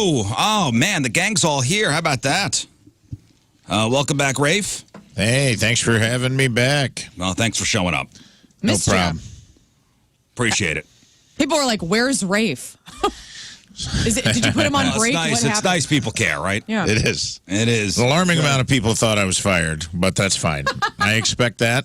Show. Oh, man, the gang's all here. How about that? Welcome back, Rafe. Hey, thanks for having me back. Well, thanks for showing up. No problem. Appreciate it. People are like, where's Rafe? Did you put him on break? It's nice. It's nice people care, right? Yeah. It is. It is. An alarming amount of people thought I was fired, but that's fine. I expect that.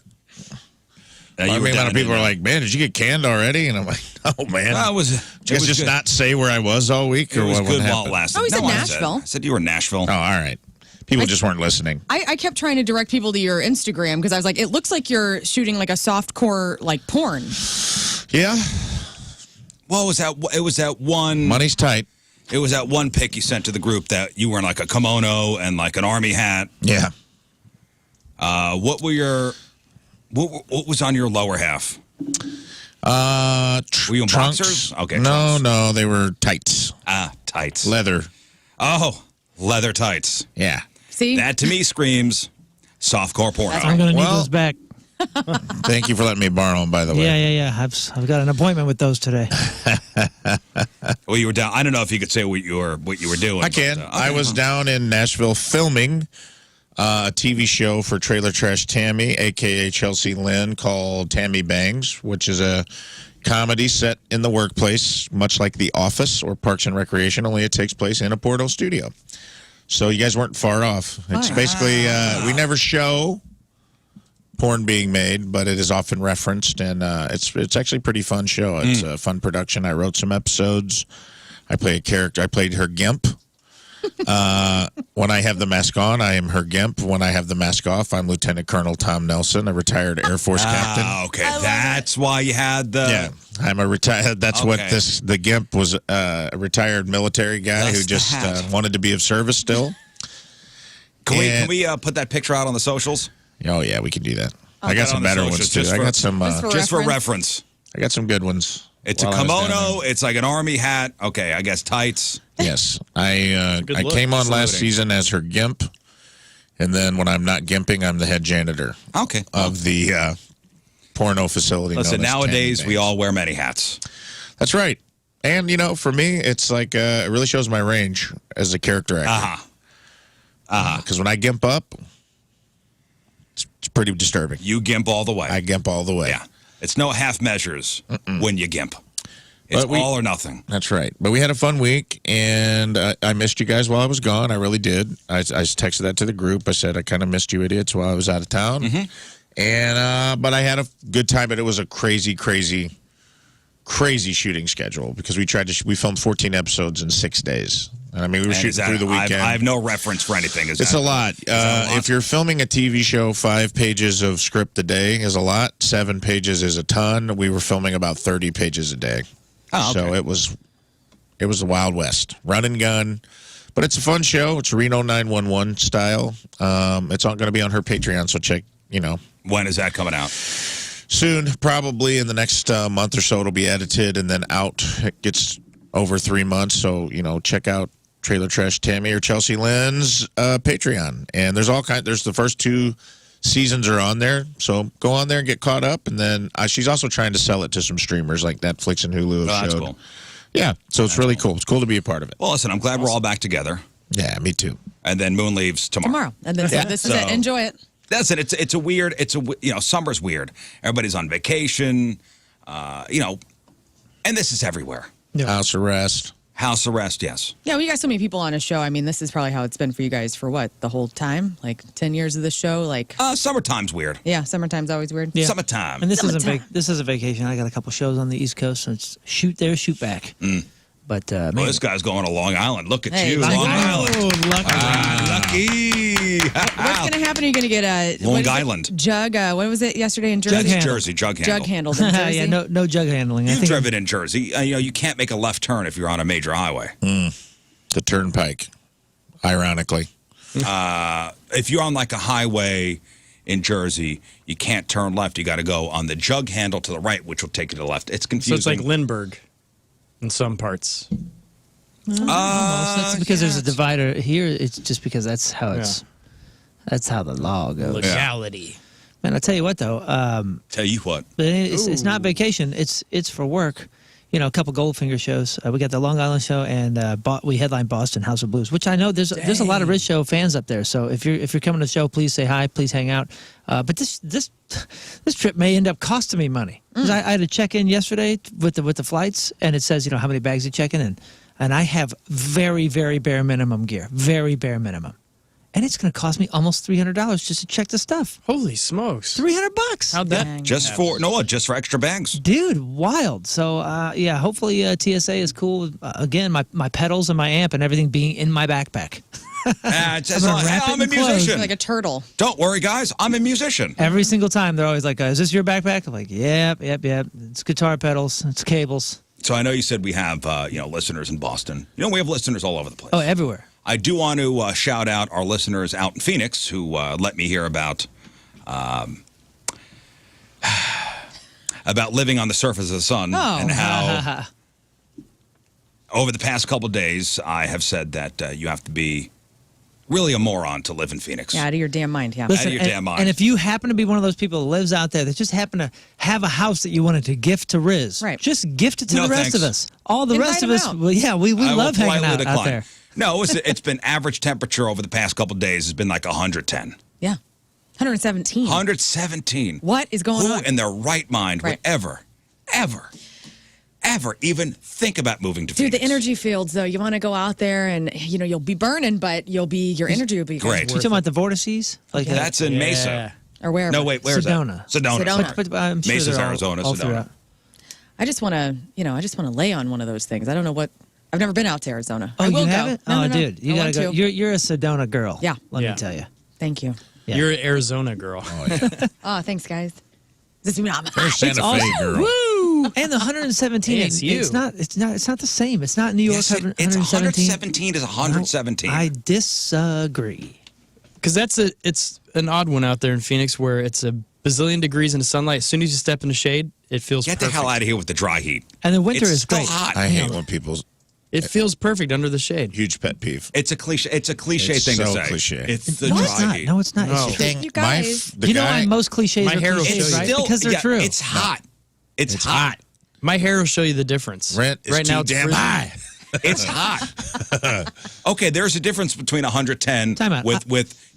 Alarming amount of people are like, man, did you get canned already? And I'm like, oh, man. Well, Did you guys just not say where I was all week? It or was what good while it happened? lasted. Oh, he said No, Nashville. I said you were in Nashville. Oh, all right. People just weren't listening. I kept trying to direct people to your Instagram because I was like, it looks like you're shooting like a softcore like porn. Yeah. Well, it was that one. Money's tight. It was that one pic you sent to the group that you were in like a kimono and like an army hat. Yeah. What were your? What was on your lower half? Were you in trunks? boxers? Okay. No, trunks. they were tights. Tights. Leather. Oh, leather tights. Yeah. See? That to me screams softcore porno. I'm going to need those back. Thank you for letting me borrow them, by the way. Yeah. I've got an appointment with those today. Well, you were down. I don't know if you could say what you were doing. I can. But, I was down in Nashville filming a TV show for Trailer Trash Tammy, a.k.a. Chelsea Lynn, called Tammy Bangs, which is a comedy set in the workplace, much like The Office or Parks and Recreation, only it takes place in a Portal studio. So you guys weren't far off. It's basically, we never show porn being made, but it is often referenced, and it's actually a pretty fun show. It's a fun production. I wrote some episodes. I play a character. I played her Gimp. When I have the mask on, I am her Gimp. When I have the mask off, I'm Lieutenant Colonel Tom Nelson, a retired Air Force captain. Okay, that's why you had the. Yeah, I'm a retired. That's what the Gimp was. A retired military guy who just wanted to be of service still. Can we put that picture out on the socials? Oh yeah, we can do that. I got some better ones too. I got some just for reference. I got some good ones. It's a kimono. It's like an army hat. Okay, I guess tights. Yes, I came on last season as her Gimp, and then when I'm not gimping, I'm the head janitor. Okay. Of the porno facility. Listen, nowadays we all wear many hats. That's right, and for me, it's like it really shows my range as a character actor. Because when I gimp up, it's pretty disturbing. You gimp all the way. I gimp all the way. Yeah. It's no half measures when you gimp. It's all or nothing. That's right. But we had a fun week, and I missed you guys while I was gone. I really did. I texted that to the group. I said I kind of missed you idiots while I was out of town. And but I had a good time, but it was a crazy shooting schedule because we filmed 14 episodes in 6 days. I mean, we were shooting through the weekend. I have no reference for anything. It's a lot. If you're filming a TV show, 5 pages of script a day is a lot. 7 pages is a ton. We were filming about 30 pages a day. Oh, okay. So it was the Wild West. Run and gun. But it's a fun show. It's Reno 911 style. It's all going to be on her Patreon, so check, When is that coming out? Soon, probably in the next month or so, it'll be edited and then out. It gets over 3 months, so, check out Trailer Trash Tammy or Chelsea Lynn's Patreon. And there's there's the first 2 seasons are on there, so go on there and get caught up. And then she's also trying to sell it to some streamers like Netflix and Hulu. That's cool. Yeah, so it's really cool. It's cool to be a part of it. Well, listen, I'm glad we're all back together. Yeah, me too. And then Moon leaves tomorrow. And then this is it. Enjoy it. That's it. It's a weird. Summer's weird. Everybody's on vacation. And this is everywhere. Yeah. House arrest. House arrest, yes. Yeah, well, you got so many people on a show. I mean, this is probably how it's been for you guys for what, the whole time? Like 10 years of the show? Like summertime's weird. Yeah, summertime's always weird. Yeah. Summertime. And this is a vacation. I got a couple shows on the East Coast, so it's shoot there, shoot back. But this guy's going to Long Island. Look at you, Long Long Island. Lucky. What's going to happen? Are you going to get a Long Island jug? What was it yesterday in Jersey? Jug handle. Jug handles in Jersey. Yeah, no jug handling. You've driven in Jersey. You can't make a left turn if you're on a major highway. The turnpike, ironically. If you're on like a highway in Jersey, you can't turn left. You got to go on the jug handle to the right, which will take you to the left. It's confusing. So it's like Lindbergh in some parts. That's because there's a divider here. It's just because that's how that's how the law goes. Legality. Man, I tell you what though. Tell you what. But it's not vacation. It's for work. a couple Goldfinger shows. We got the Long Island show, and we headline Boston House of Blues, which I know there's a lot of Rizz Show fans up there. So if you're coming to the show, please say hi, please hang out. But this trip may end up costing me money, because I had to check in yesterday with the flights, and it says how many bags you check in, and I have very, very bare minimum gear, very bare minimum. And it's going to cost me almost $300 just to check the stuff. Holy smokes. $300. How'd that? Dang. Just for extra bags. Dude, wild. So, hopefully TSA is cool. Again, my pedals and my amp and everything being in my backpack. I'm a musician. Like a turtle. Don't worry, guys. I'm a musician. Every single time, they're always like, is this your backpack? I'm like, yep. It's guitar pedals. It's cables. So I know you said we have, listeners in Boston. We have listeners all over the place. Oh, everywhere. I do want to shout out our listeners out in Phoenix who let me hear about living on the surface of the sun and how over the past couple of days I have said that you have to be really a moron to live in Phoenix. Yeah, out of your damn mind. Yeah. Listen, Out of your damn mind. And if you happen to be one of those people that lives out there that just happen to have a house that you wanted to gift to Rizz, Right. Just gift it to No, the rest of thanks. us. All the Invite rest of them us, out. well, yeah, we I will love hanging politely out there. No, it's been average temperature over the past couple of days has been like 110. Yeah. 117. 117. What is going Who on? in their right mind would ever even think about moving to Dude, Phoenix? the energy fields, though, you want to go out there and, you'll be burning, but your energy will be Great. You talking about the vortices? Like That's in Mesa. Or wherever. No, wait, where is Sedona. that? Sedona. Sedona. But I'm sure Mesa's they're all- Arizona, all Sedona. throughout. I just want to, lay on one of those things. I don't know what. I've never been out to Arizona. Oh, I will you go. haven't? No, oh, no. dude, you I gotta want go. to. You're a Sedona girl. Yeah. Let Yeah. me tell you. Thank you. Yeah. You're an Arizona girl. Oh, yeah. Oh, thanks, guys. This is not There's Santa Fe girl. Woo! And the 117. Hey, it's you. It's not the same. It's not New York. Yes, it's 117. 117 is 117. I disagree. Because it's an odd one out there in Phoenix where it's a bazillion degrees in the sunlight. As soon as you step in the shade, it feels Get perfect. the hell out of here with the dry heat. And the winter It's is still great. hot. I hate when people's It feels perfect under the shade. huge pet peeve. It's a cliche. It's a cliche It's thing to so say. cliche. It's the No, dry it's not. heat. No, it's not. No. It's true. You guys. The You know guy, why most cliches My are hair will cliches, show you. right? Still, Because they're yeah, true. It's hot. It's hot. My hair will show you the difference. rent is right too now, it's damn frizzy. high. It's hot. Okay, there's a difference between 110 Time out. with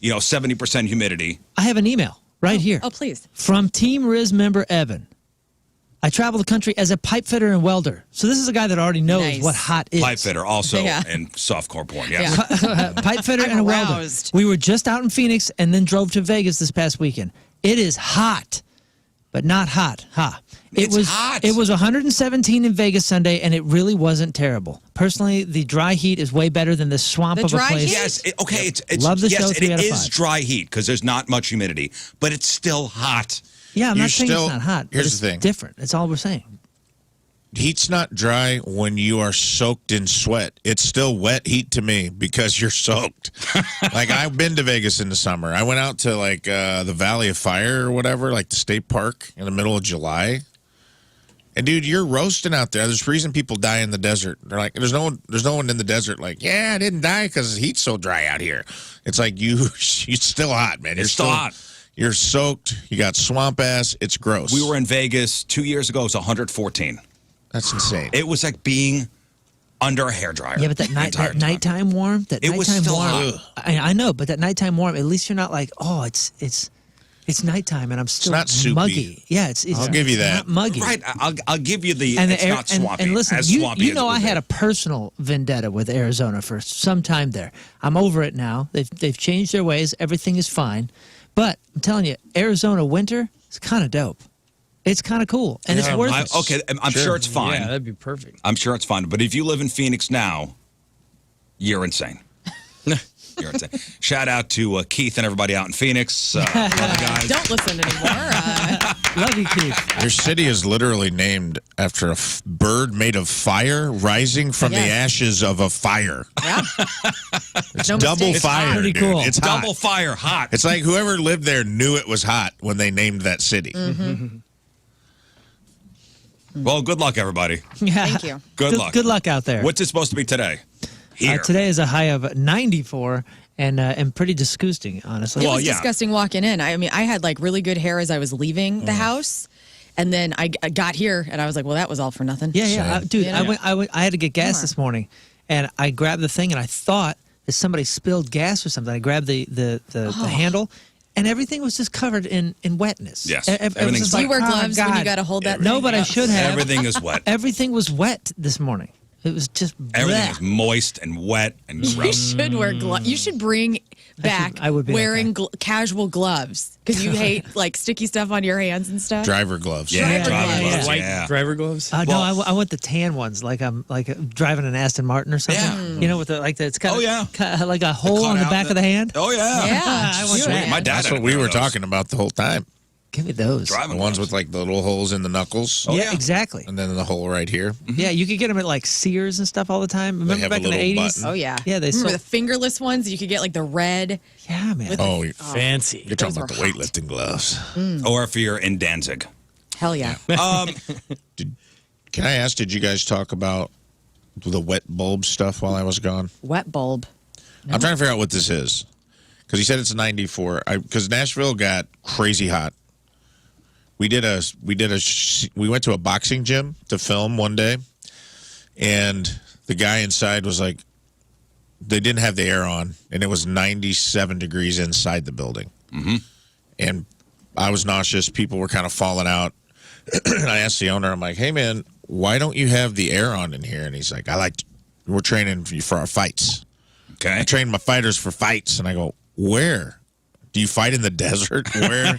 70% humidity. I have an email right here Oh, please. from Team Rizz member Evan. I travel the country as a pipe fitter and welder. So this is a guy that already knows Nice. what hot is. Pipe fitter also Yeah. in softcore porn. Yes. Yeah. Pipe fitter I'm and a welder. aroused. We were just out in Phoenix and then drove to Vegas this past weekend. It is hot, but not hot. It's was hot. It was 117 in Vegas Sunday, and it really wasn't terrible. Personally, the dry heat is way better than the swamp The of a dry place. heat? Yes. It's Love the yes, show, it 3 out of is 5. dry heat because there's not much humidity, but it's still hot. Yeah, I'm You not saying still- it's not hot. But here's it's the thing. different. That's all we're saying. Heat's not dry when you are soaked in sweat. It's still wet heat to me because you're soaked. Like, I've been to Vegas in the summer. I went out to the Valley of Fire or whatever, like the state park in the middle of July. And dude, you're roasting out there. There's a reason people die in the desert. They're like, there's no one in the desert like, yeah, I didn't die because the heat's so dry out here. It's like you're still hot, man. You're It's still hot. You're soaked. You got swamp ass. It's gross. We were in Vegas 2 years ago. It was 114. That's insane. It was like being under a hairdryer. Yeah, but that the entire time. nighttime warm, It was nighttime still warm. hot. I know, but that nighttime warm, at least you're not like, oh, it's nighttime and I'm still not soupy. muggy. Yeah, it's I'll give you it's that. not muggy. Right. I'll give you the. And It's the air, not swampy. and listen, as you swampy as know, it I would had be. a personal vendetta with Arizona for some time there. I'm over it now. They've changed their ways. Everything is fine, but I'm telling you, Arizona winter is kind of dope. It's kind of cool, and it's worth it. Okay, I'm sure it's fine. Yeah, that'd be perfect. I'm sure it's fine. But if you live in Phoenix now, you're insane. You're insane. Shout out to Keith and everybody out in Phoenix. Love you guys. Don't listen anymore. Love you, Keith. Your city is literally named after a bird made of fire rising from the Yes. ashes of a fire. Yeah. It's No double mistake. It's fire. pretty dude. cool. It's hot. Double fire, hot. It's like whoever lived there knew it was hot when they named that city. Well, good luck, everybody. Yeah. Thank you. Good luck. Good luck out there. What's it supposed to be today? Here. Today is a high of 94 and pretty disgusting, honestly. It Well, was yeah. disgusting walking in. I mean, I had like really good hair as I was leaving the house. And then I got here, and I was like, well, that was all for nothing. Yeah. Dude, Yeah. I had to get gas this morning, and I grabbed the thing, and I thought that somebody spilled gas or something. I grabbed the handle, and everything was just covered in wetness. Yes. Everything's Everything's Do you wear gloves when God. you got to hold that? No, thing? but I should have. Everything is wet. Everything was wet this morning. It was just Everything bleh. is moist and wet and You gross. should wear gloves. You should bring back I would be wearing casual gloves because you hate like sticky stuff on your hands and stuff. Driver gloves. Yeah, Driver driver gloves. gloves. White Yeah. driver gloves. No, I want the tan ones, like I'm driving an Aston Martin or something. Yeah. You know, with it's got like a hole on the cutout back of the hand. Oh yeah. Yeah, I want sure. that. My dad That's had what a we pair were of those. talking about the whole time. Give me those. Driving The ones gloves. with like the little holes in the knuckles. Oh, yeah, yeah. exactly. And then the hole right here. Yeah, you could get them at like Sears and stuff all the time. Remember have back a in the little 80s? button. Oh yeah. Yeah, they remember sold- the fingerless ones. You could get like the red. Yeah, man. Oh, Fancy. you're talking Those about the were hot. weightlifting gloves. Or if you're in Danzig. Hell yeah. Can I ask, did you guys talk about the wet bulb stuff while I was gone? Wet bulb. I'm trying to figure out what this is. Because he said it's 94. Because Nashville got crazy hot. We went to a boxing gym to film one day, and the guy inside was like, they didn't have the air on, and it was 97 degrees inside the building. Mm-hmm. And I was nauseous. People were kind of falling out. And I asked the owner, I'm like, hey, man, why don't you have the air on in here? And he's like, we're training for our fights. Okay. I train my fighters for fights. And I go, where? Do you fight in the desert? Where?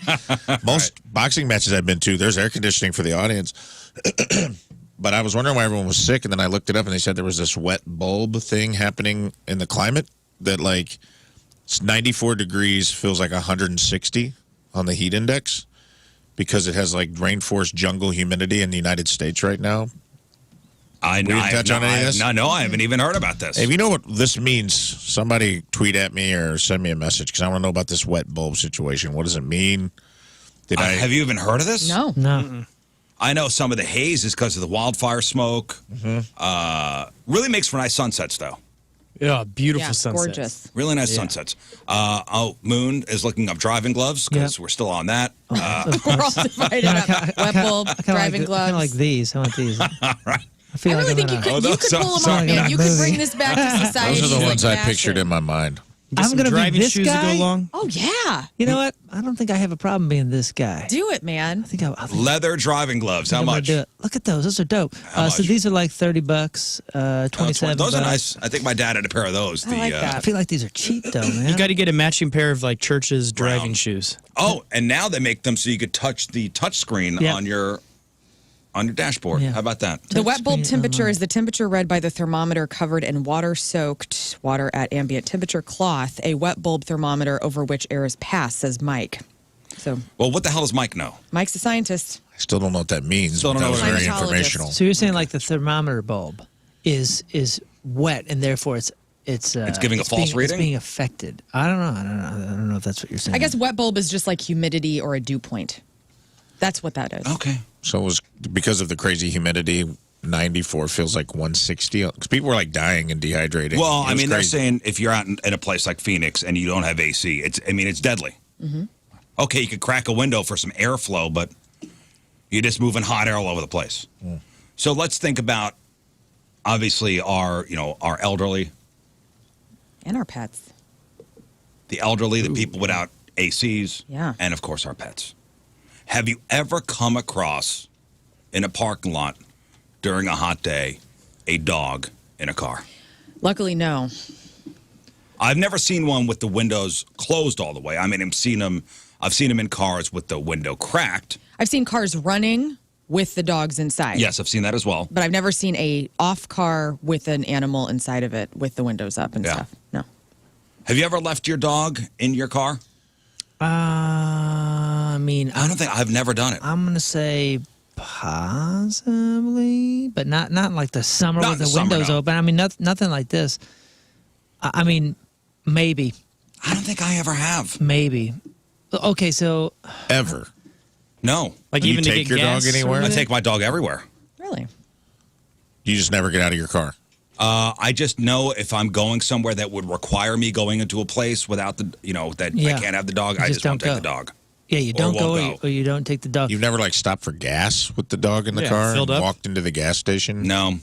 Most boxing matches I've been to, there's air conditioning for the audience. But I was wondering why everyone was sick, and then I looked it up, and they said there was this wet bulb thing happening in the climate that, like, it's 94 degrees, feels like 160 on the heat index because it has, like, rainforest jungle humidity in the United States right now. I We didn't touch on any of this? No, I haven't even heard about this. Hey, if you know what this means, somebody tweet at me or send me a message because I want to know about this wet bulb situation. What does it mean? Have you even heard of this? No. No. I know some of the haze is because of the wildfire smoke. Really makes for nice sunsets, though. Yeah, beautiful Yeah, sunsets. gorgeous. Really nice sunsets. Moon is looking up driving gloves because we're still on that. We're all divided up. Wet bulb, driving gloves. Kind of like these. I want these. Right. I feel I really like think you I'm could, in a- you could pull them sorry, off, man. not You could movie. bring this back to society. Those are the like ones I fashion. pictured in my mind. Get I'm some gonna be driving this shoes guy? to go along. Oh yeah, You know what? I don't think I have a problem being this guy. do it, man. I think Leather driving gloves. How I'm gonna much? do it. Look at those. Those are dope. How So much? these are like $30, 27. Those are bucks. nice. I think my dad had a pair of those. I like that. I feel like these are cheap though, man. You got to get a matching pair of like Church's driving Brown. shoes. Oh, and now they make them so you could touch the touch screen Yeah. on your dashboard. Yeah. How about that? The wet bulb Touchscreen, temperature is the temperature read by the thermometer covered in water-soaked water at ambient temperature cloth, a wet bulb thermometer over which air is passed, says Mike. So Well, what the hell does Mike know? Mike's a scientist. I still don't know what that means. Still But don't that know was what it very means. informational. So you're saying like the thermometer bulb is wet and therefore it's giving a false It's reading? being affected. I don't know. I don't know if that's what you're saying. I guess wet bulb is just like humidity or a dew point. That's what that is. Okay. So it was because of the crazy humidity, 94 feels like 160. Because people were like dying and dehydrating. Well, It I was mean, they're crazy. saying if you're out in a place like Phoenix and you don't have AC, it's deadly. Okay, you could crack a window for some airflow, but you're just moving hot air all over the place. So let's think about obviously our elderly, And our pets. the elderly, the people without ACs, Yeah. and of course our pets. Have you ever come across in a parking lot during a hot day a dog in a car? Luckily, no. I've never seen one with the windows closed all the way. I mean, I've seen them in cars with the window cracked. I've seen cars running with the dogs inside. Yes, I've seen that as well. But I've never seen a off car with an animal inside of it with the windows up and Yeah. stuff. No. Have you ever left your dog in your car? I mean, I've never done it. I'm gonna say possibly, but not like the summer Not with in the the summer, windows no. open. I mean, nothing like this. I mean, maybe. I don't think I ever have. Maybe. Okay, so Ever. No. Like You even to take get your dog gas anywhere? I with it? take my dog everywhere. Really? You just never get out of your car. I just know if I'm going somewhere that would require me going into a place without that I Yeah. can't have the dog, You I just just won't don't take the go. dog. Yeah, you don't go, won't or you don't take the dog. You've never like stopped for gas with the dog in the Yeah, car and filled up. walked into the gas station? No.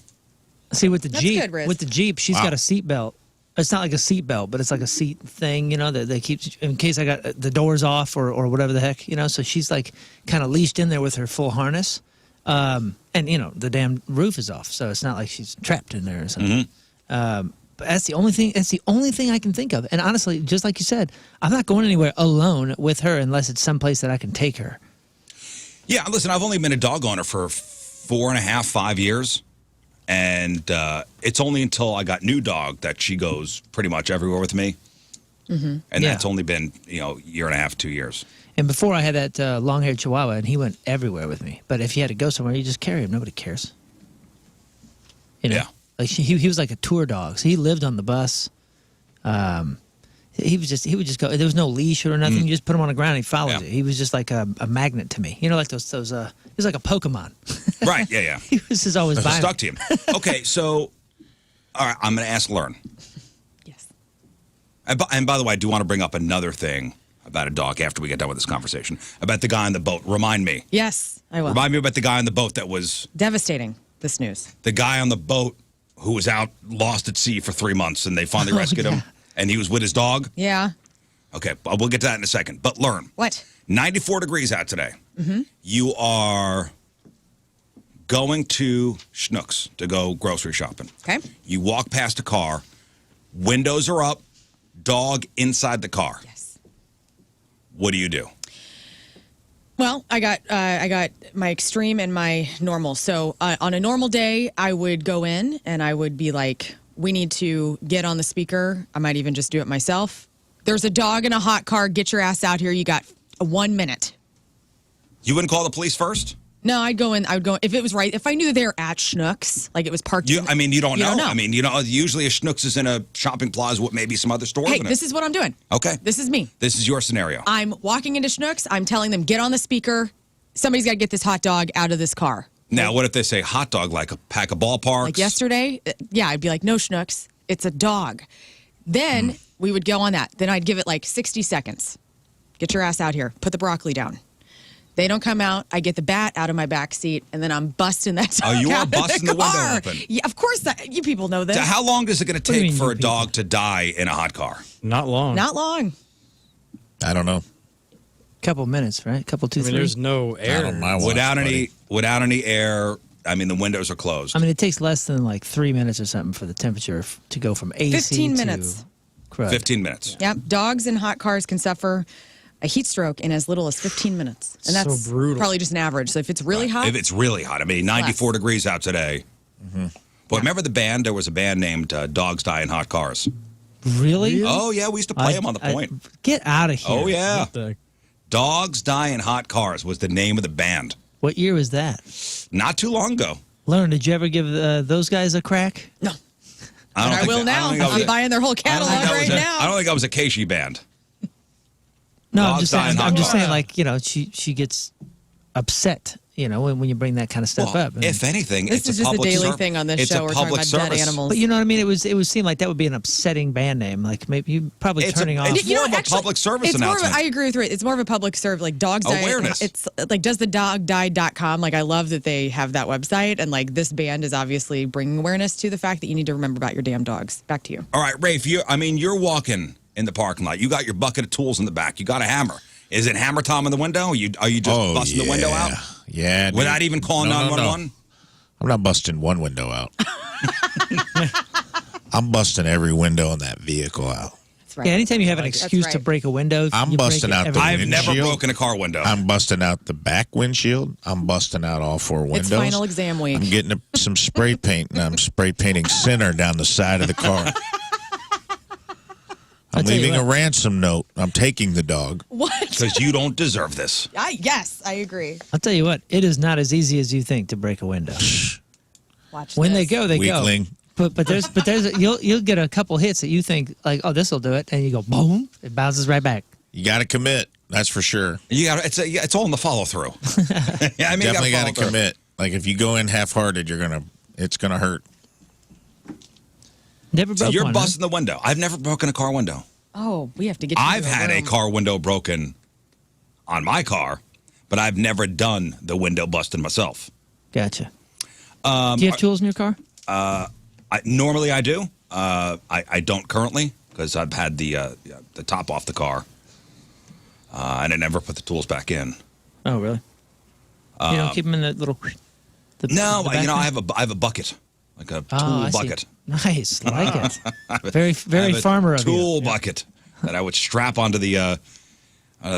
See, with the That's Jeep, good, Rizz. with the Jeep, she's got a seat belt. It's not like a seat belt, but it's like a seat thing, that they keep in case I got the doors off or whatever the heck, So she's like kind of leashed in there with her full harness, and the damn roof is off, so it's not like she's trapped in there or something. But that's the only thing. That's the only thing I can think of. And honestly, just like you said, I'm not going anywhere alone with her unless it's someplace that I can take her. Yeah, listen, I've only been a dog owner for 4.5, 5 years. And it's only until I got new dog that she goes pretty much everywhere with me. And that's only been, year and a half, 2 years. And before I had that long-haired Chihuahua, and he went everywhere with me. But if you had to go somewhere, you just carry him. Nobody cares. Yeah. Like he was like a tour dog. So he lived on the bus. He would just go. There was no leash or nothing. You just put him on the ground and he followed you. He was just like a magnet to me. Like those he was like a Pokemon. Right, yeah. He was just always by Stuck to him. Okay, so, all right, I'm going to ask Lern. Yes. And by the way, I do want to bring up another thing about a dog after we get done with this conversation. About the guy on the boat. Remind me. Yes, I will. Remind me about the guy on the boat that was... Devastating, this news. The guy on the boat who was out lost at sea for 3 months, and they finally rescued him. And he was with his dog? Yeah. Okay, we'll get to that in a second. But Lern. What? 94 degrees out today. You are going to Schnucks to go grocery shopping. Okay. You walk past a car. Windows are up. Dog inside the car. Yes. What do you do? Well, I got my extreme and my normal. So on a normal day, I would go in and I would be like, we need to get on the speaker. I might even just do it myself. There's a dog in a hot car. Get your ass out here. You got 1 minute. You wouldn't call the police first? No, I'd go in. I would go if it was right. If I knew they were at Schnucks, like it was parked. You don't know. You don't know. I mean, usually a Schnucks is in a shopping plaza with maybe some other stores Hey, in it. this is what I'm doing. Okay. This is me. This is your scenario. I'm walking into Schnucks. I'm telling them, get on the speaker. Somebody's got to get this hot dog out of this car. Now, what if they say hot dog like a pack of ballparks? Like yesterday, yeah, I'd be like, no, Schnucks, it's a dog. Then we would go on that. Then I'd give it like 60 seconds. Get your ass out here. Put the broccoli down. They don't come out. I get the bat out of my back seat, and then I'm busting that dog Oh, you are out of busting the window car. open. Yeah, of course. You people know this. So how long is it going to do you take mean, for you a dog to die in a hot car? Not long. Not long. I don't know. Couple minutes, right? Couple, two, I mean, three. there's no air. Not on my watch, Without any air. I mean, the windows are closed. I mean, it takes less than like 3 minutes or something for the temperature to go from AC 15 to minutes. crud. 15 minutes. Yep. Dogs in hot cars can suffer a heat stroke in as little as 15 minutes. And So that's brutal. probably just an average. So if it's really hot, If it's really hot. I mean, 94 degrees out today. But remember the band? There was a band named Dogs Die in Hot Cars. Really? Oh, yeah. We used to play them on the point. Get out of here. Oh, yeah. What the- Dogs Die in Hot Cars was the name of the band. What year was that? Not too long ago. Lern, did you ever give those guys a crack? no. I And I think will that- I now. don't think that was I'm a- buying their whole I don't catalog think that right was a- now. I don't think that was a Keishi band. No, I'm Dogs just die saying. in hot I'm just cars. saying, like she gets upset, when you bring that kind of stuff Well, up. And- if anything, This it's is a just a public daily thing on this it's show. a We're talking public about dead service. animals. but you know what I mean? It would seem like that would be an upsetting band name. Like maybe you probably It's turning a- off. it's more of a public service it's more of announcement. I agree with Ray. It's more of a public service, like dogs die. Awareness. It's like doesthedogdie.com. Like I love that they have that website, and like this band is obviously bringing awareness to the fact that you need to remember about your damn dogs. Back to you. All right, Rafe, you're walking in the parking lot. You got your bucket of tools in the back. You got a hammer. Is it hammer time in the window? Are you just busting the window out? Yeah. dude. Without even calling No, 911? I'm not busting one window out. I'm busting every window in that vehicle out. That's right. Yeah, anytime you have an That's excuse to right. break a window, I'm you break busting it out the every- I've never windshield. broken a car window. I'm busting out the back windshield. I'm busting out all four windows. It's final exam week. I'm getting some spray paint, and I'm spray painting center down the side of the car. I'm tell you leaving a what. ransom note. I'm taking the dog. What? Because you don't deserve this. Yes, I agree. I'll tell you what, it is not as easy as you think to break a window. Watch When this. they go, they Weakling. go. But there's you'll get a couple hits that you think like, oh, this will do it, and you go boom, it bounces right back. You got to commit. That's for sure. You got it's all in the follow through. Yeah, I mean, Definitely got got to commit. Like if you go in half-hearted, it's gonna hurt. Never So broke you're one. busting the window. I've never broken a car window. Oh, we have to get. You I've to had a room. car window broken on my car, but I've never done the window busting myself. Gotcha. Do you have tools in your car? Normally I do. I don't currently because I've had the top off the car, and I never put the tools back in. Oh, really? You don't keep them in the little. No, the back I thing? have a bucket, like a tool I see. bucket. Nice, like it. Very, I very have a farmer of you. tool bucket that I would strap onto the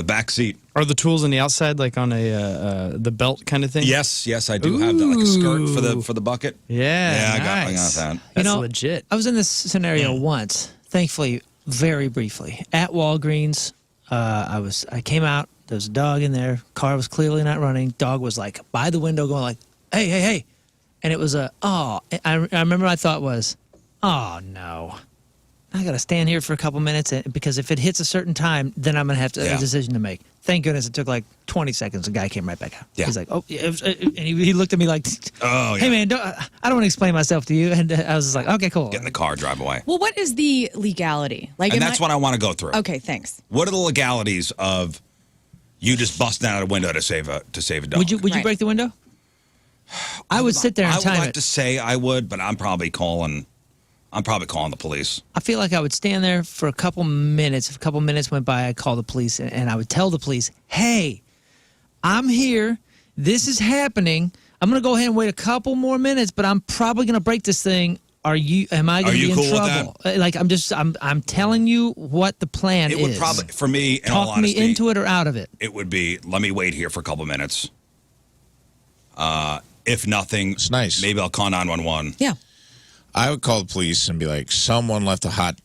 back seat. Are the tools on the outside like on a the belt kind of thing? Yes, I do have that, like a skirt for the bucket. Yeah, I got nice. that. That's legit. I was in this scenario once, thankfully, very briefly, at Walgreens. I came out. There was a dog in there. Car was clearly not running. Dog was like by the window, going like, "Hey, hey, hey!" And it was I remember my thought was, "Oh no, I got to stand here for a couple minutes because if it hits a certain time, then I'm gonna have a decision to make." Thank goodness it took like 20 seconds. The guy came right back out. Yeah. He's like, "Oh," and he looked at me like, Oh, yeah. "Hey man, I don't want to explain myself to you." And I was just like, "Okay, cool." Get in the car, drive away. Well, what is the legality? Like, And that's what I want to go through. Okay, thanks. What are the legalities of you just busting out a window to save a dog? Would you Right. break the window? I would sit there and I would time like it. to say I would, but I'm probably calling the police. I feel like I would stand there for a couple minutes. If a couple minutes went by, I'd call the police and I would tell the police, "Hey, I'm here. This is happening. I'm going to go ahead and wait a couple more minutes, but I'm probably going to break this thing. Am I going to be in cool with trouble?" Like I'm telling you what the plan is. It would probably, for me, in all Talk me honesty, into it or out of it. it would be, let me wait here for a couple minutes. If nothing, It's nice. maybe I'll call 911. Yeah. I would call the police and be like, someone left a hot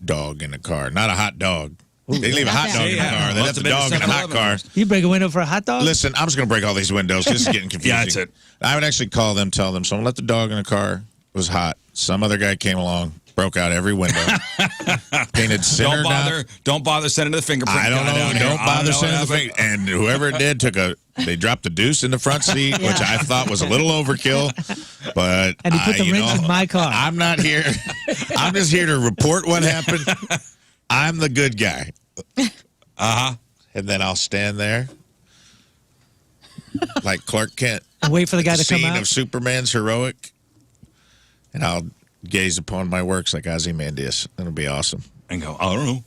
dog in the car. Not a hot dog. They leave a hot dog in the Yeah. car. They Must left have the been dog in a hot 7-Eleven. car. You break a window for a hot dog? Listen, I'm just going to break all these windows. This is getting confusing. Yeah, that's it. I would actually call them, tell them, someone left the dog in the car. It was hot. Some other guy came along, broke out every window, painted sinner down. Don't bother sending the fingerprint. I don't guy know. down here. Don't I bother know sending what the thing. happened. And whoever it did they dropped the deuce in the front seat, which I thought was a little overkill. But And he put the rings in my car. I'm not here. I'm just here to report what happened. I'm the good guy. And then I'll stand there like Clark Kent. And wait for the guy to come Scene out? of Superman's heroic. And I'll gaze upon my works like Ozymandias. It'll be awesome. And go, I don't know.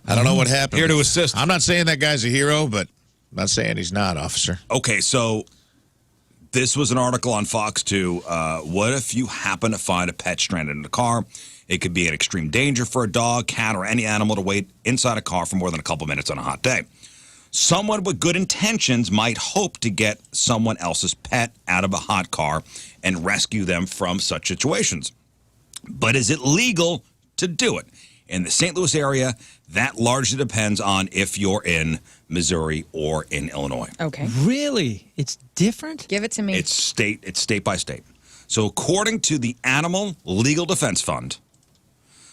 I don't know what happened. Here to assist. I'm not saying that guy's a hero, but I'm not saying he's not, officer. Okay, so this was an article on Fox 2. What if you happen to find a pet stranded in a car? It could be an extreme danger for a dog, cat, or any animal to wait inside a car for more than a couple minutes on a hot day. Someone with good intentions might hope to get someone else's pet out of a hot car and rescue them from such situations. But is it legal to do it? In the St. Louis area, that largely depends on if you're in Missouri or in Illinois. Okay. Really? It's different? Give it to me. It's state by state. So according to the Animal Legal Defense Fund,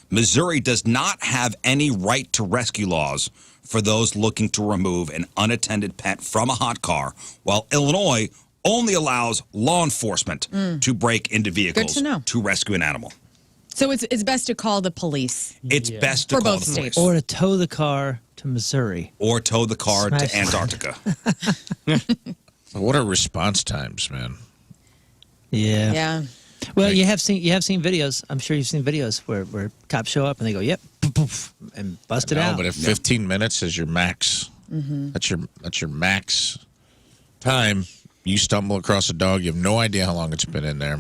Missouri does not have any right to rescue laws for those looking to remove an unattended pet from a hot car, while Illinois only allows law enforcement to break into vehicles to know. to rescue an animal. So it's best to call the police. It's best to For call both the police. states. Or to tow the car to Missouri. Or tow the car Smash to Antarctica. What are response times, man? Yeah. Yeah. Well, you have seen videos. I'm sure you've seen videos where cops show up and they go, "Yep," poof, poof, and bust it No, out. but if 15 minutes is your max, that's your max time. You stumble across a dog, you have no idea how long it's been in there.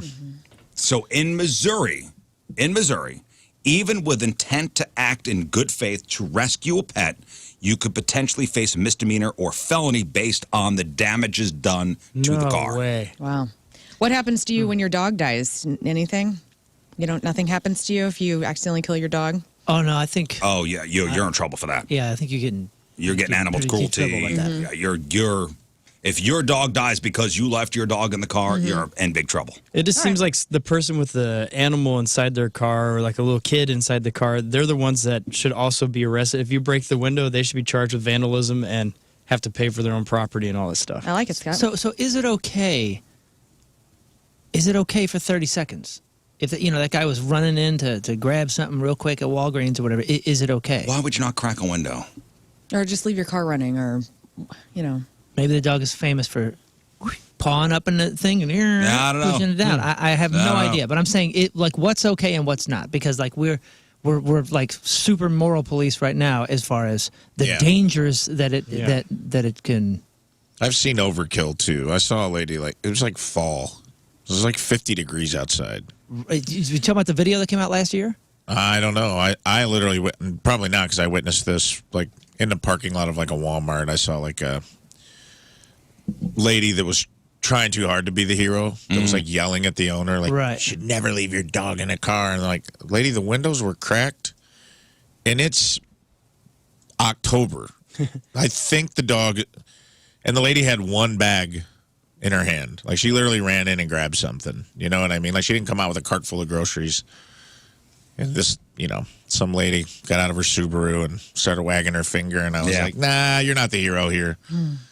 So in Missouri, even with intent to act in good faith to rescue a pet, you could potentially face a misdemeanor or felony based on the damages done to the car. No way. Wow. What happens to you when your dog dies? Anything? Nothing happens to you if you accidentally kill your dog? Oh no, I think. Oh yeah, you're in trouble for that. Yeah, I think you're getting. You're getting animal pretty deep cruelty. trouble like that. Yeah, you're if your dog dies because you left your dog in the car, you're in big trouble. It just seems like the person with the animal inside their car or like a little kid inside the car, they're the ones that should also be arrested. If you break the window, they should be charged with vandalism and have to pay for their own property and all that stuff. I like it, Scott. So is it okay? Is it okay for 30 seconds? If that guy was running in to grab something real quick at Walgreens or whatever, is it okay? Why would you not crack a window? Or just leave your car running, or, Maybe the dog is famous for pawing up in the thing and I don't know. pushing it down. I have no don't know. idea, but I'm saying it like what's okay and what's not, because like we're like super moral police right now as far as the dangers that it that it can. I've seen overkill too. I saw a lady it was like fall. It was like 50 degrees outside. You talking about the video that came out last year? I don't know. I literally probably not, because I witnessed this like in the parking lot of like a Walmart. I saw like a lady that was trying too hard to be the hero, that was like yelling at the owner, like, Right. you should never leave your dog in a car. And like, lady, the windows were cracked, and it's October. I think the dog, and the lady had one bag in her hand. Like, she literally ran in and grabbed something. You know what I mean? Like, she didn't come out with a cart full of groceries. And this, some lady got out of her Subaru and started wagging her finger, and I was like, nah, you're not the hero here.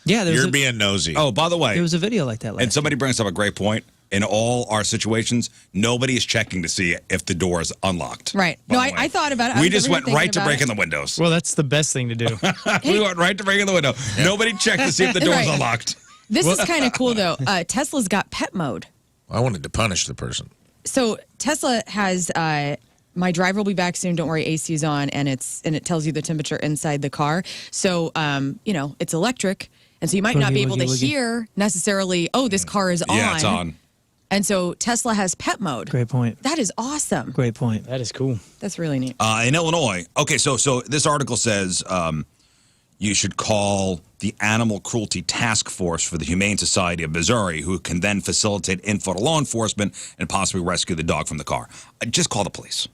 Yeah, You're being nosy. Oh, by the way, there was a video like that last and somebody brings up a great point. In all our situations, nobody is checking to see if the door is unlocked. Right. by No, the way. I thought about it. We just went right to breaking the windows. Well, that's the best thing to do. We went right to breaking the window. Nobody checked to see if the door was Right. unlocked. This is kind of cool, though. Tesla's got pet mode. I wanted to punish the person. So Tesla has my driver will be back soon. Don't worry, AC's on, and it tells you the temperature inside the car. So it's electric, and so you might not be able to hear necessarily. Oh, this car is on. Yeah, it's on. And so Tesla has pet mode. Great point. That is awesome. Great point. That is cool. That's really neat. In Illinois, okay, so this article says you should call the Animal Cruelty Task Force for the Humane Society of Missouri, who can then facilitate info to law enforcement and possibly rescue the dog from the car. Just call the police.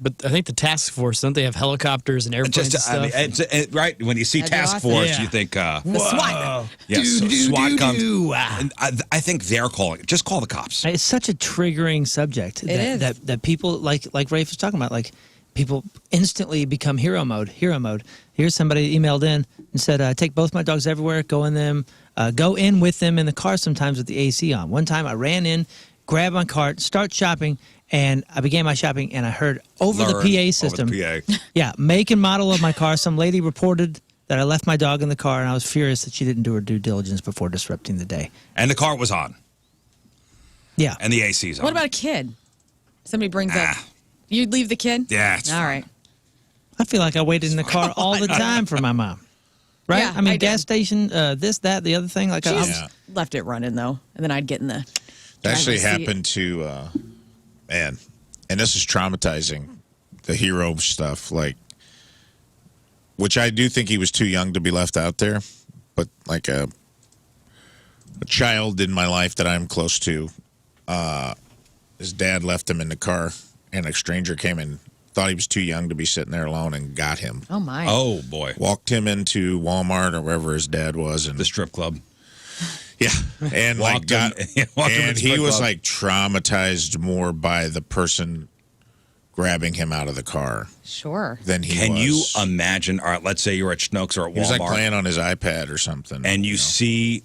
But I think the task force, don't they have helicopters and airplanes and stuff? Right? When you see That'd be task awesome. force, Yeah. you think, The SWAT. yes, so SWAT comes. And I think they're calling it. Just call the cops. It's such a triggering subject is. that people like Rafe was talking about, like people instantly become hero mode. Here's somebody emailed in and said, take both my dogs everywhere, go in with them in the car sometimes with the AC on. One time I ran in, grabbed my cart, start shopping, and I began my shopping, and I heard over the PA system. Over the PA. Yeah, make and model of my car. Some lady reported that I left my dog in the car, and I was furious that she didn't do her due diligence before disrupting the day. And the car was on. Yeah. And the AC's on. What about a kid? Somebody brings up. You'd leave the kid? Yeah, it's All fine. right. I feel like I waited in the car all the time for my mom. Right? Yeah, I mean, I did. gas station, this, that, the other thing. Like, I was, She's left it running, though. And then I'd get in the. That actually driver's seat. happened to, man, and this is traumatizing, the hero stuff, like, which I do think he was too young to be left out there, but like a child in my life that I'm close to, his dad left him in the car, and a stranger came in, thought he was too young to be sitting there alone, and got him. Oh, my. Oh, boy. Walked him into Walmart or wherever his dad was, and The strip club. yeah, and like Walked him- got, walked him and into he strip was club. like traumatized more by the person grabbing him out of the car Sure. than he Can was. you imagine? All right, let's say you're at Schnucks or at Walmart. He was like playing on his iPad or something, and you see,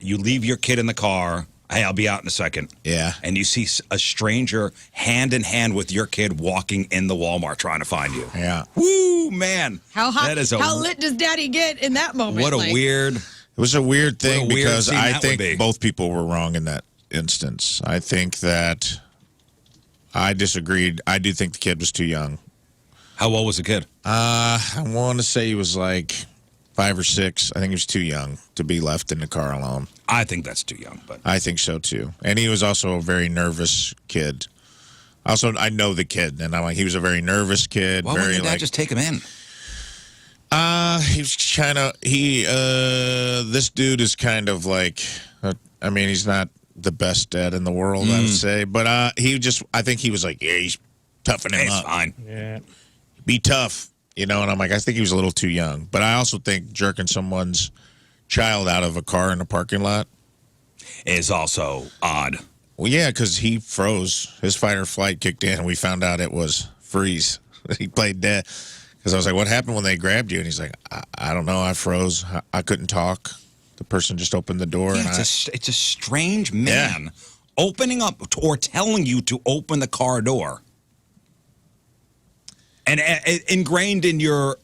you leave your kid in the car. Hey, I'll be out in a second. Yeah. And you see a stranger hand in hand with your kid walking in the Walmart trying to find you. Yeah, Woo, man. How hot? That is How lit does Daddy get in that moment? What a Like, weird. it was a weird thing What a weird because scene I that would be. think both people were wrong in that instance. I think that I disagreed. I do think the kid was too young. How old was the kid? I want to say he was like 5 or 6. I think he was too young to be left in the car alone. I think that's too young, but I think so too. And he was also a very nervous kid. Also, I know the kid, and I'm like, he was a very nervous kid. why very wouldn't your dad like, just take him in? he was kind of this dude is kind of like, I mean, he's not the best dad in the world, I would say, but I think he was like, yeah, he's toughing him It's up. fine. Yeah. Be tough, you know. And I'm like, I think he was a little too young. But I also think jerking someone's child out of a car in a parking lot. Is also odd. Well, yeah, because he froze. His fight or flight kicked in, and we found out it was freeze. He played dead. Because I was like, what happened when they grabbed you? And he's like, I don't know. I froze. I couldn't talk. The person just opened the door. Yeah, and it's a strange man opening up or telling you to open the car door. And ingrained in your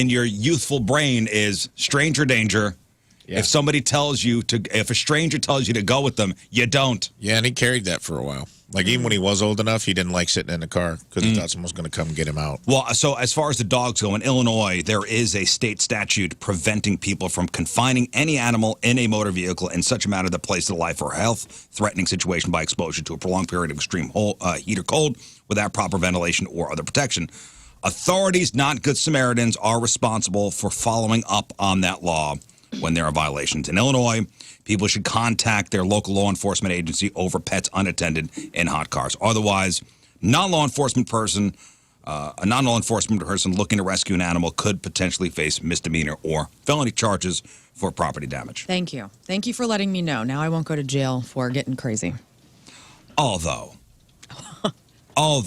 in your youthful brain is stranger danger. Yeah. If a stranger tells you to go with them, you don't. Yeah, and he carried that for a while. Like, even when he was old enough, he didn't like sitting in the car because he thought someone was going to come and get him out. Well, so as far as the dogs go, in Illinois, there is a state statute preventing people from confining any animal in a motor vehicle in such a manner that places a life or health-threatening situation by exposure to a prolonged period of extreme heat or cold without proper ventilation or other protection. Authorities, not good Samaritans, are responsible for following up on that law when there are violations. In Illinois, people should contact their local law enforcement agency over pets unattended in hot cars. Otherwise, a non-law enforcement person looking to rescue an animal could potentially face misdemeanor or felony charges for property damage. Thank you. Thank you for letting me know. Now I won't go to jail for getting crazy. Although,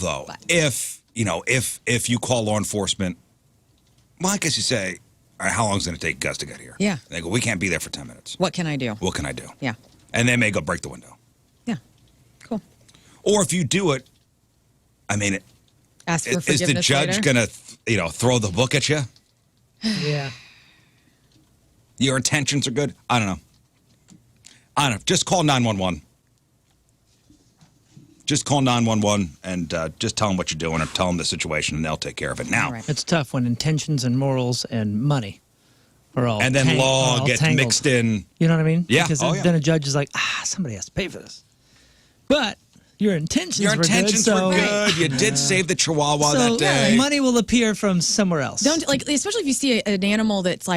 if you call law enforcement, well, I guess you say, all right, how long is it going to take us to get here? Yeah. And they go, we can't be there for 10 minutes. What can I do? What can I do? Yeah. And they may go break the window. Yeah. Cool. Or if you do it, I mean, Ask for is the forgiveness judge later? going to, throw the book at you? Yeah. Your intentions are good? I don't know. Just call 911. Just call 911 and just tell them what you're doing or tell them the situation and they'll take care of it. Now, Right. It's tough when intentions and morals and money are all and then law all gets tangled. mixed in. You know what I mean? Yeah. Because Oh, then a judge is like, somebody has to pay for this. But your intentions Your were intentions good. were good. You did save the chihuahua So that day. money will appear from somewhere else. Don't especially if you see an animal that's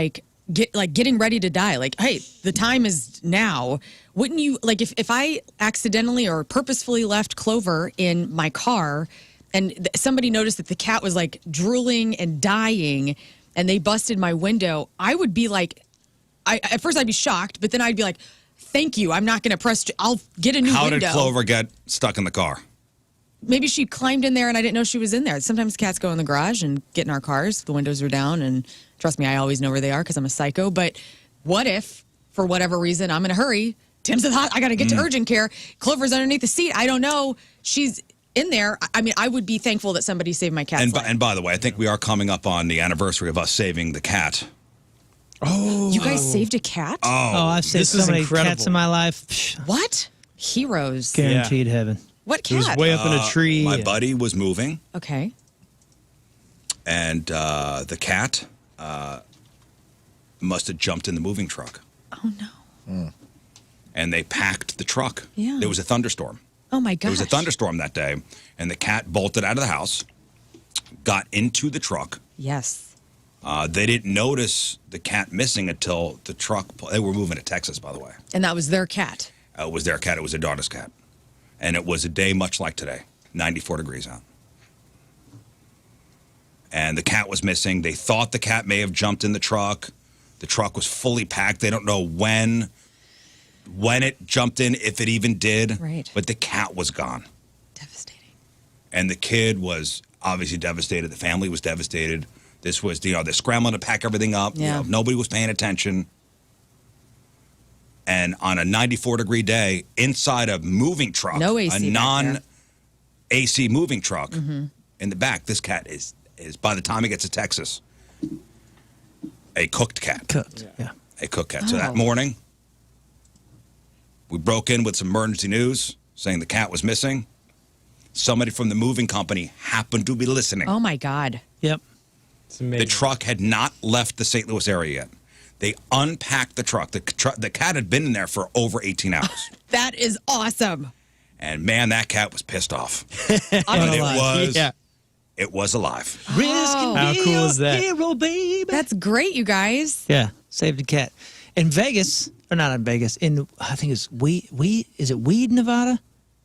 getting ready to die. Like, hey, the time is now. Wouldn't you if I accidentally or purposefully left Clover in my car, and somebody noticed that the cat was like drooling and dying, and they busted my window, I would be like, at first I'd be shocked, but then I'd be like, thank you. I'm not going to press. I'll get a new How window. did Clover get stuck in the car? Maybe she climbed in there and I didn't know she was in there. Sometimes cats go in the garage and get in our cars. The windows are down, and trust me, I always know where they are because I'm a psycho. But what if, for whatever reason, I'm in a hurry? Tim's at the I got to get to urgent care. Clover's underneath the seat. I don't know. She's in there. I mean, I would be thankful that somebody saved my cat's life. And by the way, I think we are coming up on the anniversary of us saving the cat. Oh, you guys saved a cat? Oh, I've saved This so is many incredible. cats in my life. Psh, What? Heroes. guaranteed heaven. What He was cat? way up in a tree. My buddy was moving, Okay. and the cat must have jumped in the moving truck. Oh, no. And they packed the truck. Yeah. There was a thunderstorm. Oh, my There gosh. was a thunderstorm that day, and the cat bolted out of the house, got into the truck. Yes. They didn't notice the cat missing until the truck. They were moving to Texas, by the way. And that was their cat. It was their cat. It was their daughter's cat. And it was a day much like today, 94 degrees out. And the cat was missing. They thought the cat may have jumped in the truck. The truck was fully packed. They don't know when it jumped in, if it even did. Right. But the cat was gone. Devastating. And the kid was obviously devastated. The family was devastated. This was, they're scrambling to pack everything up. Yeah. Nobody was paying attention. And on a 94-degree day, inside a moving truck, No AC a back there. non-AC moving truck, Mm-hmm. in the back, this cat is by the time it gets to Texas, a cooked cat. Cooked. Yeah. A cooked cat. So Oh. that morning, we broke in with some emergency news saying the cat was missing. Somebody from the moving company happened to be listening. Oh, my God. Yep. It's amazing. The truck had not left the St. Louis area yet. They unpacked the truck. The cat had been in there for over 18 hours. That is awesome. And man, that cat was pissed off. I'm But it alive. was, Yeah. it was alive. Riz can How be cool your is that? hero, baby. That's great, you guys. Yeah, saved a cat. In Vegas, or not in Vegas, I think it's is it Weed, Nevada?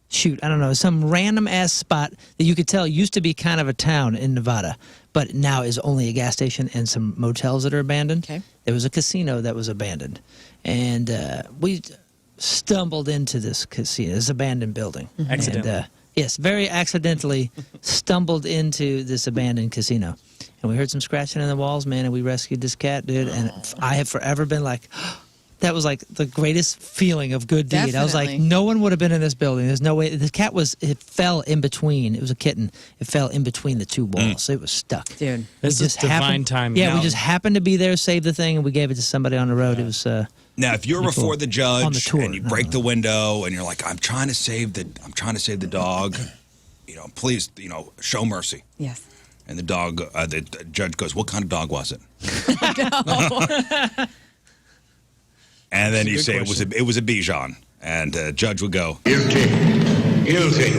Shoot, I don't know, some random ass spot that you could tell used to be kind of a town in Nevada, but now is only a gas station and some motels that are abandoned. Okay. There was a casino that was abandoned, and we stumbled into this casino, this abandoned building. Accidentally. And, yes, very accidentally stumbled into this abandoned casino. And we heard some scratching in the walls, man, and we rescued this cat, dude. And I have forever been like, that was like the greatest feeling of good deed. I was like, Definitely. no one would have been in this building. There's no way. The cat it fell in between. It was a kitten. It fell in between the two walls. So it was stuck. Dude. This We is divine timing. Yeah, Now- we just happened to be there, saved the thing, and we gave it to somebody on the road. It was. Now, if you're Pretty before cool. the judge On the tour, and you no, break no. the window and you're like, I'm trying to save the dog, please, show mercy. Yes. And the judge goes, what kind of dog was it? And then you good say question. it was a Bichon, and judge would go, Guilty. Guilty.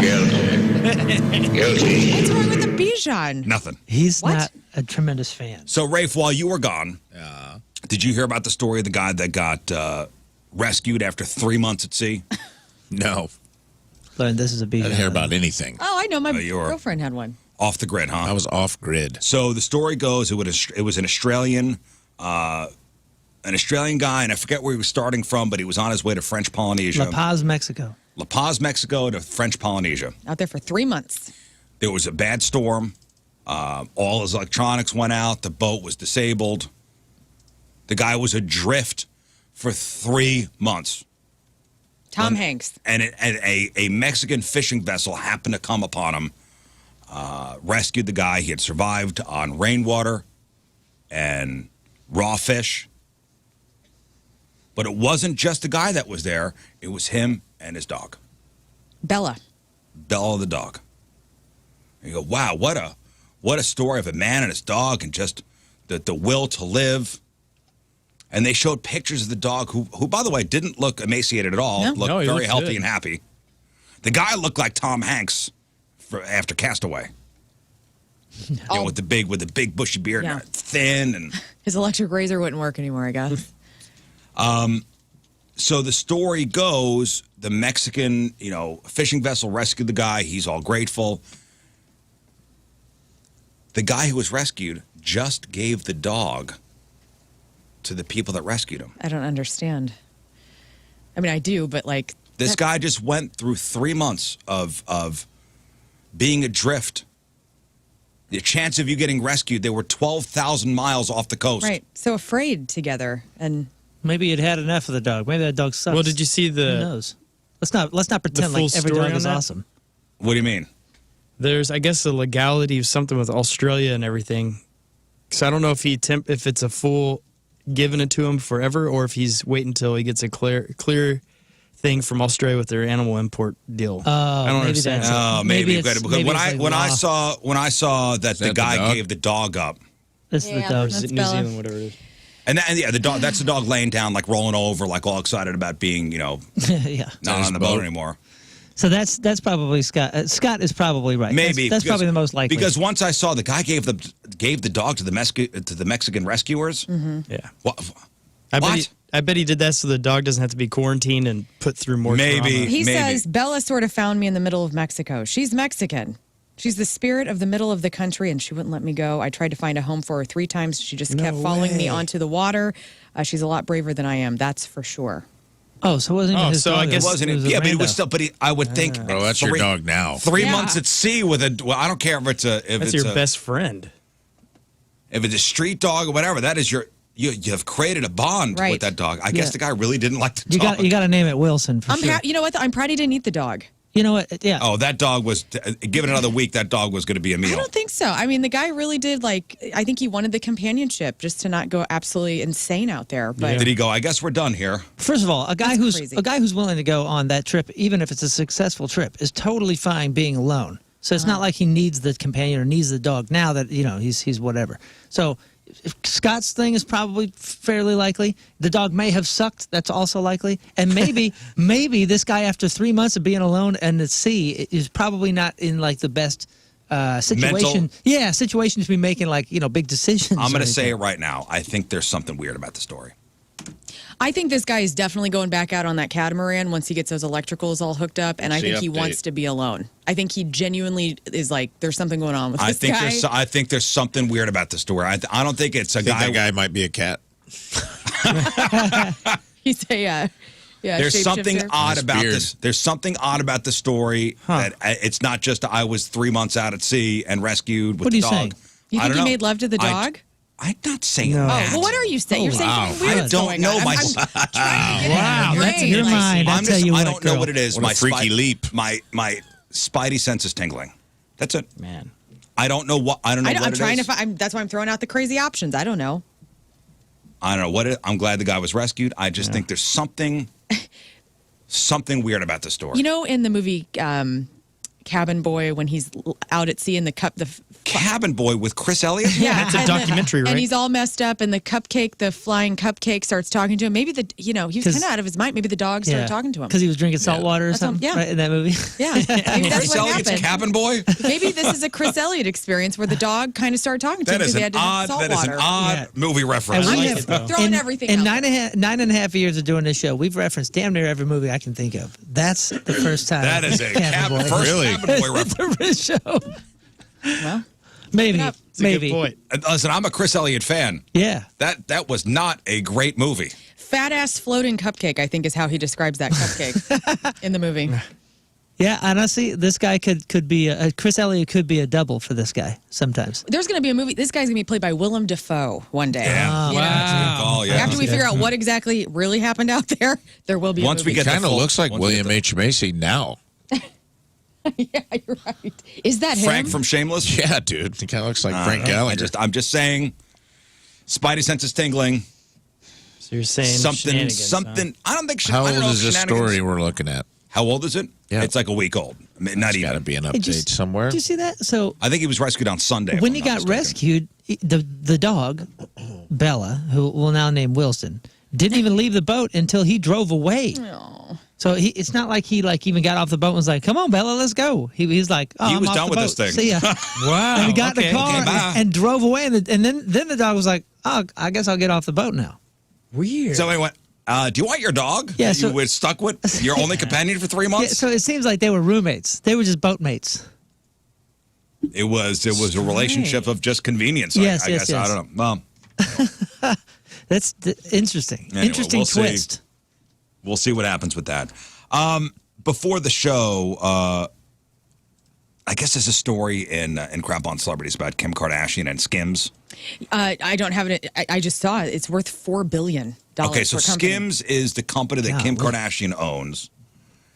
Guilty. Guilty. What's wrong with the Bichon? nothing. He's What? not a tremendous fan. So, Rafe, while you were gone, did you hear about the story of the guy that got rescued after 3 months at sea? No, Learn this is a I Bichon. didn't hear about anything. Oh, I know. My you were- girlfriend had one. Off the grid, huh? I was off grid. So the story goes, it was an Australian guy, and I forget where he was starting from, but he was on his way to French Polynesia. La Paz, Mexico. La Paz, Mexico to French Polynesia. Out there for 3 months. There was a bad storm. All his electronics went out. The boat was disabled. The guy was adrift for 3 months. Tom Hanks. And a Mexican fishing vessel happened to come upon him, rescued the guy. He had survived on rainwater and raw fish. But it wasn't just the guy that was there. It was him and his dog. Bella. Bella the dog. And you go, wow, what a story of a man and his dog and just the will to live. And they showed pictures of the dog who by the way, didn't look emaciated at all. No. Looked No, he very looked healthy good. and happy. The guy looked like Tom Hanks after Castaway. You know, with the big bushy beard, Yeah. and thin, and His electric razor wouldn't work anymore, I guess. so the story goes, the Mexican, fishing vessel rescued the guy. He's all grateful. The guy who was rescued just gave the dog to the people that rescued him. I don't understand. I mean, I do, but like. This guy just went through 3 months of being adrift. The chance of you getting rescued, they were 12,000 miles off the coast. Right. So afraid together. And Maybe you'd had enough of the dog. Maybe that dog sucks. Well, did you see Who the? knows? Let's not pretend full like every story dog on is that? awesome. What do you mean? There's, I guess, a legality of something with Australia and everything. So I don't know if if it's a full giving it to him forever, or if he's waiting until he gets a clear thing from Australia with their animal import deal. I don't maybe understand. that's it. Oh, maybe. Maybe it's- Because maybe when it's I like when I law. saw that the that the guy dog? gave the dog up, This is Yeah. the dog. Is it That's New Bella. Zealand, whatever it is. and the dog, that's the dog laying down, like rolling over, like all excited about being, yeah. not his on the boat boat. anymore. So that's probably Scott. Scott is probably right. Maybe that's because- probably the most likely. Because once I saw the guy gave the dog to the Mexican rescuers. Yeah. What? I bet he did that so the dog doesn't have to be quarantined and put through more Maybe. trauma. he Maybe. says Bella sort of found me in the middle of Mexico. She's Mexican. She's the spirit of the middle of the country, and she wouldn't let me go. I tried to find a home for her 3 times. She just kept following me onto the water. She's a lot braver than I am. That's for sure. oh, so it wasn't even Oh, his so I dog. guess- It wasn't. was Yeah, a but it was rando. still. But I would think. Oh, that's your dog now. 3 Yeah. months at sea with a. Well, I don't care if it's a. If That's it's your a, best friend. If it's a street dog or whatever, that is your. You have created a bond Right. with that dog. I guess Yeah. the guy really didn't like the You dog. got to name it Wilson for sure. You know what? I'm proud he didn't eat the dog. You know what? Yeah. Oh, that dog was. Given another week, that dog was going to be a I meal. don't think so. I mean, the guy really did I think he wanted the companionship just to not go absolutely insane out there. But Did he go? I guess we're done here. First of all, a guy That's who's crazy. willing to go on that trip, even if it's a successful trip, is totally fine being alone. So it's not like he needs the companion or needs the dog now that he's whatever. So if Scott's thing is probably fairly likely. The dog may have sucked. That's also likely. And maybe this guy, after 3 months of being alone and at sea, is probably not in like the best situation. Mental- Yeah, situation to be making big decisions. I'm or going to say it anything. right now. I think there's something weird about the story. I think this guy is definitely going back out on that catamaran once he gets those electricals all hooked up, and I See think he update. wants to be alone. I think he genuinely is like, there's something going on with I this think guy. I think there's something weird about the story. I don't think it's a I think guy. that guy might be a cat. He's a yeah. There's something shapeshifter. odd Nice about beard. this. There's something odd about the story. That it's not just I was 3 months out at sea and rescued with What are the you dog. saying? You I think don't he know. made love to the dog? I'm not saying No. that. Well, what are you saying? You're saying wow. something weird's I don't going know on. my- I'm trying to get Wow, in your that's brain. your mind. I'm I'll tell just, you I what, don't know girl. what it is. What a freaky leap. My spidey sense is tingling. That's it. Man. I don't know what. I don't know what I'm it trying is. to find. That's why I'm throwing out the crazy options. I don't know. I don't know what it. I'm glad the guy was rescued. I just think there's something weird about the story. You know, in the movie Cabin Boy, when he's out at sea in the Cabin Boy with Chris Elliott. yeah, That's a and documentary, right? And he's all messed up, and the flying cupcake, starts talking to him. Maybe he was kind of out of his mind. Maybe the dog started talking to him. Because he was drinking salt water or That's what- something, yeah. right, in that movie. Yeah, maybe that's Chris what Elliott's happened. Cabin Boy. Maybe this is a Chris Elliott experience where the dog kind of started talking to him That because is he an had to odd. drink salt That is an water. odd Yeah. movie reference. And I we like have, it, though. Throwing everything in out nine and a half years of doing this show, we've referenced damn near every movie I can think of. That's the first time. That is a Cabin Boy. first Really? Cabin Boy reference. The Rizz show. Well, Maybe. up. It's a Maybe. good point. And listen, I'm a Chris Elliott fan. Yeah. That was not a great movie. fat ass floating cupcake, I think, is how he describes that cupcake in the movie. Yeah, honestly, this guy could be Chris Elliott could be a double for this guy sometimes. There's going to be a movie. This guy's going to be played by Willem Dafoe one day. Yeah. You know? That's a good call, yeah. After we figure out what exactly really happened out there will be Once a we movie. get the Kind of full- looks like once we William get H. Macy now. Yeah, you're right. Is that Frank him? from Shameless. Yeah, dude. He kind of looks like Frank I Gallagher. I'm just saying. Spidey sense is tingling. So you're saying Something. shenanigans, huh? I don't think. How I don't old know is if this shenanigans- story we're looking at? How old is it? Yeah. It's like a week old. I mean, not There's even. got to be an Hey, update somewhere. Did you see that? So I think he was rescued on Sunday. if when I'm he not got mistaken. rescued, the dog, Bella, who we'll now name Wilson, didn't even leave the boat until he drove away. So it's not like he even got off the boat and was like, "Come on, Bella, let's go." He's like, "Oh, He I'm was off done the with this boat. thing. See ya." Wow. And he got in okay. the car bye. and drove away, and then the dog was like, "Oh, I guess I'll get off the boat now." Weird. So he went. Do you want your dog? Yeah, that so- you were stuck with your only companion for 3 Yeah, months. so it seems like they were roommates. They were just boat mates. It was a relationship of just convenience. Yes, I yes, guess. yes. I don't know. Well, That's interesting. Anyway, Interesting we'll see. twist. we'll see what happens with that. Before the show, I guess there's a story in Crap on Celebrities about Kim Kardashian and Skims. I don't have it. I just saw it. It's worth $4 billion. Okay, so for a company. Skims is the company that Kim Golly. Kardashian owns.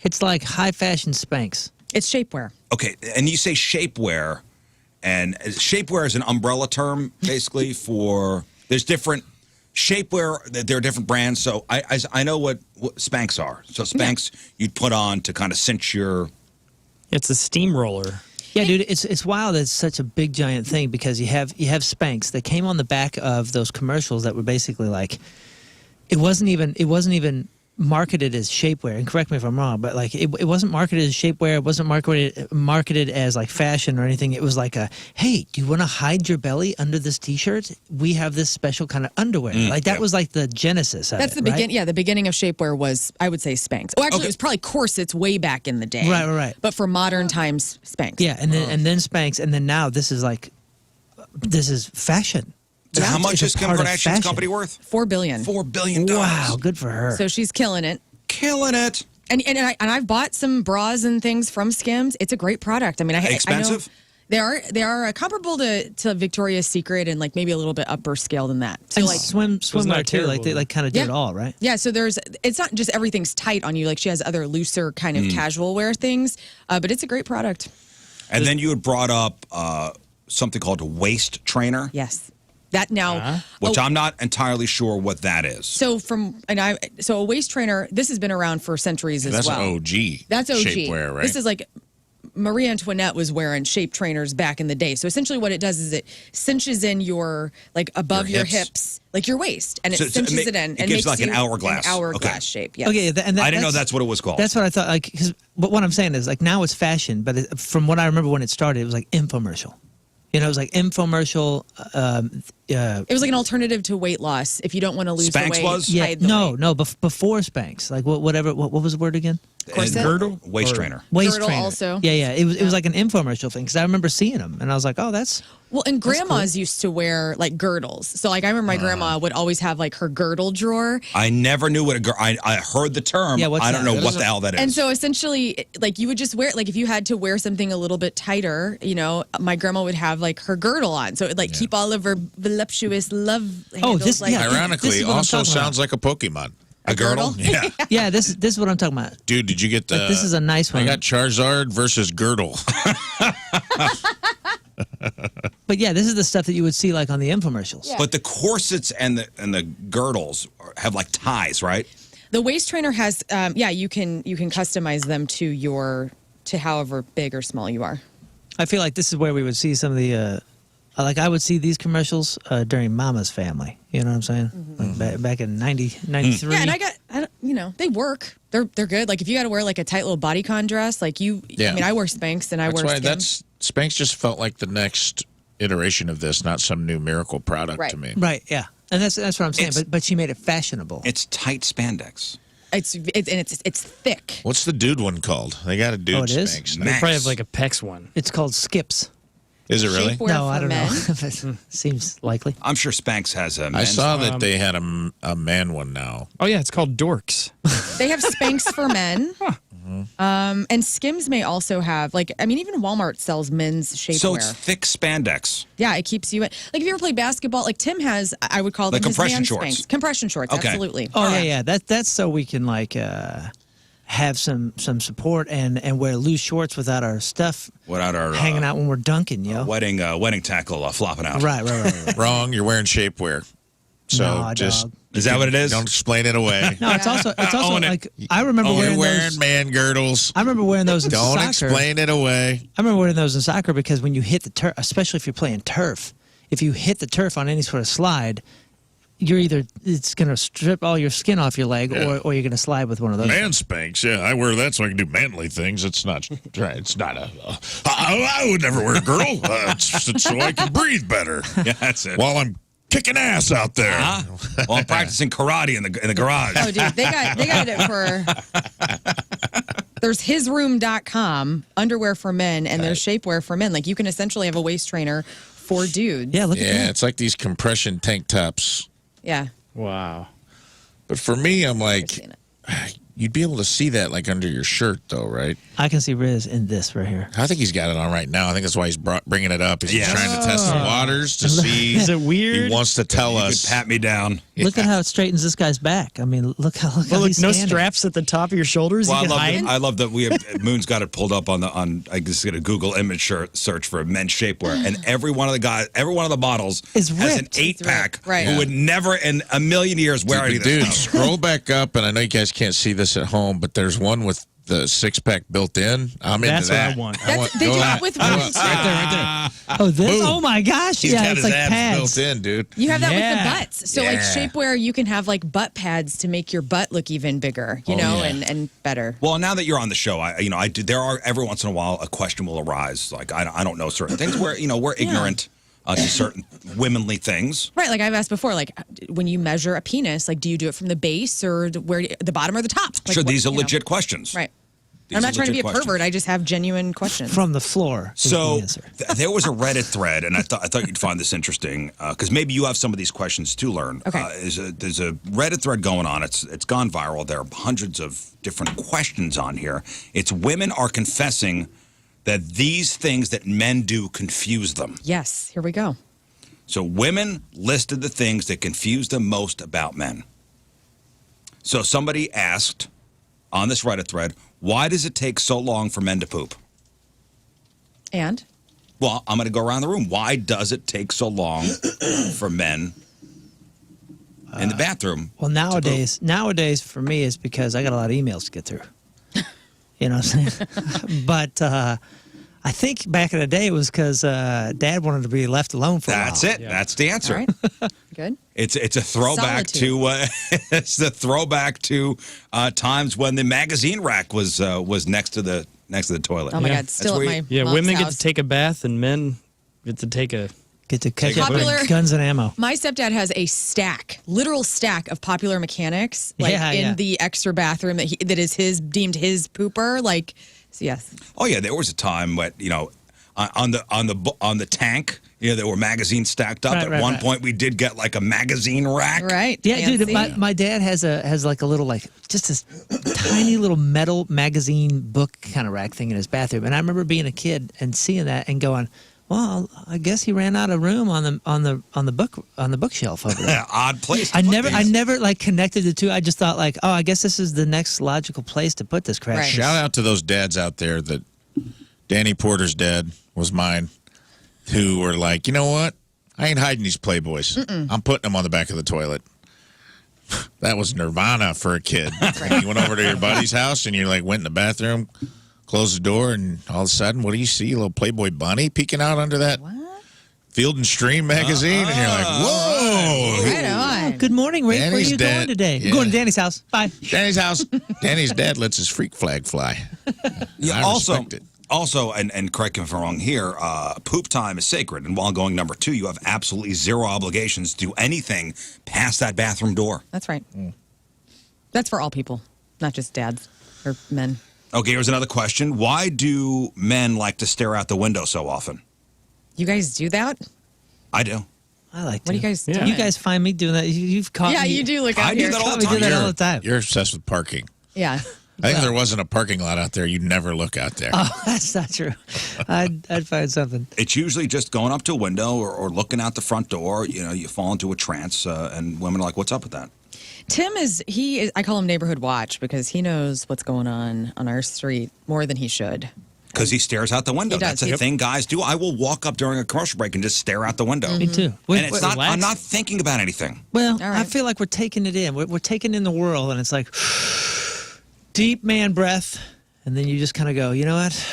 It's like high fashion Spanx. It's shapewear. Okay, and you say shapewear, and shapewear is an umbrella term basically for there's different shapewear. There are different brands. So I know what Spanx are. So Spanx you'd put on to kind of cinch your. It's a steamroller. Yeah, dude, it's wild. It's such a big giant thing because you have Spanx that came on the back of those commercials that were basically like it wasn't even marketed as shapewear. And correct me if I'm wrong, but like it wasn't marketed as shapewear. It wasn't marketed as like fashion or anything. It was like hey, do you want to hide your belly under this T-shirt? We have this special kind of underwear. Like that was like the genesis of That's it, the right? beginning. Yeah, the beginning of shapewear was, I would say, Spanx. Oh, actually, it was probably corsets way back in the day. Right. But for modern times, Spanx. Yeah, and then Spanx, and then now this is fashion. So how much It's a is Kim part of Kardashian's fashion. company worth? $4 billion. $4 billion. Wow, good for her. So she's killing it. Killing it. And I've bought some bras and things from Skims. It's a great product. I mean, I Expensive? know they are comparable to Victoria's Secret and like maybe a little bit upper scale than that. So and like swimwear not too. Like terrible, they like kind of do Yeah. it all, right? yeah, so it's not just everything's tight on you. Like she has other looser kind of casual wear things, but it's a great product. And then you had brought up something called a waist trainer, Yes, that now. which I'm not entirely sure what that is. So a waist trainer. This has been around for centuries as That's well. OG. That's OG. Shapewear, right? This is like Marie Antoinette was wearing shape trainers back in the day. So essentially, what it does is it cinches in your like above Your your hips? hips, like your waist, and it So it cinches ma- it in it and gives makes like an you hourglass. An hourglass Okay. shape. Yes. Okay, and I didn't know that's what it was called. That's what I thought. Like, but what I'm saying is like now it's fashion, but from what I remember when it started, it was like infomercial. You know, it was like infomercial. It was like an alternative to weight loss if you don't want to lose Spanx the weight. was? Yeah, hide the no, weight. before Spanx. Like whatever. What was the word again? Corset? Girdle? Waist Or- trainer. Waist Girdle trainer. also. Yeah. It was like an infomercial thing because I remember seeing them and I was like, oh, that's Well, and grandmas used to wear like girdles. So like I remember my grandma would always have like her girdle drawer. I never knew what a I heard the term. Yeah, what's I don't that? know what the hell that is. And so essentially, like you would just wear, like if you had to wear something a little bit tighter, you know, my grandma would have like her girdle on. So it would like keep all of her voluptuous love handles. this- like, yeah. This Ironically, is what I'm also talking about. sounds like a Pokemon. a girdle? Yeah. yeah. This is what I'm talking about. Dude, did you get the... This is a nice one. I got Charizard versus Girdle. But yeah, this is the stuff that you would see like on the infomercials. Yeah. But the corsets and the girdles have like ties, right? The waist trainer has, you can customize them to however big or small you are. I feel like this is where we would see some of the, like I would see these commercials during Mama's Family. You know what I'm saying? Like back in 93. Yeah, and they work. They're good. Like if you got to wear like a tight little bodycon dress, like I mean, I wear Spanx and I That's wear why Skims. Spanx just felt like the next iteration of this, not some new miracle product Right. to me. Right, yeah. And that's what I'm saying. It's- But she made it fashionable. It's tight spandex. It's thick. What's the dude one called? They got a dude Oh, it is? Spanx. They now. probably have like a PEX one. It's called Skips. Is it really? Shapewear No, for I don't men. know. Seems likely. I'm sure Spanx has a I men's. saw that they had a man one now. Oh yeah, it's called Dorks. They have Spanx for men. And Skims may also have, like, I mean, even Walmart sells men's shapewear. So it's thick spandex. Yeah, it keeps you in. Like, if you ever play basketball, like Tim has, I would call them Like his compression man shorts. Spanx. Compression shorts, Okay. absolutely. Oh yeah. That's so we can like have some support and wear loose shorts without our stuff Without our hanging out when we're dunking, yo. wedding tackle flopping out. Right. Wrong, you're wearing shapewear. So Nah, just dog. Is that what it is? don't explain it away. No, it's also Own it. like I remember Oh, you're wearing wearing those. man girdles. I remember wearing those in Don't soccer. explain it away. I remember wearing those in soccer because when you hit the turf, especially if you're playing turf, if you hit the turf on any sort of slide, it's going to strip all your skin off your leg, or you're going to slide with one of those. Man Spanx, yeah, I wear that so I can do manly things. It's not right. It's not I would never wear a girdle. It's so I can breathe better. Yeah, that's it. While I'm kicking ass out there. Well, I'm practicing karate in the garage. Oh, dude, they got it for. There's hisroom.com, underwear for men, and there's shapewear for men. Like, you can essentially have a waist trainer for dudes. Yeah, look at Yeah, that. it's like these compression tank tops. Yeah. Wow. But for me, I'm like, seen it. you'd be able to see that like under your shirt, though, right? I can see Rizz in this right here. I think he's got it on right now. I think that's why he's bringing it up. He's Yes. trying to test the waters to see. Is it weird? He wants to tell You us. could pat me down. Look at how it straightens this guy's back. I mean, look how Well, he's look, no standing. straps at the top of your shoulders. Well, you can hide. I love that we have Moon's got it pulled up on I just get a Google image search for men's shapewear, and every one of the models Is has an ripped. 8-pack Right. who would never in a million years wear any of this Dude, stuff. scroll back up, and I know you guys can't see this at home, but there's one with the 6-pack built in. I'm That's into what that. I want. They go do that. it with Go women, that. Right there. Oh, this? Boom. Oh my gosh! He's Yeah, got it's his like abs pads. built in, dude. You have that with Yeah. the butts. So, like, Yeah. shapewear, you can have, like, butt pads to make your butt look even bigger, you know, yeah. and better. Well, now that you're on the show, I do. There are every once in a while a question will arise. Like I don't know certain things where we're ignorant to certain womanly things. Right, like I've asked before, like when you measure a penis, like do you do it from the base or the bottom or the top? Like, Sure, what- these are you know. legit questions. Right. These I'm are not trying to be a legit questions. pervert. I just have genuine questions. From the floor. is the So answer. there was a Reddit thread, and I thought you'd find this interesting because maybe you have some of these questions to learn. Okay. There's a Reddit thread going on. It's gone viral. There are hundreds of different questions on here. It's women are confessing that these things that men do confuse them. Yes, here we go. So women listed the things that confuse them most about men. So somebody asked on this Reddit thread, why does it take so long for men to poop? And Well, I'm going to go around the room. Why does it take so long for men in the bathroom? Well, nowadays for me is because I got a lot of emails to get through. You know what I'm saying? But I think back in the day it was because Dad wanted to be left alone for a while. That's it. That's the answer. all right, good. It's a throwback Solitude. to it's the throwback to times when the magazine rack was next to the toilet. Oh my Yeah. God, still That's at where my Yeah, mom's women get house. to take a bath and men get to take a Get to catch Take up a with Popular- guns and ammo. My stepdad has a literal stack of Popular Mechanics, like in the extra bathroom that is deemed his pooper. Like, so yes. Oh yeah, there was a time when on the tank, there were magazines stacked up. At one point, we did get like a magazine rack. Right. Yeah, fancy. dude. My dad has like a little just this tiny little metal magazine book kind of rack thing in his bathroom, and I remember being a kid and seeing that and going, "Well, I guess he ran out of room on the bookshelf over there." Odd place. I never like connected the two. I just thought like, oh, I guess this is the next logical place to put this crap. Right. Shout out to those dads out there that Danny Porter's dad was mine, who were like, you know what? I ain't hiding these Playboys. I'm putting them on the back of the toilet. That was nirvana for a kid. You went over to your buddy's house and you went in the bathroom, closed the door, and all of a sudden, what do you see? A little Playboy bunny peeking out under that Field and Stream magazine, and you're like, whoa! Right on. Good morning, Ray. Where are Danny's you dad- going today? yeah. I'm going to Danny's house. Bye. Danny's house. Danny's dad lets his freak flag fly. Yeah, I respect it. Also, and correct me if I'm wrong here, poop time is sacred. And while going number 2, you have absolutely zero obligations to do anything past that bathroom door. That's right. That's for all people, not just dads or men. Okay, here's another question. Why do men like to stare out the window so often? You guys do that? I do. I like to. What do you guys do? You guys find me doing that. You've caught me. Yeah, you do look out I do here. that all We the do time. that all the time. You're obsessed with parking. Yeah. I think if there wasn't a parking lot out there, you'd never look out there. Oh, that's not true. I'd find something. It's usually just going up to a window or looking out the front door. You fall into a trance, and women are like, what's up with that? Tim is I call him neighborhood watch because he knows what's going on our street more than he should. Because he stares out the window. He does. That's a thing guys do. I will walk up during a commercial break and just stare out the window. Me too. And it's not. I'm not thinking about anything. Well, All right. I feel like we're taking it in. We're taking in the world, and it's like deep man breath, and then you just kind of go, you know what?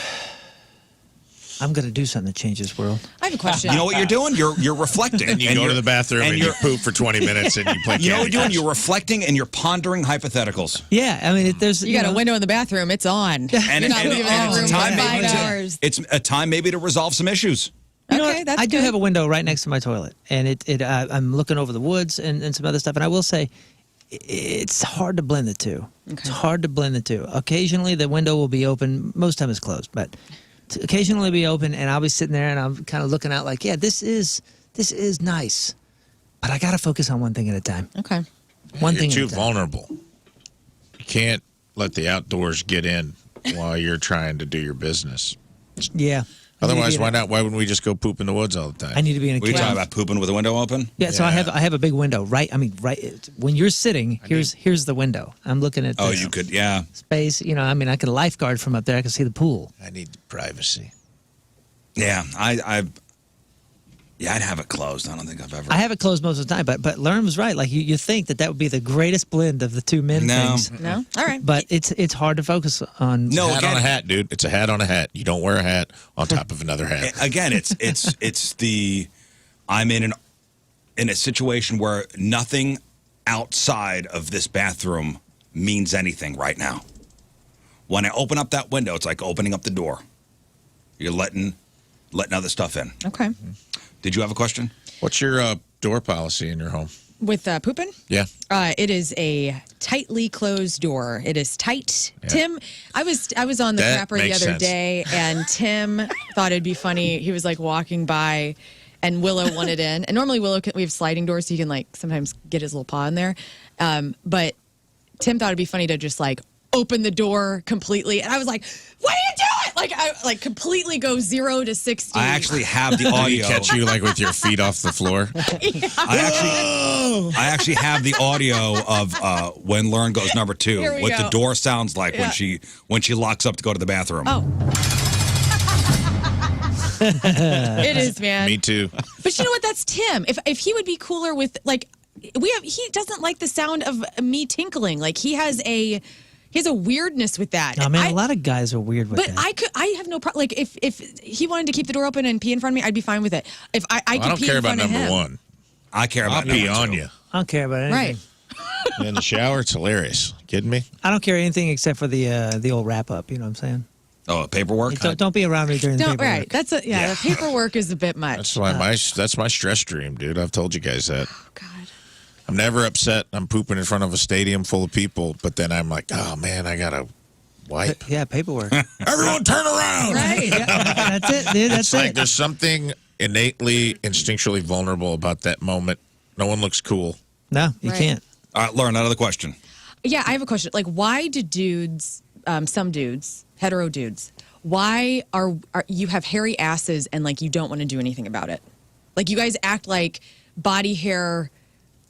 I'm going to do something to change this world. I have a question. You know what you're doing? You're reflecting. And you go to the bathroom and you you're- poop for 20 minutes and you play You know what Candy you're doing? Crush. You're reflecting and you're pondering hypotheticals. Yeah, I mean, there's You got know, a window in the bathroom. It's on. And, You're not leaving that room it's for time 5 maybe hours. it's a time maybe to resolve some issues. You know Okay, what? that's I do good. have a window right next to my toilet, and I'm looking over the woods and some other stuff. And I will say, it's hard to blend the two. It's hard to blend the two. Occasionally, the window will be open. Most time it's closed, but occasionally it'll be open, and I'll be sitting there and I'm kind of looking out like, yeah, this is nice, but I got to focus on one thing at a time. Okay. One You're thing too at a time. vulnerable. You can't let the outdoors get in while you're trying to do your business. Yeah. Otherwise, why not? Why wouldn't we just go poop in the woods all the time? I need to be in a Were you cave. talking about pooping with the window open? Yeah, so I have a big window, right? I mean, right when you're sitting, here's the window. I'm looking at Oh, this you could, yeah. space. You know, I mean, I could lifeguard from up there. I can see the pool. I need privacy. Yeah, I'd have it closed. I don't think I've ever. I have it closed most of the time, but Lern was right. Like you think that would be the greatest blend of the two men No. things. No? All right. But it's hard to focus on. No, Hat on again- a hat, dude. It's a hat on a hat. You don't wear a hat on top of another hat. Again, it's the I'm in a situation where nothing outside of this bathroom means anything right now. When I open up that window, it's like opening up the door. You're letting other stuff in. Okay. Did you have a question? What's your door policy in your home? With pooping? Yeah. It is a tightly closed door. It is tight. Yeah. Tim, I was on the That crapper the makes other sense. day, and Tim thought it'd be funny. He was like walking by, and Willow wanted in. And normally we have sliding doors, so you can like sometimes get his little paw in there. But Tim thought it'd be funny to just like open the door completely, and I was like, "What are you doing?" Like I completely go 0 to 60. I actually have the Did he audio. catch you like with your feet off the floor? I actually have the audio of when Lern goes number 2. Here we What go. the door sounds like Yeah. when she locks up to go to the bathroom. Oh. It is, man. Me too. But you know what? That's Tim. If he would be cooler with like he doesn't like the sound of me tinkling. Like he has a weirdness with that. I mean, a lot of guys are weird with But that. I have no problem. Like if he wanted to keep the door open and pee in front of me, I'd be fine with it. If I I could don't pee care in about front of number him. one. I care I'll about pee number on 2. you. I don't care about anything. Right. In the shower, it's hilarious. Kidding me? I don't care anything except for the old wrap up. You know what I'm saying? Oh, paperwork? Don't be around me during the paperwork. Right. That's the paperwork is a bit much. That's why that's my stress dream, dude. I've told you guys that. Oh, God. I'm never upset. I'm pooping in front of a stadium full of people, but then I'm like, oh man, I gotta wipe. Yeah, paperwork. Everyone, turn around. Right. That's it, dude. That's It's like it. there's something innately, instinctually vulnerable about that moment. No one looks cool. No, you Right. can't. All right, Lern, another question. Yeah, I have a question. Like, why do dudes, some dudes, hetero dudes, why are you have hairy asses and like you don't want to do anything about it? Like, you guys act like body hair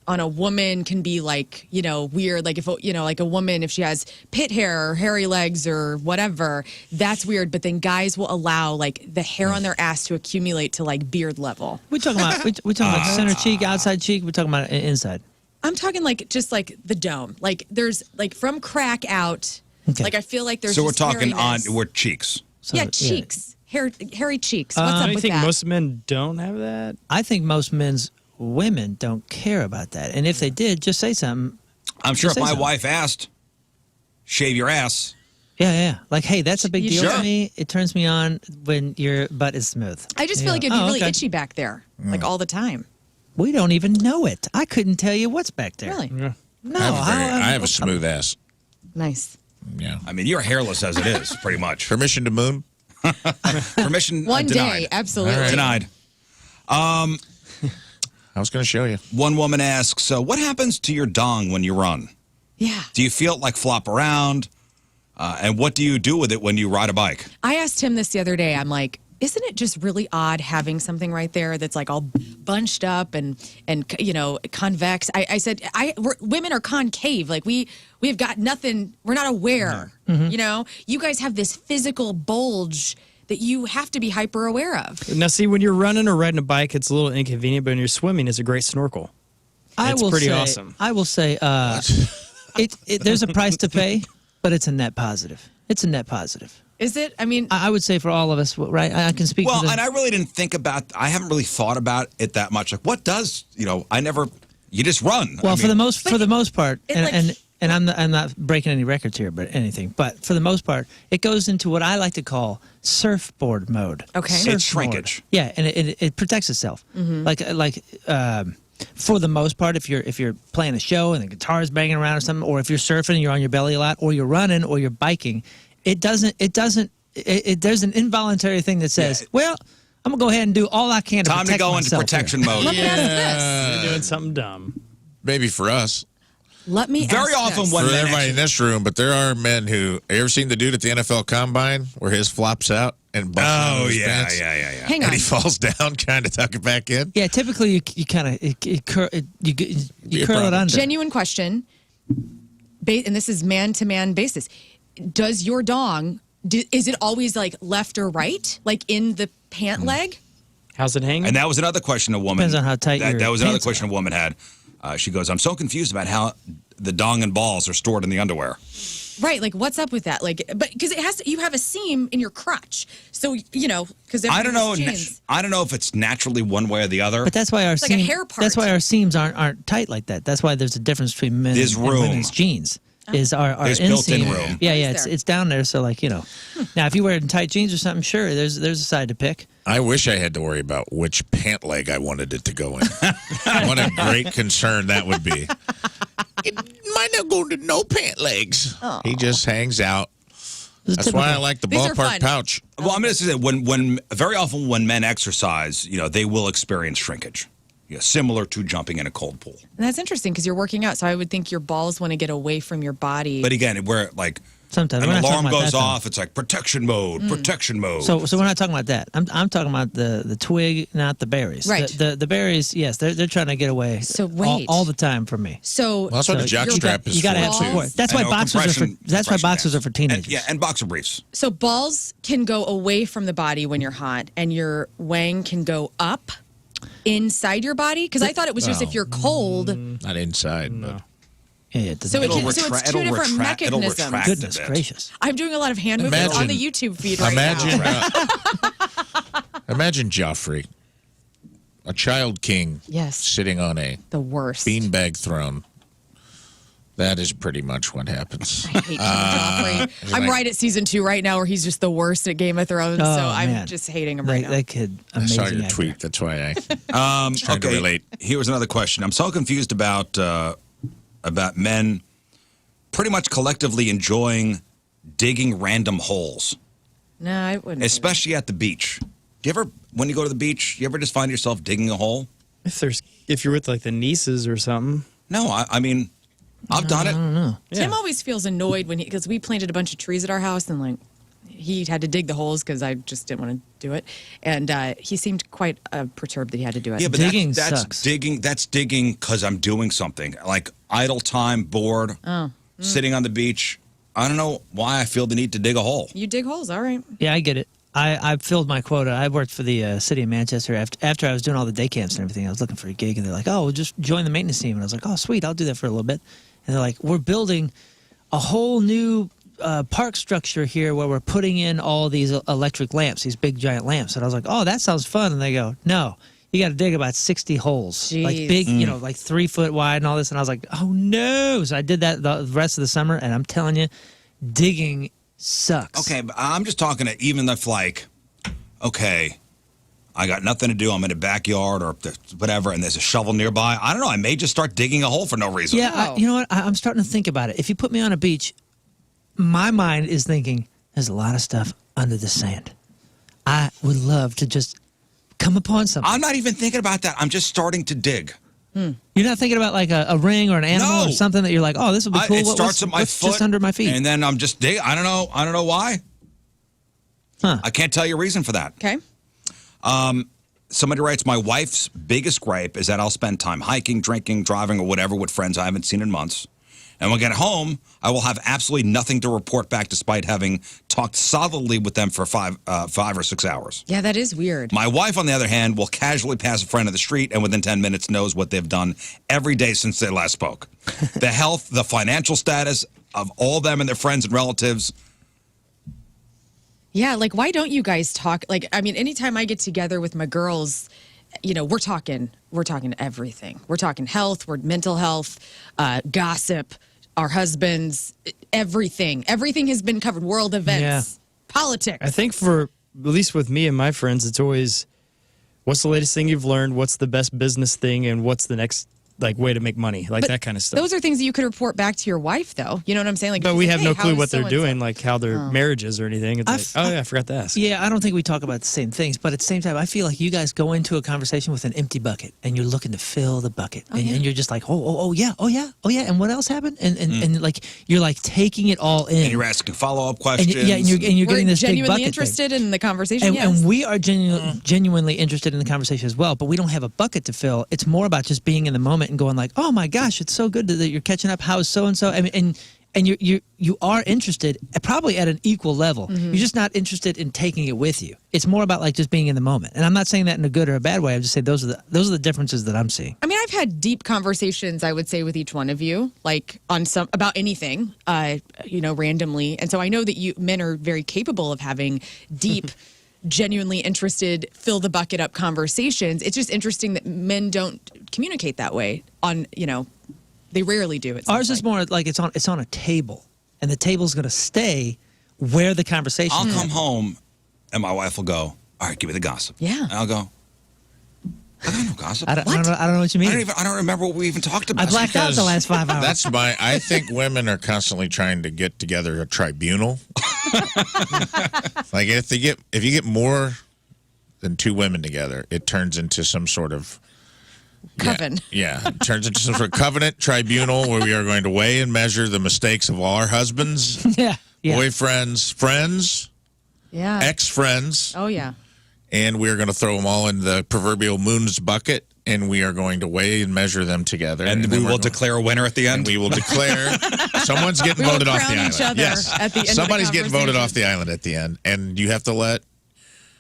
on a woman can be like, weird. Like, if, like a woman, if she has pit hair or hairy legs or whatever, that's weird. But then guys will allow like the hair on their ass to accumulate to like beard level. We talking about we talking about center cheek, outside cheek. We're talking about inside. I'm talking like just like the dome. Like there's like from crack out. Okay. Like I feel like there's. So we're just talking hairiness. we're cheeks. So, Yeah, cheeks, hairy cheeks. What's up Don't you with think that? most men don't have that? I think most men's women don't care about that, and if they did, just say something. I'm sure if Say my something. wife asked, shave your ass. Yeah. Like, hey, that's a big You deal sure? to me. It turns me on when your butt is smooth. I just feel Yeah. like it'd be really okay. itchy back there, like all the time. We don't even know it. I couldn't tell you what's back there. Really Yeah. No, I have a smooth ass. nice. Yeah. I mean, you're hairless as it is, pretty much. Permission to moon? Permission One denied. day, absolutely. All right. Denied. I was going to show you. One woman asks, so what happens to your dong when you run? Yeah. Do you feel it like flop around? And what do you do with it when you ride a bike? I asked him this the other day. I'm like, isn't it just really odd having something right there that's like all bunched up and convex? I said, women are concave. Like we have got nothing. We're not aware. You guys have this physical bulge that you have to be hyper aware of. Now, see, when you're running or riding a bike, it's a little inconvenient, but when you're swimming, it's a great snorkel. It's pretty awesome. I will say, there's a price to pay, but it's a net positive. It's a net positive. Is it? I mean, I would say for all of us, right? I can speak. Well, for and I really didn't think about, I haven't really thought about it that much. Like, what does, you just run. Well, I for mean, the most part, it, and I'm not breaking any records here, but anything. But for the most part, it goes into what I like to call surfboard mode. Okay. It's Surf shrinkage. mode. Yeah, and it protects itself. For the most part, if you're playing a show and the guitar's banging around or something, or if you're surfing and you're on your belly a lot, or you're running or you're biking, there's an involuntary thing that says, well, I'm gonna go ahead and do all I can to Time to protect go into myself protection here. mode. let me ask You're doing something dumb. Maybe for us. this. Let me Very ask often this. when For men everybody actually- in this room, but there are men who. Have you ever seen the dude at the NFL Combine where his flops out and busts out Oh, of his yeah, pants? yeah. Hang And on. he falls down, trying to tuck it back in. Yeah, typically you kind of you curl Be it a problem. under. Genuine question, and this is man-to-man basis. Does your dong, is it always like left or right? Like in the pant leg? How's it hanging? And that was another question a woman. Depends on how tight that, your that was another pants question a woman had. She goes, I'm so confused about how the dong and balls are stored in the underwear. Right, like what's up with that? Like, but because it has to, you have a seam in your crotch, so because I don't know. I don't know if it's naturally one way or the other. But that's why our like a hair part. That's why our seams aren't tight like that. That's why there's a difference between men There's and room. women's jeans. Is our There's built-in inseam. room. Yeah, Is there? it's down there. So now if you wear tight jeans or something, sure, there's a side to pick. I wish I had to worry about which pant leg I wanted it to go in. What a great concern that would be. It might not go to no pant legs. He just hangs out. That's why I like the These are ballpark fun. pouch. Well, I'm going to say that when very often when men exercise, they will experience shrinkage. Similar to jumping in a cold pool. And that's interesting because you're working out, so I would think your balls want to get away from your body. But again, where like Sometimes an we're not talking alarm about goes that, though. off, it's like protection mode, protection mode. So we're not talking about that. I'm talking about the twig, not the berries. Right. The berries, yes, they're trying to get away. So wait. all the time from me. so Well, that's what the jock your- strap is You got to for, have too. support. That's why I know, boxers are for. compression- That's why compression boxers are pants. for teenagers. And boxer briefs. So balls can go away from the body when you're hot, and your wang can go up inside your body. Because I thought it was just if you're cold. Not inside, but Yeah, it doesn't So it matter. can- so it's two different It'll mechanisms. retract Goodness a bit. gracious. I'm doing a lot of hand movements on the YouTube feed right imagine, now. imagine Joffrey, a child king, Yes. sitting on a The worst. beanbag throne, That is pretty much what happens. I hate Joffrey. I'm right at season 2 right now where he's just the worst at Game of Thrones. Oh, so man. I'm just hating him right now. That kid, I amazing saw your actor. tweet. That's why I was trying to relate. Here was another question. I'm so confused about men pretty much collectively enjoying digging random holes, No, I wouldn't. especially at the beach. Do you ever, when you go to the beach, you ever just find yourself digging a hole? If you're with like the nieces or something. No, I mean, I've done it. I don't know. Tim always feels annoyed when because we planted a bunch of trees at our house and like he had to dig the holes because I just didn't want to do it, and he seemed quite perturbed that he had to do it. Yeah, but Digging that's sucks. digging. That's digging because I'm doing something like idle time, bored, sitting on the beach. I don't know why I feel the need to dig a hole. You dig holes, all right? Yeah, I get it. I filled my quota. I worked for the city of Manchester after I was doing all the day camps and everything. I was looking for a gig, and they're like, "Oh, we'll just join the maintenance team." And I was like, "Oh, sweet, I'll do that for a little bit." And they're like, "We're building a whole new park structure here where we're putting in all these electric lamps, these big giant lamps." And I was like, "Oh, that sounds fun." And they go, "No, you got to dig about 60 holes, like Jeez. big, like 3 foot wide and all this." And I was like, "Oh no!" So I did that the rest of the summer, and I'm telling you, digging sucks. Okay, but I'm just talking to even if like, okay, I got nothing to do. I'm in the backyard or whatever, and there's a shovel nearby. I don't know. I may just start digging a hole for no reason. Yeah, Oh. you know what? I'm starting to think about it. If you put me on a beach, my mind is thinking, there's a lot of stuff under the sand. I would love to just come upon something. I'm not even thinking about that. I'm just starting to dig. You're not thinking about like a ring or an animal No. or something that you're like, oh, this will be cool. It starts at my what's foot, just under my feet? and then I'm just digging. I don't know why. Huh. I can't tell you a reason for that. Okay. Somebody writes, my wife's biggest gripe is that I'll spend time hiking, drinking, driving, or whatever with friends I haven't seen in months. And when I get home, I will have absolutely nothing to report back despite having talked solidly with them for 5 or 6 hours. Yeah, that is weird. My wife, on the other hand, will casually pass a friend in the street and within 10 minutes knows what they've done every day since they last spoke. The health, the financial status of all them and their friends and relatives. Yeah, like why don't you guys talk? Like, I mean, anytime I get together with my girls, we're talking everything. We're talking health, we're mental health, gossip, our husbands, everything. Everything has been covered. World events, politics. I think for at least with me and my friends, it's always what's the latest thing you've learned, what's the best business thing, and what's the next way to make money, But that kind of stuff. Those are things that you could report back to your wife, though. You know what I'm saying? Like, But if we you say, have "Hey, no how clue is what they're so-and-so?" doing, like how their marriage is or anything. It's like, oh yeah, I forgot to ask. Yeah, I don't think we talk about the same things, but at the same time, I feel like you guys go into a conversation with an empty bucket, and you're looking to fill the bucket, and you're just like, oh yeah, and what else happened? And like you're like taking it all in, And you're asking follow-up and, questions. and you're We're getting this big genuinely bucket thing. interested in the conversation. And, yes. and we are genuinely interested in the conversation as well, but we don't have a bucket to fill. It's more about just being in the moment and going like, oh my gosh, it's so good that you're catching up. How is so and so? I mean, and you are interested probably at an equal level. You're just not interested in taking it with you. It's more about like just being in the moment. And I'm not saying that in a good or a bad way. I'm just saying those are the differences that I'm seeing. I mean, I've had deep conversations, I would say, with each one of you, like on about anything, randomly. And so I know that you men are very capable of having deep, genuinely interested, fill the bucket up conversations. It's just interesting that men don't communicate that way they rarely do. Ours is more like it's on a table, and the table's going to stay where the conversation I'll is. come home, and my wife will go, all right, give me the gossip. Yeah. And I'll go, I don't know gossip. I don't know what you mean. I don't remember what we even talked about. I blacked out the last 5 hours. I think women are constantly trying to get together a tribunal. Like if you get more than 2 women together, it turns into some sort of Coven. Yeah, it turns into some sort of covenant tribunal where we are going to weigh and measure the mistakes of our husbands, yeah. boyfriends, friends, Yeah. ex-friends, Oh, yeah. and we are going to throw them all in the proverbial moon's bucket, and we are going to weigh and measure them together. And then we we're will going- declare a winner at the end. And we will declare someone's getting We will voted off the crown island. each other Yes, at the end of the somebody's getting voted conversation. off the island at the end, and you have to let.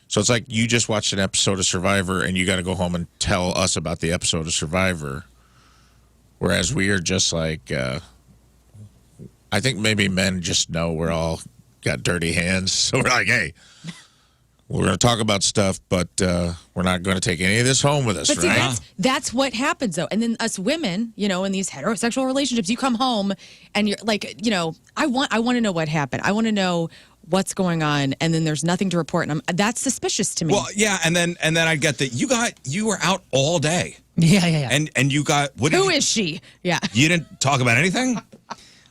So it's like you just watched an episode of Survivor, and you got to go home and tell us about the episode of Survivor. Whereas we are just like, I think maybe men just know we're all got dirty hands, so we're like, hey, we're going to talk about stuff, but we're not going to take any of this home with us, But see, right? that's what happens, though. And then us women, you know, in these heterosexual relationships, you come home and you're like, you know, I want to know what happened. I want to know what's going on, and then there's nothing to report, and that's suspicious to me. Well, yeah, and then I get that you were out all day. Yeah. And you got Who is she? Yeah. You didn't talk about anything?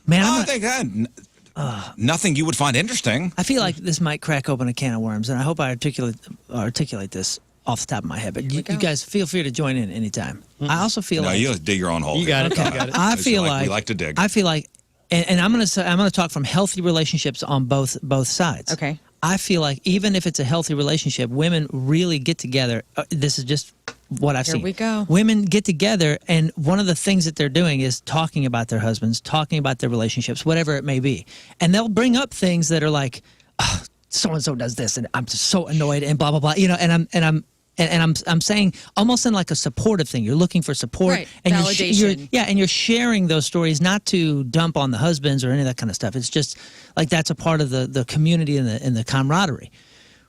Man, I think that nothing you would find interesting. I feel like this might crack open a can of worms, and I hope I articulate this off the top of my head. But you guys feel free to join in anytime. I also feel No, like you dig your own hole. You got it. here. You got it. I feel like we like to dig. I feel like, and I'm gonna talk from healthy relationships on both sides. Okay. I feel like even if it's a healthy relationship, women really get together. This is just what I've seen. Here we go. Women get together, and one of the things that they're doing is talking about their husbands, talking about their relationships, whatever it may be. And they'll bring up things that are like, oh, so and so does this, and I'm just so annoyed, and blah blah blah. You know, and I'm saying almost in like a supportive thing. You're looking for support, Right. and Validation. and you're sharing those stories not to dump on the husbands or any of that kind of stuff. It's just like that's a part of the community and the camaraderie.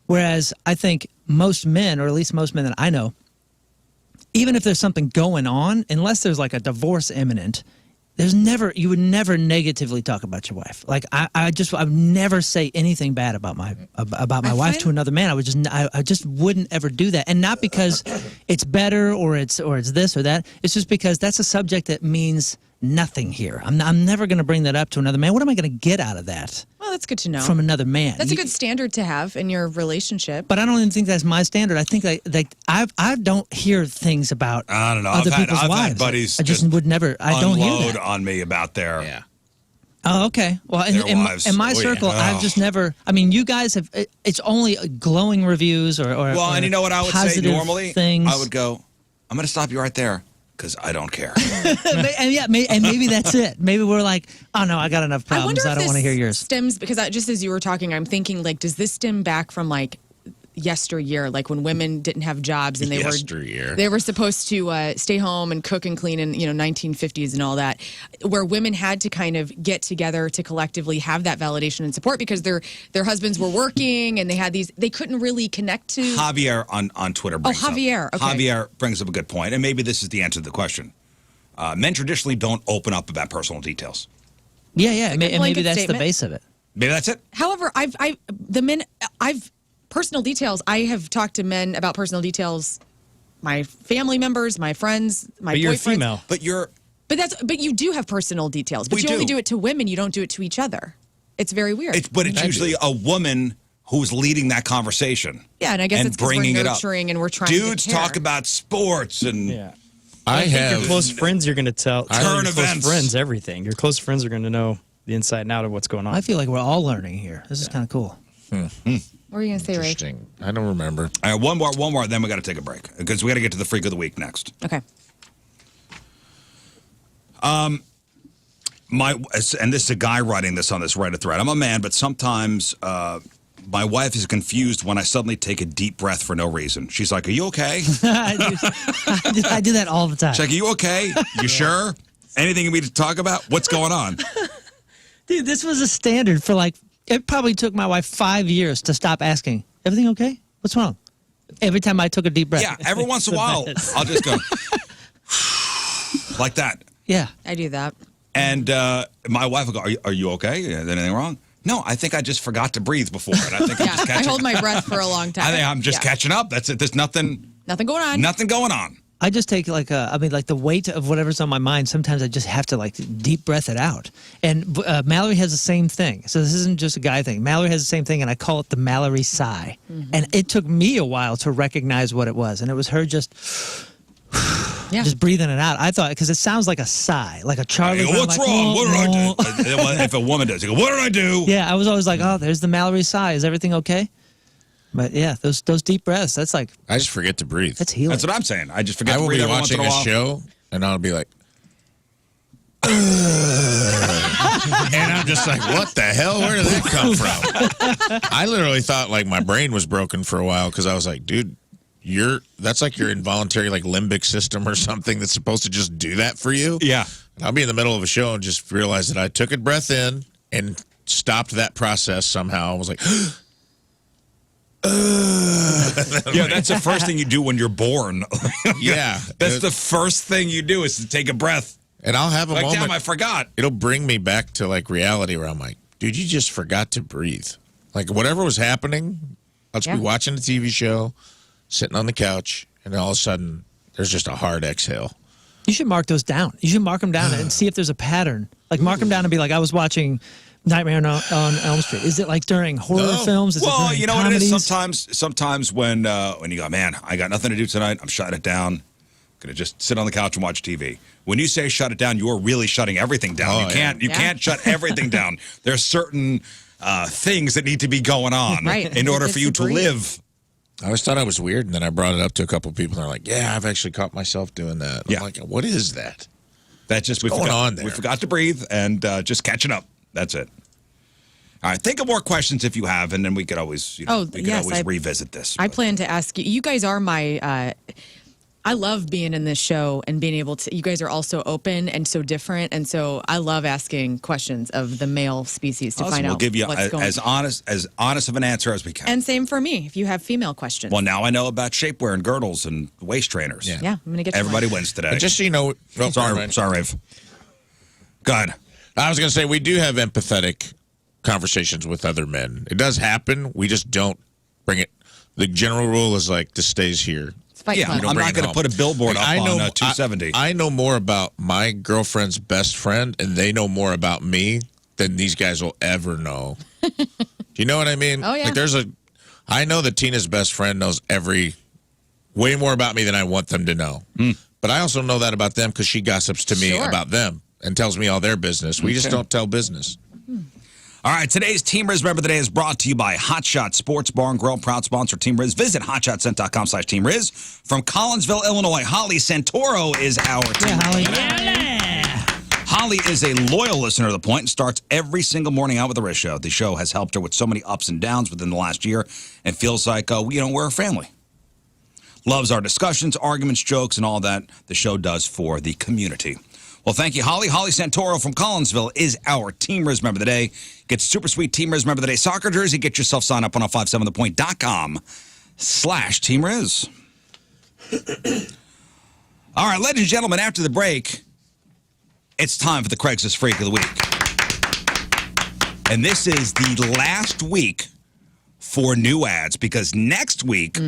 Whereas I think most men, or at least most men that I know, even if there's something going on, unless there's like a divorce imminent, you would never negatively talk about your wife. Like I would never say anything bad about my wife to another man. I just wouldn't ever do that. And not because it's better or it's this or that. It's just because that's a subject that means nothing here. I'm never going to bring that up to another man. What am I going to get out of that? Well, that's good to know. From another man. That's a good standard to have in your relationship. But I don't even think that's my standard. I think I don't hear things about I don't know. other people's I've wives. had buddies I just would never. I don't hear unload that. on me about their. Yeah. Oh, okay. Well, Their in wives. my Oh, yeah. circle, I've Oh. just never. I mean, you guys have. It's only glowing reviews or Well, and you know what I would say positive normally? Things. I would go, I'm going to stop you right there because I don't care. and yeah, and maybe that's it. Maybe we're like, oh no, I got enough I problems. wonder I if don't want to this hear yours. stems because just as you were talking, I'm thinking like, does this stem back from like yesteryear, like when women didn't have jobs and Yesteryear. they were supposed to stay home and cook and clean in 1950s and all that, where women had to kind of get together to collectively have that validation and support because their husbands were working and they couldn't really connect to. Javier on Twitter brings Javier, up. okay. Javier brings up a good point, and maybe this is the answer to the question. Men traditionally don't open up about personal details. Yeah, and maybe blanket that's statement. the base of it. Maybe that's it. However, I've personal details. I have talked to men about personal details. My family members, my friends, my But you're boyfriends. female. But you do have personal details. But We you only do. do it to women. You don't do it to each other. It's very weird. But it's usually a woman who's leading that conversation. Yeah, and I guess and it's because we're bringing it up. nurturing and we're trying Dudes to care. talk about sports and Yeah. I think have. your close friends, you're going to tell Current your close events. friends everything. Your close friends are going to know the inside and out of what's going on. I feel like we're all learning here. This is kind of cool. What were you going to say, Ray? Interesting. I don't remember. All right, one more, then we got to take a break because we got to get to the freak of the week next. Okay. And this is a guy writing this on this Reddit thread. I'm a man, but sometimes my wife is confused when I suddenly take a deep breath for no reason. She's like, "Are you okay?" I do that all the time. She's like, "Are you okay? You sure? Anything you need to talk about? What's going on?" Dude, this was a standard for like, it probably took my wife 5 years to stop asking, everything okay? What's wrong? Every time I took a deep breath. Yeah, every once in a while, I'll just go like that. Yeah. I do that. And my wife will go, are you okay? Is anything wrong? No, I think I just forgot to breathe before. And I think I'm Yeah, just I catching hold my breath for a long time. I think I'm just catching up. That's it. There's nothing Nothing going on. going on. I just take like the weight of whatever's on my mind. Sometimes I just have to like deep breath it out. And Mallory has the same thing. So this isn't just a guy thing. Mallory has the same thing, and I call it the Mallory sigh. Mm-hmm. And it took me a while to recognize what it was. And it was her just breathing it out. I thought, because it sounds like a sigh, like a Charlie You go, Brown, what's like, wrong? What did I "Oh." do? If a woman does, you go, what did I do? Yeah, I was always like, oh, there's the Mallory sigh. Is everything okay? But yeah, those deep breaths, that's like, I just forget to breathe. that's healing. That's what I'm saying. I just forget I to will breathe be every once in watching a a while. show, and I'll be like, and I'm just like, what the hell? Where did that come from? I literally thought like my brain was broken for a while because I was like, dude, that's like your involuntary like limbic system or something that's supposed to just do that for you. Yeah. And I'll be in the middle of a show and just realize that I took a breath in and stopped that process somehow. I was like, Yeah, that's the first thing you do when you're born. Yeah. That's the first thing you do is to take a breath. And I'll have a Like, moment. damn, I forgot. It'll bring me back to like reality where I'm like, dude, you just forgot to breathe. Like whatever was happening, I'll just be watching a TV show, sitting on the couch, and then all of a sudden there's just a hard exhale. You should mark those down. You should mark them down and see if there's a pattern. Like mark them down and be like, I was watching Nightmare on Elm Street. Is it like during horror films? Is it Well, during you know comedies? what it is? Sometimes when you go, man, I got nothing to do tonight. I'm shutting it down. Gonna just sit on the couch and watch TV. When you say shut it down, you're really shutting everything down. You can't shut everything down. There's certain things that need to be going on in order for you to live. I always thought I was weird, and then I brought it up to a couple of people, and they're like, yeah, I've actually caught myself doing that. I'm like, what is that? That's just What's going on there? We forgot to breathe and just catching up. That's it. All right, think of more questions if you have, and then we could always, revisit this. I plan to ask you. You guys are my. I love being in this show and being able to. You guys are all so open and so different, and so I love asking questions of the male species to find out. We'll give you what's going as honest of an answer as we can. And same for me. If you have female questions. Well, now I know about shapewear and girdles and waist trainers. Yeah, I'm gonna get. Everybody wins today. And just so you know, sorry, Rafe. Go ahead. I was going to say we do have empathetic conversations with other men. It does happen. We just don't bring it. The general rule is like this stays here. Yeah, I'm not going to put a billboard up on 270. I know more about my girlfriend's best friend, and they know more about me than these guys will ever know. Do you know what I mean? Oh, yeah. Like I know that Tina's best friend knows way more about me than I want them to know. But I also know that about them because she gossips to me about them and tells me all their business. We just don't tell business. All right, today's Team Rizz Member of the Day is brought to you by Hot Shot Sports Bar and Grill, proud sponsor of Team Rizz. Visit hotshotscent.com/Team Rizz. From Collinsville, Illinois, Holly Santoro is our team. Holly. Holly is a loyal listener to The Point and starts every single morning out with the Rizz Show. The show has helped her with so many ups and downs within the last year and feels like, we're a family. Loves our discussions, arguments, jokes, and all that the show does for the community. Well, thank you, Holly. Holly Santoro from Collinsville is our Team Rizz Member of the Day. Get super sweet Team Rizz Member of the Day soccer jersey. Get yourself signed up on 1057thepoint.com/Team Rizz. All right, ladies and gentlemen, after the break, it's time for the Craigslist Freak of the Week. And this is the last week for new ads because next week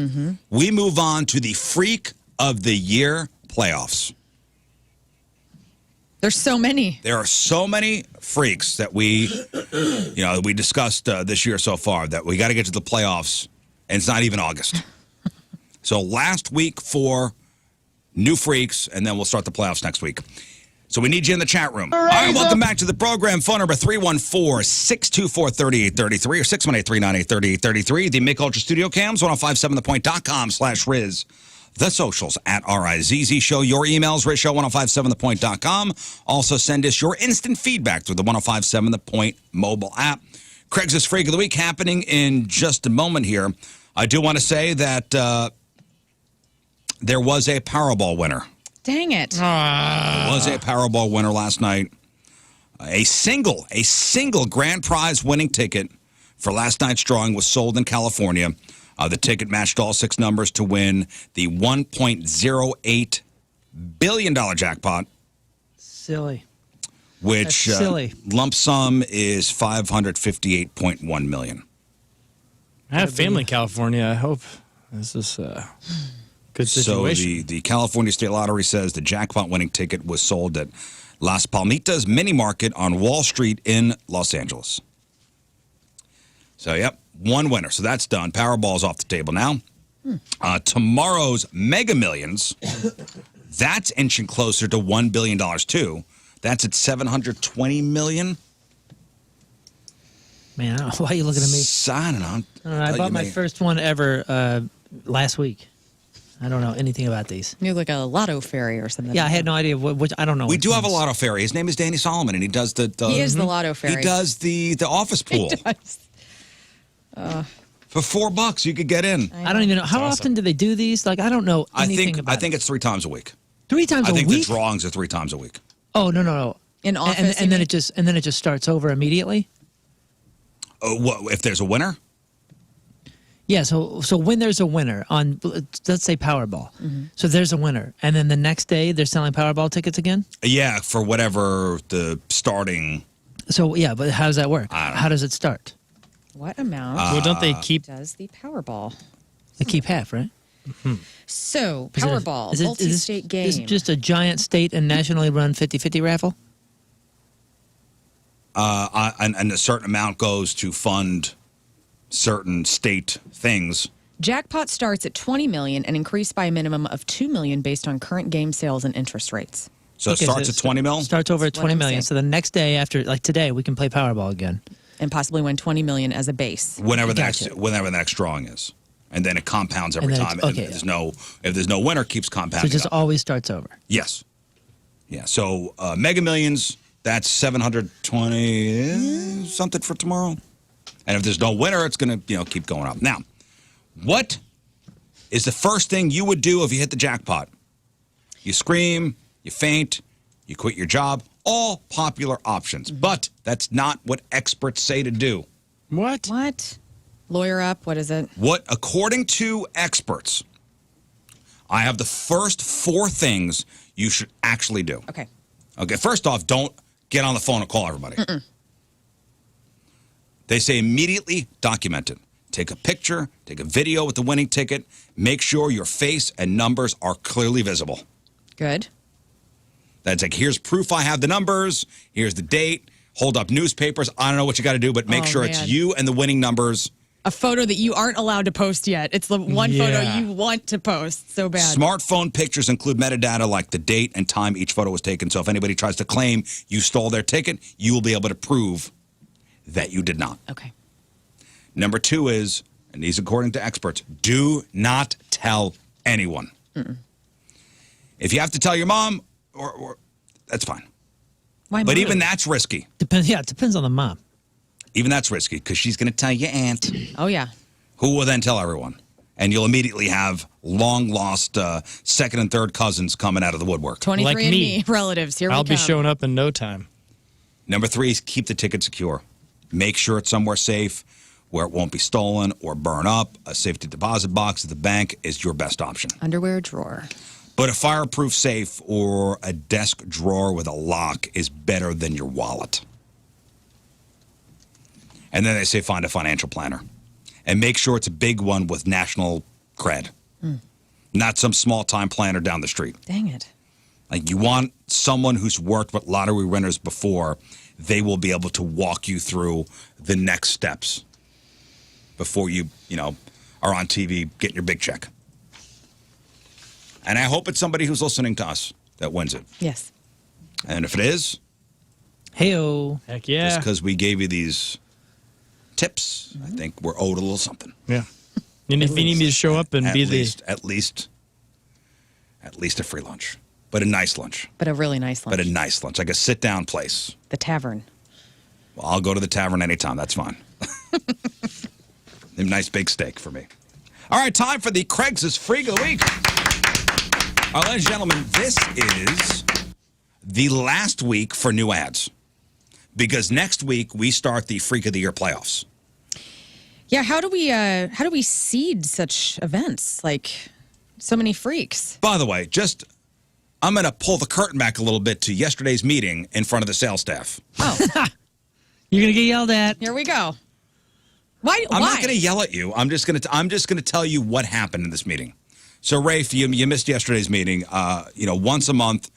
we move on to the Freak of the Year playoffs. There's so many. There are so many freaks that we discussed this year so far that we got to get to the playoffs, and it's not even August. So last week for new freaks, and then we'll start the playoffs next week. So we need you in the chat room. All right, welcome back to the program. Phone number 314-624-3833 or 618-398-3833. The Mick Ultra Studio Cams, 1057thepoint.com/Rizz. The socials at RIZZ Show. Your emails, RizzShow1057thepoint.com. Also send us your instant feedback through the 1057 The Point mobile app. Craigslist Freak of the Week happening in just a moment here. I do want to say that there was a Powerball winner. Dang it. There was a Powerball winner last night. A single grand prize winning ticket for last night's drawing was sold in California. The ticket matched all 6 numbers to win the $1.08 billion jackpot. Silly. Which lump sum is $558.1 million. I have family in California. I hope this is a good situation. So the California State Lottery says the jackpot winning ticket was sold at Las Palmitas Mini Market on Wall Street in Los Angeles. So, yep. One winner. So that's done. Powerball's off the table now. Tomorrow's Mega Millions, that's inching closer to $1 billion, too. That's at $720 million. Man, I don't know why are you looking at me? I don't know. I bought my first one ever last week. I don't know anything about these. You look like a lotto fairy or something. Yeah, I had no idea what I don't know. We do have a lotto fairy. His name is Danny Solomon, and he does the... he is the lotto fairy. He does the office pool. He does. For $4, you could get in. I don't even know. How often do they do these? Like, I don't know anything about I think it's 3 times a week. 3 times a week? I think the drawings are 3 times a week. Oh, no. In office, and then it just starts over immediately? What, if there's a winner? Yeah, so when there's a winner on, let's say Powerball, so there's a winner, and then the next day they're selling Powerball tickets again? Yeah, for whatever the starting. So, yeah, but how does that work? How does it start? What amount Well, don't they keep? does the Powerball? They keep half, right? So, Is it a- Powerball, is it- multi-state game. Is it just a giant state and nationally run 50-50 raffle? And a certain amount goes to fund certain state things. Jackpot starts at $20 million and increased by a minimum of $2 million based on current game sales and interest rates. So Okay, it starts at 20 mil? Starts over at That's what 20 I'm million. saying. So the next day after, like today, we can play Powerball again. And possibly win $20 million as a base. Whenever the Gotcha. next drawing is. And then it compounds every And then time. it's- And okay, if there's no winner, it keeps So compounding. it just up. always starts over. Yes. Yeah. So Mega Millions, that's 720 something for tomorrow. And if there's no winner, it's going to keep going up. Now, what is the first thing you would do if you hit the jackpot? You scream, you faint, you quit your job. All popular options. But that's not what experts say to do. What? What? Lawyer up, what is it? What, according to experts, I have the first 4 things you should actually do. Okay. Okay, first off, don't get on the phone and call everybody. They say immediately document it. Take a picture, take a video with the winning ticket. Make sure your face and numbers are clearly visible. Good. That's like, here's proof I have the numbers. Here's the date. Hold up newspapers. I don't know what you got to do, but make Oh, sure it's man. you and the winning numbers. A photo that you aren't allowed to post yet. It's the one photo Yeah. you want to post so bad. Smartphone pictures include metadata like the date and time each photo was taken. So if anybody tries to claim you stole their ticket, you will be able to prove that you did not. Okay. Number 2 is, and these according to experts, do not tell anyone. If you have to tell your mom, or that's fine. Why But not? even that's risky. Depends. Yeah, it depends on the mom. Even that's risky because she's going to tell your aunt, Oh, yeah. who will then tell everyone. And you'll immediately have long-lost second and third cousins coming out of the woodwork. 23 Like and me. me relatives. Here I'll we be come. showing up in no time. Number 3 is keep the ticket secure. Make sure it's somewhere safe where it won't be stolen or burn up. A safety deposit box at the bank is your best option. Underwear drawer. But a fireproof safe or a desk drawer with a lock is better than your wallet. And then they say find a financial planner. And make sure it's a big one with national cred. Not some small-time planner down the street. Dang it. Like, you want someone who's worked with lottery winners before. They will be able to walk you through the next steps before you are on TV getting your big check. And I hope it's somebody who's listening to us that wins it. Yes. And if it is, Hey-o. Heck just yeah. because we gave you these tips, I think we're owed a little something. Yeah. And if you need me to show up and At be least a free lunch, but a nice lunch, But a really nice lunch. but a nice lunch, like a sit-down place. The tavern. Well, I'll go to the tavern anytime. That's fine. A nice big steak for me. All right, time for the Craig's Freak of the Week. All right, ladies and gentlemen, this is the last week for new ads. Because next week we start the Freak of the Year playoffs. Yeah, how do we seed such events? Like so many freaks. By the way, I'm going to pull the curtain back a little bit to yesterday's meeting in front of the sales staff. Oh, You're going to get yelled at. here we go. Why? I'm why? not going to yell at you. I'm just going to tell you what happened in this meeting. So, Rafe, you missed yesterday's meeting. Once a month,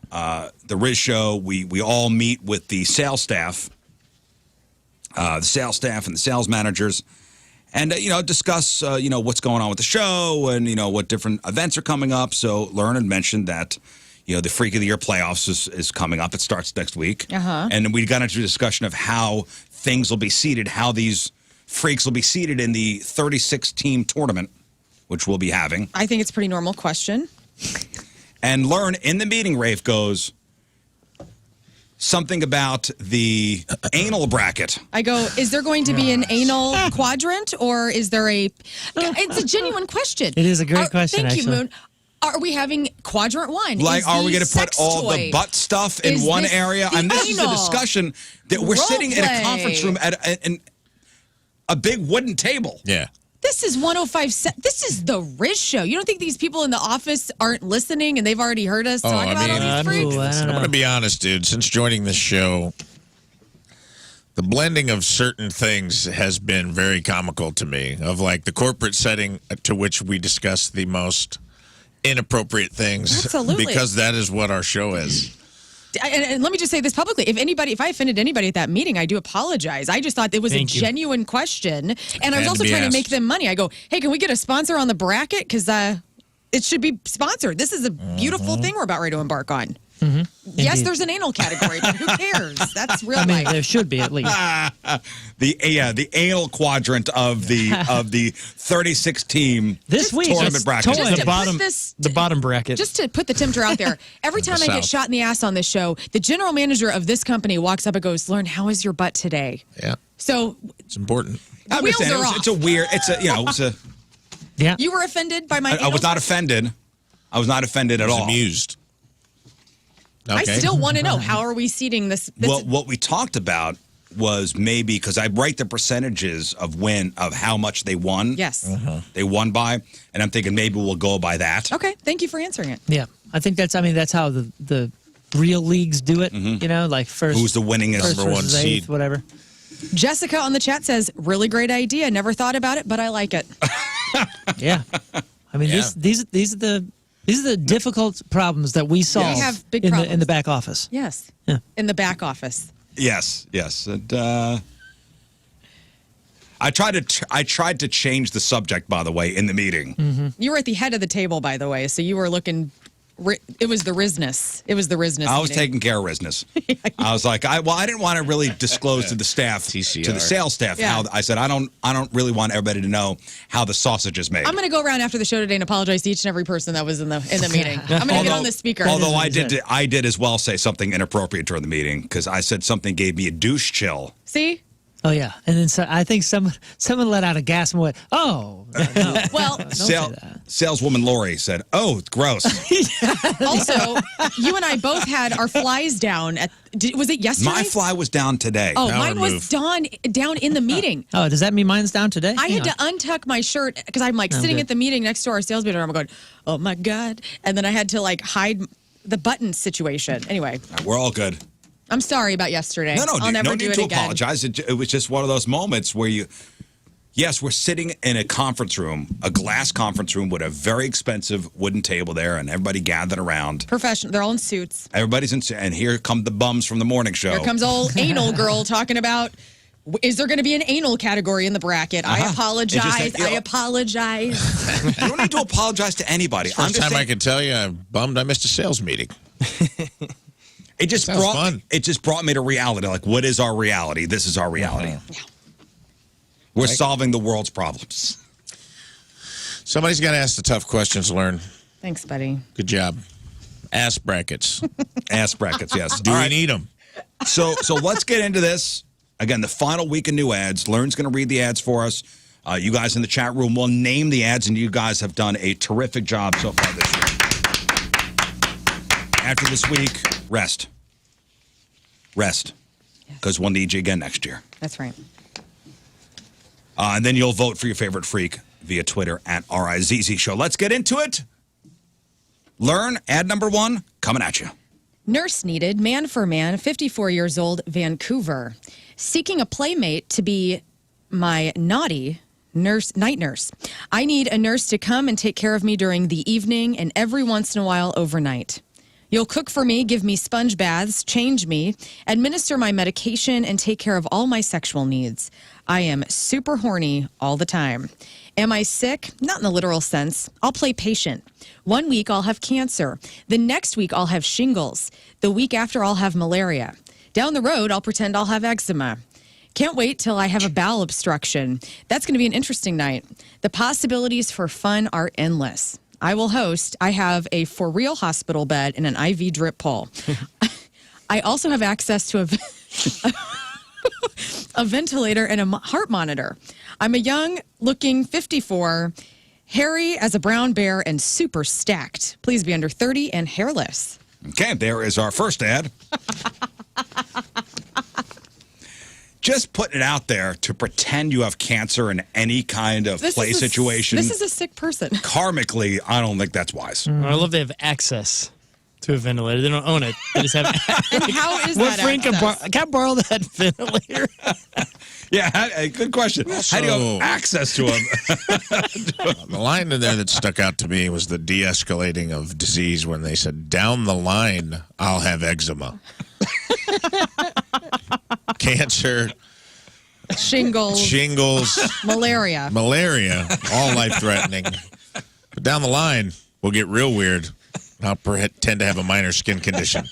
the Rizz Show, we all meet with the sales staff, and the sales managers, and discuss what's going on with the show and what different events are coming up. So, Lern had mentioned that the Freak of the Year playoffs is coming up. It starts next week, and we got into a discussion of how things will be seeded, how these freaks will be seeded in the 36-team tournament, which we'll be having. I think it's a pretty normal question. And Lern in the meeting, Rafe goes something about the anal bracket. I go, is there going to be an anal quadrant or is there a... It's a genuine question. It is a great question, Thank actually. you, Moon. Are we having quadrant one? Like, Is are we the going to put sex all toy? the butt stuff in Is one this area? the And this is a anal? discussion that we're Role sitting in a play. conference room at a big wooden table. Yeah. This is 105. This is the Rizz Show. You don't think these people in the office aren't listening and they've already heard us talk about all these freaks? I'm going to be honest, dude. Since joining this show, the blending of certain things has been very comical to me. Of like the corporate setting to which we discuss the most inappropriate things. Absolutely. Because that is what our show is. And let me just say this publicly. If I offended anybody at that meeting, I do apologize. I just thought it was a genuine question. And I was also trying to make them money. I go, hey, can we get a sponsor on the bracket? Because it should be sponsored. This is a beautiful thing we're about ready to embark on. Mm-hmm. Yes, Indeed. there's an anal category, but who cares? That's real I mean, life. there should be at least. The anal quadrant of the 36 team This week, tournament bracket. Just to The bottom bracket. Just to put the tempter out there, every time I get shot in the ass on this show, the general manager of this company walks up and goes, "Lern, how is your butt today?" Yeah. So It's important. I'm wheels just saying, are off. it's a weird. Yeah. You were offended by my I was not offended. I was not offended at all. Amused. I Okay. still want to know, how are we seating this? Well, what we talked about was maybe because I write the percentages of how much they won. Yes. They won by, and I'm thinking maybe we'll go by that. Okay. Thank you for answering it. Yeah. I think that's how the real leagues do it. You know, like first. Who's the winningest first number one versus eighth, seed? whatever. Jessica on the chat says, really great idea. Never thought about it, but I like it. Yeah. I mean, Yeah. these are the difficult problems that we solve We have big in problems. the back office. Yes. Yeah. In the back office. Yes. And, I tried to change the subject, by the way, in the meeting. You were at the head of the table, by the way, so you were looking. It was the Rizness. It was the Rizness. I was meeting. taking care of business. I was like, I didn't want to really disclose to the staff, TCR. to the sales staff, Yeah. how I said I don't really want everybody to know how the sausage is made. I'm going to go around after the show today and apologize to each and every person that was in the meeting. I'm going to get on the speaker. Although That is I did as well say something inappropriate during the meeting because I said something gave me a douche chill. See? Oh yeah, and then I think someone let out a gasp and went, "Oh, no." Well, Don't say that. Saleswoman Lori said, "Oh, it's gross." also, you and I both had our flies down. Was it yesterday? My fly was down today. Oh, Power mine was move. down in the meeting. Oh, does that mean mine's down today? I Hang had to on. untuck my shirt because I'm like sitting good. at the meeting next to our sales manager. I'm going, oh my God. And then I had to like hide the button situation. Anyway, We're all good. I'm sorry about yesterday. No, I'll never no do need it to again. apologize. It was just one of those moments where yes, we're sitting in a conference room, a glass conference room with a very expensive wooden table there, and everybody gathered around. Professional. They're all in suits. Everybody's in, and here come the bums from the morning show. Here comes old anal girl talking about, is there going to be an anal category in the bracket? I Uh-huh. apologize. It's just that, I apologize. You don't need to apologize to anybody. I'm First just time I saying, can tell you, I'm bummed I missed a sales meeting. it just Sounds fun. brought me to reality. Like, what is our reality? This is our reality. Yeah. We're solving the world's problems. Somebody's got to ask the tough questions, Learn. Thanks, buddy. Good job. Ass brackets. Ass brackets, yes. Do All we right. need them? So let's get into this. Again, the final week of new ads. Learn's going to read the ads for us. You guys in the chat room will name the ads, and you guys have done a terrific job so far this year. After this week, rest. Rest. Because we'll need you again next year. That's right. And then you'll vote for your favorite freak via Twitter at RIZZ Show. Let's get into it. Learn, ad number 1, coming at you. Nurse needed, man for man, 54 years old, Vancouver. Seeking a playmate to be my naughty night nurse. I need a nurse to come and take care of me during the evening and every once in a while overnight. You'll cook for me, give me sponge baths, change me, administer my medication, and take care of all my sexual needs. I am super horny all the time. Am I sick? Not in the literal sense. I'll play patient. 1 week I'll have cancer. The next week I'll have shingles. The week after I'll have malaria. Down the road I'll pretend I'll have eczema. Can't wait till I have a bowel obstruction. That's going to be an interesting night. The possibilities for fun are endless. I will host. I have a for real hospital bed and an IV drip pole. I also have access to a ventilator and a heart monitor. I'm a young looking 54, hairy as a brown bear and super stacked. Please be under 30 and hairless. Okay, there is our first ad. just putting it out there to pretend you have cancer in any kind of play situation. This is a sick person. Karmically, I don't think that's wise. I love they have access to a ventilator. They don't own it. They just have. And how is What that friend can access? I borrow that ventilator? Yeah, good question. How do you have access to them? The line in there that stuck out to me was the de-escalating of disease when they said, down the line, I'll have eczema. Cancer, Shingles, malaria. all life-threatening. But down the line, we'll get real weird. I'll pretend to have a minor skin condition.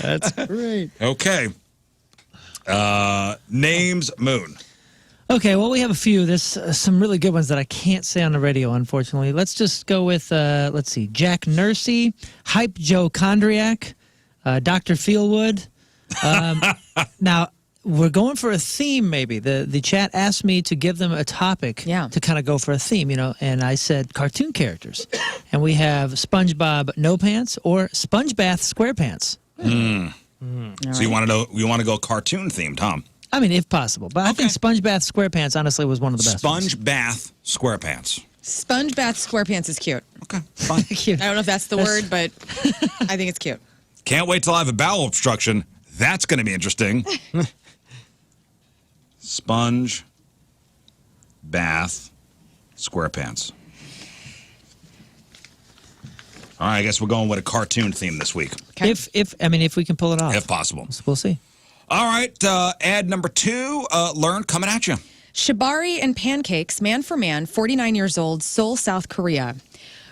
That's great. Okay. Names Moon. Okay, well, we have a few. There's some really good ones that I can't say on the radio, unfortunately. Let's just go with, let's see, Jack Nursey, Hype Joe Chondriac, Dr. Feelwood. Now, we're going for a theme, maybe. The chat asked me to give them a topic to kind of go for a theme, you know, and I said cartoon characters. And we have SpongeBob No Pants or SpongeBath SquarePants. So you want to go cartoon themed, Tom? I mean, if possible. But I think SpongeBath SquarePants, honestly, was one of the best Sponge ones. Bath SquarePants. SpongeBath SquarePants is cute. Okay, fine. Cute. I don't know if that's the word, but I think it's cute. Can't wait till I have a bowel obstruction. That's going to be interesting. Sponge Bath SquarePants. All right, I guess we're going with a cartoon theme this week, Okay. If we can pull it off. if possible. We'll see. All right, ad number 2, Lern, coming at you. Shibari and pancakes, man for man, 49 years old, Seoul, South Korea.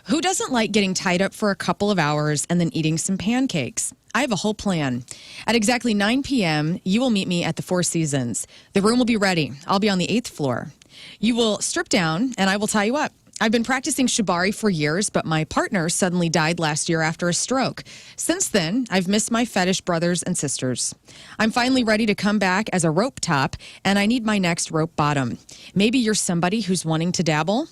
Who doesn't like getting tied up for a couple of hours and then eating some pancakes? I have a whole plan. At exactly 9 p.m., you will meet me at the Four Seasons. The room will be ready. I'll be on the 8th floor. You will strip down, and I will tie you up. I've been practicing shibari for years, but my partner suddenly died last year after a stroke. Since then, I've missed my fetish brothers and sisters. I'm finally ready to come back as a rope top, and I need my next rope bottom. Maybe you're somebody who's wanting to dabble?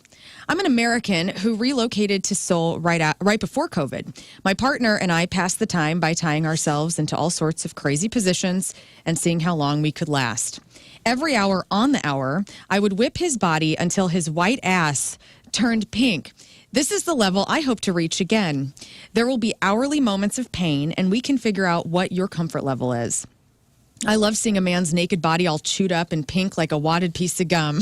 I'm an American who relocated to Seoul right before COVID. My partner and I passed the time by tying ourselves into all sorts of crazy positions and seeing how long we could last. Every hour on the hour, I would whip his body until his white ass turned pink. This is the level I hope to reach again. There will be hourly moments of pain, and we can figure out what your comfort level is. I love seeing a man's naked body all chewed up and pink like a wadded piece of gum.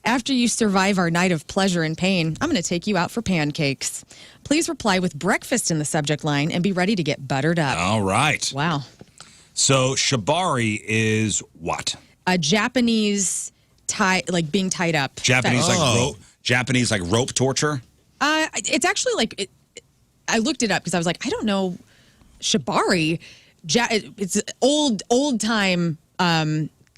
After you survive our night of pleasure and pain, I'm going to take you out for pancakes. Please reply with breakfast in the subject line and be ready to get buttered up. All right. Wow. So shibari is what? A Japanese being tied up. Japanese fetish. like rope torture? It's actually I looked it up because I was like, I don't know. Shibari, it's old time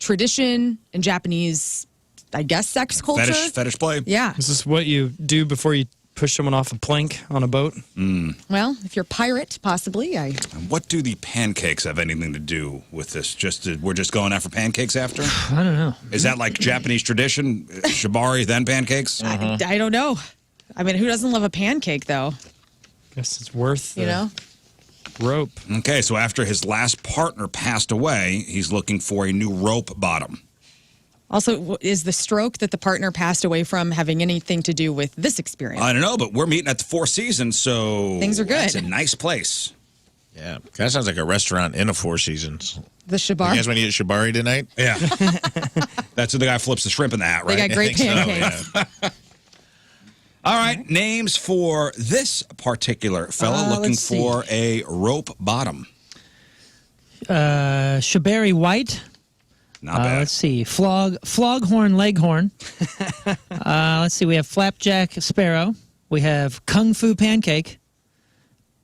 tradition in Japanese, I guess, sex culture. Fetish play? Yeah. Is this what you do before you push someone off a plank on a boat? Well, if you're a pirate, possibly. And what do the pancakes have anything to do with this? We're just going after pancakes after? I don't know. Is that like Japanese tradition? Shibari, then pancakes? I don't know. I mean, who doesn't love a pancake, though? Guess it's worth the You know? rope. Okay, so after his last partner passed away, he's looking for a new rope bottom. Also, is the stroke that the partner passed away from having anything to do with this experience? I don't know, but we're meeting at the Four Seasons, so Things are good. That's a nice place. Yeah, that sounds like a restaurant in a Four Seasons. The You shibari? guys want to eat shibari tonight? Yeah. That's when the guy flips the shrimp in the hat, right? They got great I think so, pancakes. yeah. All right, names for this particular fella looking let's see. for a rope bottom. Shibari White. Not bad. Let's see. Floghorn Leghorn. Let's see. We have Flapjack Sparrow. We have Kung Fu Pancake.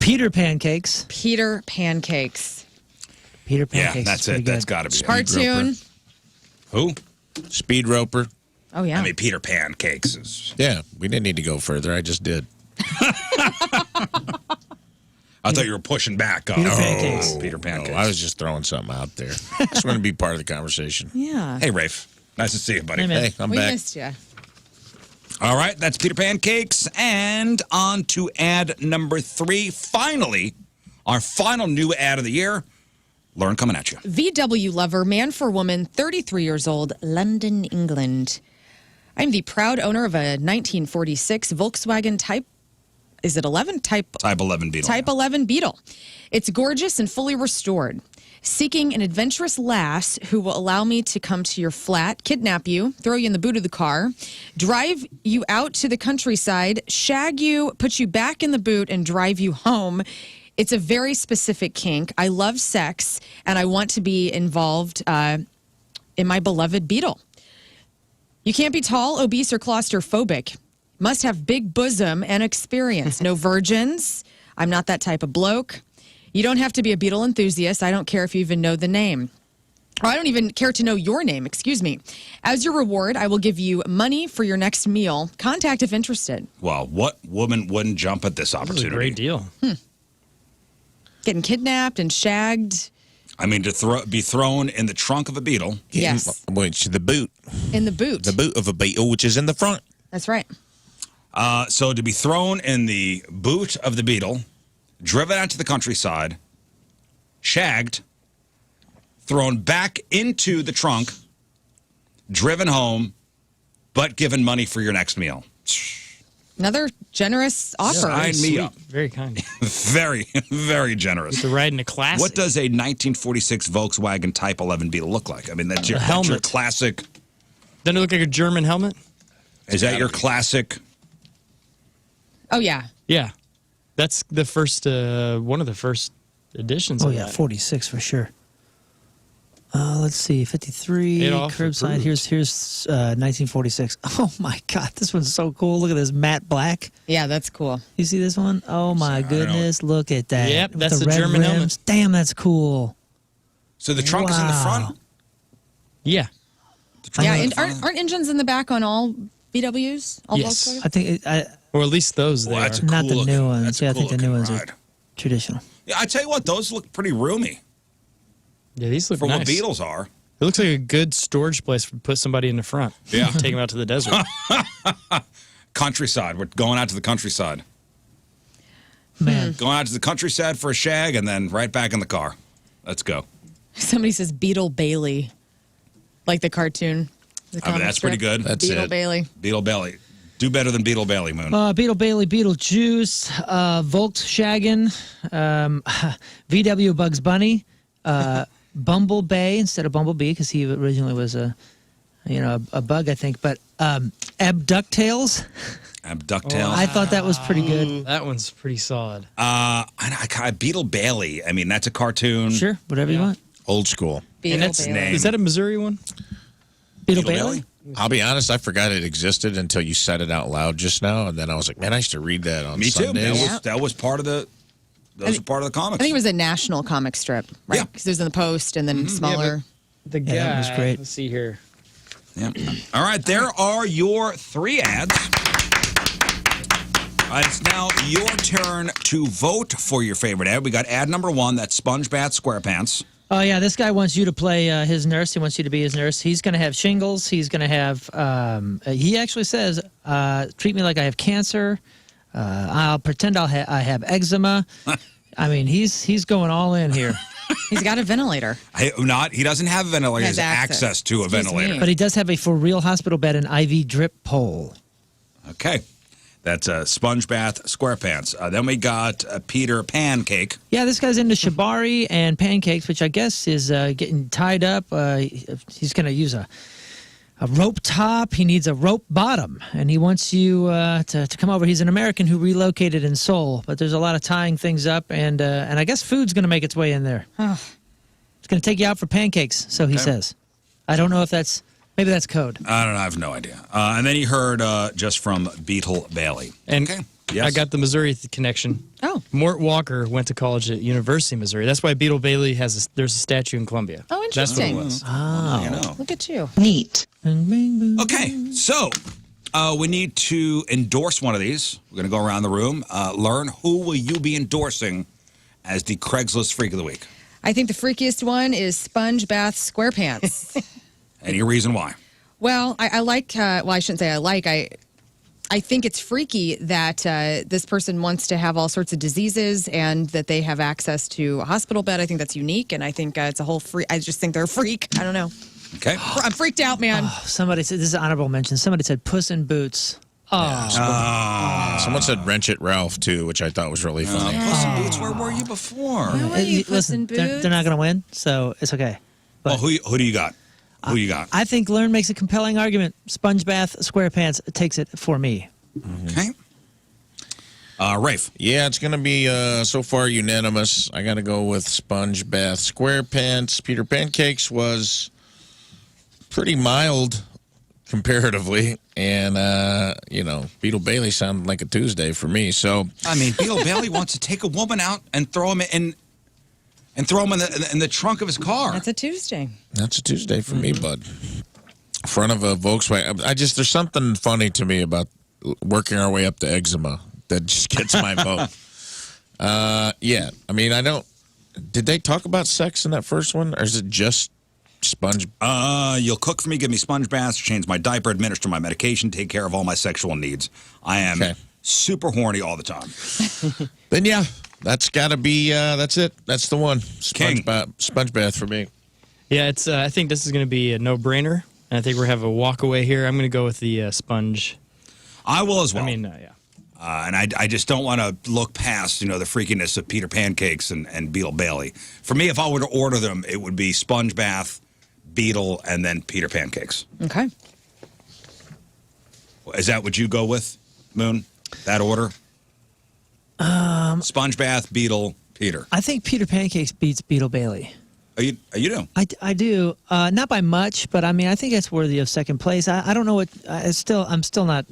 Peter Pancakes. Peter Pancakes. Peter Yeah, Pancakes. that's is it. pretty That's good. got to be it. Cartoon. Who? Speed roper. Oh, yeah. I mean, Peter Pancakes is... Yeah, we didn't need to go further. I just did. I thought you were pushing back on Peter Pancakes. Peter Pancakes. No, I was just throwing something out there. Just want to be part of the conversation. Yeah. Hey, Rafe. Nice to see you, buddy. Hey, man. Hey, I'm we back. missed you. All right, that's Peter Pancakes. And on to ad number 3. Finally, our final new ad of the year. Learn coming at you. VW lover, man for woman, 33 years old, London, England. I'm the proud owner of a 1946 Volkswagen Type, is it 11? Type 11 Beetle. Type 11 Beetle. It's gorgeous and fully restored. Seeking an adventurous lass who will allow me to come to your flat, kidnap you, throw you in the boot of the car, drive you out to the countryside, shag you, put you back in the boot, and drive you home. It's a very specific kink. I love sex, and I want to be involved in my beloved Beetle. You can't be tall, obese, or claustrophobic. Must have big bosom and experience. No virgins. I'm not that type of bloke. You don't have to be a Beetle enthusiast. I don't care if you even know the name. Or I don't even care to know your name, excuse me. As your reward, I will give you money for your next meal. Contact if interested. Well, what woman wouldn't jump at this This is opportunity? a great deal. Getting kidnapped and shagged I mean, to be thrown in the trunk of a Beetle. Yes. Which the boot. in the boot. The boot of a Beetle, which is in the front. That's right. So to be thrown in the boot of the Beetle, driven out to the countryside, shagged, thrown back into the trunk, driven home, but given money for your next meal. Another generous offer. Sign me up. Very kind. Very, very generous. To ride in a classic. What does a 1946 Volkswagen Type 11 Beetle look like? I mean, that's your helmet. classic. Doesn't it look like a German helmet? Is that your classic? Oh, yeah. Yeah. That's the first, one of the first editions Oh, of yeah, that. 46 for sure. Let's see, 53, Paid off, curbside. approved. Here's 1946. Oh, my God, this one's so cool. Look at this matte black. Yeah, that's cool. You see this one? Oh, my goodness, look at that. Yep, With that's the red German helmet. rims. Damn, that's cool. So the trunk is in the Wow. front? Yeah. The trunk Yeah, is in and the front? aren't engines in the back on all VWs? All Yes. Volkswagens? I think Or at least those Well, they that's are. a not the cool new looking- ones. that's a Yeah, I cool think the new looking ones ride. are traditional. Yeah, I tell you what, those look pretty roomy Yeah, these look for nice. what Beetles are. It looks like a good storage place to put somebody in the front. Yeah. Take them out to the desert. Countryside. We're going out to the countryside. Man, Going out to the countryside for a shag and then right back in the car. Let's go. Somebody says Beetle Bailey, like the cartoon. The I mean, comic that's pretty strip. good. That's Beetle it. Bailey. Beetle Belly. Do better than Beetle Bailey, Moon. Beetle Bailey, Beetle Juice, Volkswagen, VW Bugs Bunny, Bumblebee instead of Bumblebee because he originally was a bug, I think. But Abductails, Abductails. I thought that was pretty good. That one's pretty solid. Beetle Bailey. I mean, that's a cartoon. Sure, whatever you want. Old school. Beetle And that's, Bailey. name. is that a Missouri one? Beetle Beetle Bailey? Bailey? I'll be honest, I forgot it existed until you said it out loud just now, and then I was like, man, I used to read that on Me too. Sundays. That was part of the. Those were part of the comics. I think it was a national comic strip, right? Yeah. Because it was in the Post and then smaller. The guy. Yeah, that was great. Let's see here. Yeah. All right, there are your 3 ads. It's now your turn to vote for your favorite ad. We got ad number 1, that's Sponge Bath SquarePants. Oh, yeah, this guy wants you to play his nurse. He wants you to be his nurse. He's going to have shingles. He's going to have, he actually says, treat me like I have cancer. I'll pretend I have eczema. I mean, he's going all in here. He's got a ventilator. He doesn't have a ventilator. He Has has access to a Excuse ventilator. me. But he does have a for real hospital bed and IV drip pole. Okay. That's Sponge Bath SquarePants. Then we got Peter Pancake. Yeah, this guy's into shibari and pancakes, which I guess is getting tied up. He's going to use a rope top. He needs a rope bottom, and he wants you to come over. He's an American who relocated in Seoul, but there's a lot of tying things up, and I guess food's going to make its way in there. It's going to take you out for pancakes, so he says. I don't know if maybe that's code. I don't know. I have no idea. And then he heard just from Beetle Bailey. And Okay. Yes. I got the Missouri connection. Oh. Mort Walker went to college at University of Missouri. That's why Beetle Bailey there's a statue in Columbia. Oh, That's what it interesting. was. You know. Look at you. Neat. Bing, bing, bing. Okay, so we need to endorse one of these. We're going to go around the room. Learn who will you be endorsing as the Craigslist Freak of the Week? I think the freakiest one is Sponge Bath SquarePants. Any reason why? Well, I like, well, I shouldn't say I I think it's freaky that this person wants to have all sorts of diseases and that they have access to a hospital bed. I think that's unique, and I think it's a whole free. I just think they're a freak. I don't know. Okay. I'm freaked out, man. Somebody said, this is an honorable mention. Somebody said Puss in Boots. Someone said Wrench It Ralph, too, which I thought was really funny. Puss in Boots, where were you before? Where were you, Puss in Listen, they're Boots? not going to win, so it's okay. Well, who do you got? Who you got? I think Lern makes a compelling argument. Sponge Bath SquarePants takes it for me. Okay. Rafe. Yeah, it's going to be so far unanimous. I got to go with Sponge Bath SquarePants. Peter Pancakes was pretty mild comparatively, and Beetle Bailey sounded like a Tuesday for me. So I mean, Beetle Bailey wants to take a woman out and throw him in the trunk of his car. That's a Tuesday. that's a Tuesday for me, bud. Front of a Volkswagen. There's something funny to me about working our way up to eczema that just gets my vote. Yeah, I mean, I don't. Did they talk about sex in that first one, or is it just sponge? You'll cook for me, give me sponge baths, change my diaper, administer my medication, take care of all my sexual needs. I am super horny all the time. Then yeah, that's got to be. That's it. That's the one. King. Sponge bath for me. Yeah, it's. I think this is going to be a no-brainer. And I think we're have a walk away here. I'm going to go with the sponge. I will as well. I mean, yeah. And I just don't want to look past, the freakiness of Peter Pancakes and Beetle Bailey. For me, if I were to order them, it would be Sponge Bath, Beetle, and then Peter Pancakes. Okay. Is that what you go with, Moon? That order? Sponge Bath, Beetle, Peter. I think Peter Pancakes beats Beetle Bailey. You do? I do. Not by much, but I mean, I think it's worthy of second place. I don't know what. I'm still not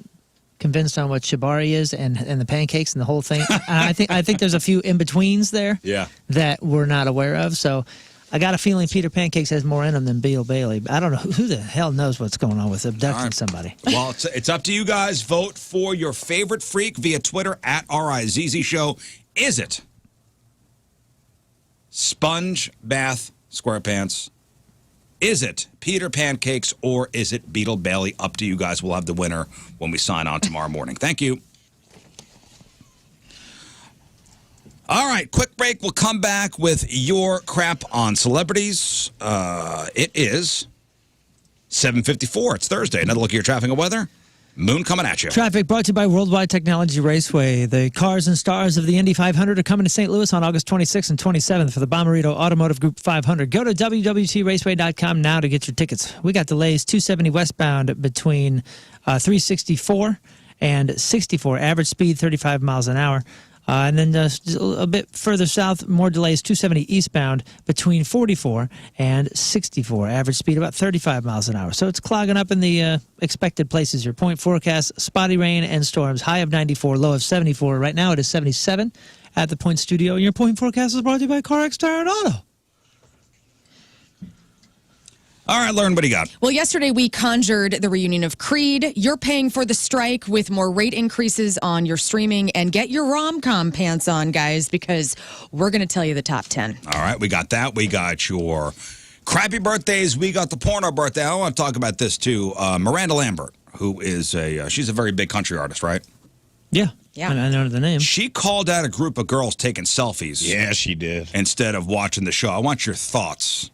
convinced on what shibari is and the pancakes and the whole thing. I think there's a few in betweens there. Yeah. That we're not aware of. So I got a feeling Peter Pancakes has more in him than Beetle Bailey. I don't know who the hell knows what's going on with abducting somebody. Well, it's up to you guys. Vote for your favorite freak via Twitter at Rizz Show. Is it Sponge Bath SquarePants? Is it Peter Pancakes, or is it Beetle Bailey? Up to you guys. We'll have the winner when we sign on tomorrow morning. Thank you. All right, quick break. We'll come back with your crap on celebrities. It is 7:54. It's Thursday. Another look at your traffic and weather. Moon coming at you. Traffic brought to you by Worldwide Technology Raceway. The cars and stars of the Indy 500 are coming to St. Louis on August 26th and 27th for the Bommarito Automotive Group 500. Go to WWTRaceway.com now to get your tickets. We got delays 270 westbound between 364 and 64. Average speed 35 miles an hour. And then just a bit further south, more delays, 270 eastbound between 44 and 64. Average speed about 35 miles an hour. So it's clogging up in the expected places. Your point forecast, spotty rain and storms. High of 94, low of 74. Right now it is 77 at the Point Studio. Your point forecast is brought to you by CarX Tire and Auto. All right, Lern, what do you got? Well, yesterday we conjured the reunion of Creed. You're paying for the strike with more rate increases on your streaming. And get your rom-com pants on, guys, because we're going to tell you the top 10. All right, we got that. We got your crappy birthdays. We got the porno birthday. I want to talk about this, too. Miranda Lambert, who is she's a very big country artist, right? Yeah. Yeah. I know the name. She called out a group of girls taking selfies. Yeah, she did. Instead of watching the show. I want your thoughts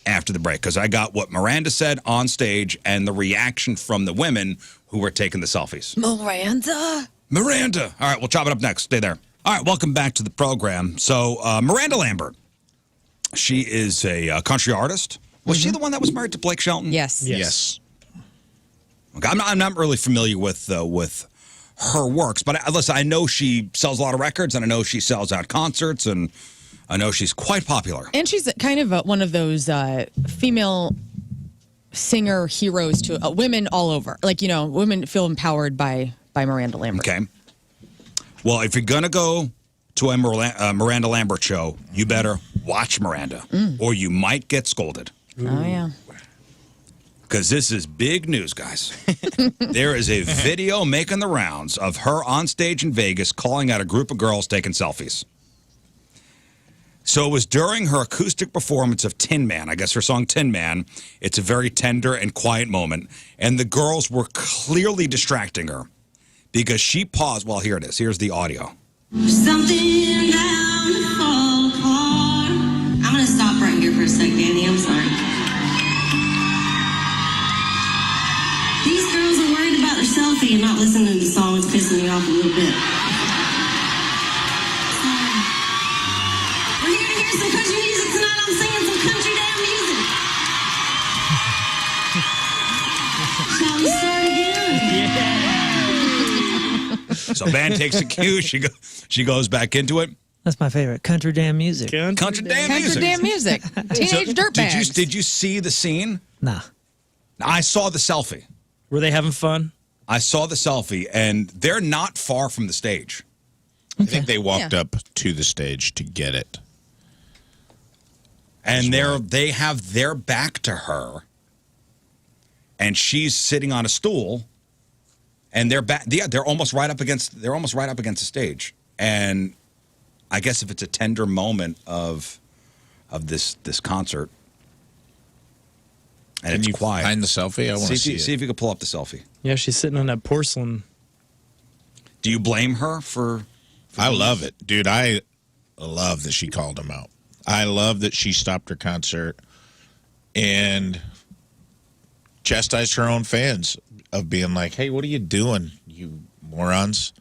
after the break, because I got what Miranda said on stage and the reaction from the women who were taking the selfies. Miranda. All right, we'll chop it up next. Stay there. All right, welcome back to the program. So, Miranda Lambert, she is a country artist. Was she the one that was married to Blake Shelton? Yes. Yes. Okay, I'm not really familiar with her works, but listen, I know she sells a lot of records, and I know she sells out concerts, and I know she's quite popular. And she's kind of one of those female singer heroes to women all over. Like, women feel empowered by Miranda Lambert. Okay. Well, if you're going to go to a Miranda Lambert show, you better watch Miranda, or you might get scolded. Oh, yeah. Because this is big news, guys. There is a video making the rounds of her on stage in Vegas calling out a group of girls taking selfies. So it was during her acoustic performance of Tin Man, I guess her song Tin Man. It's a very tender and quiet moment. And the girls were clearly distracting her because she paused. Well, here it is. Here's the audio. Something down to fall apart. I'm going to stop right here for a sec, Danny. I'm sorry. These girls are worried about their selfie and not listening to the song. It's pissing me off a little bit. We're here to hear some country music tonight. I'm singing some country damn music. Shall we start again? So band takes a cue. She goes back into it. That's my favorite. Country damn music. Country damn music. Country damn music. Teenage dirtbags. Did you see the scene? Nah. I saw the selfie. Were they having fun? I saw the selfie, and they're not far from the stage. I think they walked up to the stage to get it. And they have their back to her, and she's sitting on a stool, and they're back. Yeah, they're almost right up against the stage. And I guess if it's a tender moment of this concert, and Can it's you quiet. find the selfie? I want to see it. See if you could pull up the selfie. Yeah, she's sitting on that porcelain. Do you blame her for I love it, dude. I love that she called him out. I love that she stopped her concert and chastised her own fans of being like, "Hey, what are you doing, you morons?"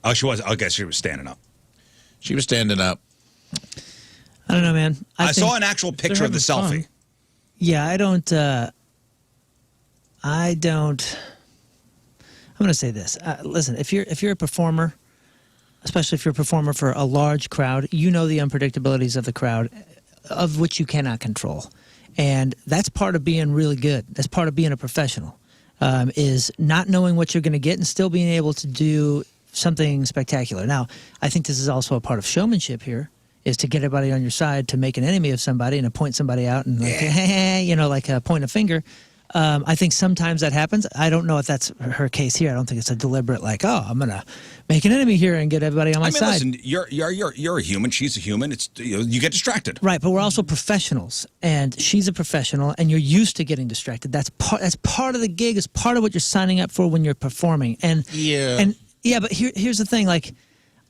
Oh, she was. I guess she was standing up. She was standing up. I don't know, man. I think- saw an actual picture of the having selfie. fun. Yeah, I don't. I'm going to say this. Listen, if you're a performer, especially if you're a performer for a large crowd, you know the unpredictabilities of the crowd, of which you cannot control, and that's part of being really good. That's part of being a professional, is not knowing what you're going to get and still being able to do something spectacular. Now, I think this is also a part of showmanship here. Is to get everybody on your side, to make an enemy of somebody and to point somebody out and like, like point a finger. I think sometimes that happens. I don't know if that's her case here. I don't think it's a deliberate like, oh, I'm gonna make an enemy here and get everybody on my side. Listen, you're a human. She's a human. It's you get distracted. Right, but we're also professionals, and she's a professional, and you're used to getting distracted. That's part of the gig. It's part of what you're signing up for when you're performing. And but here's the thing, like.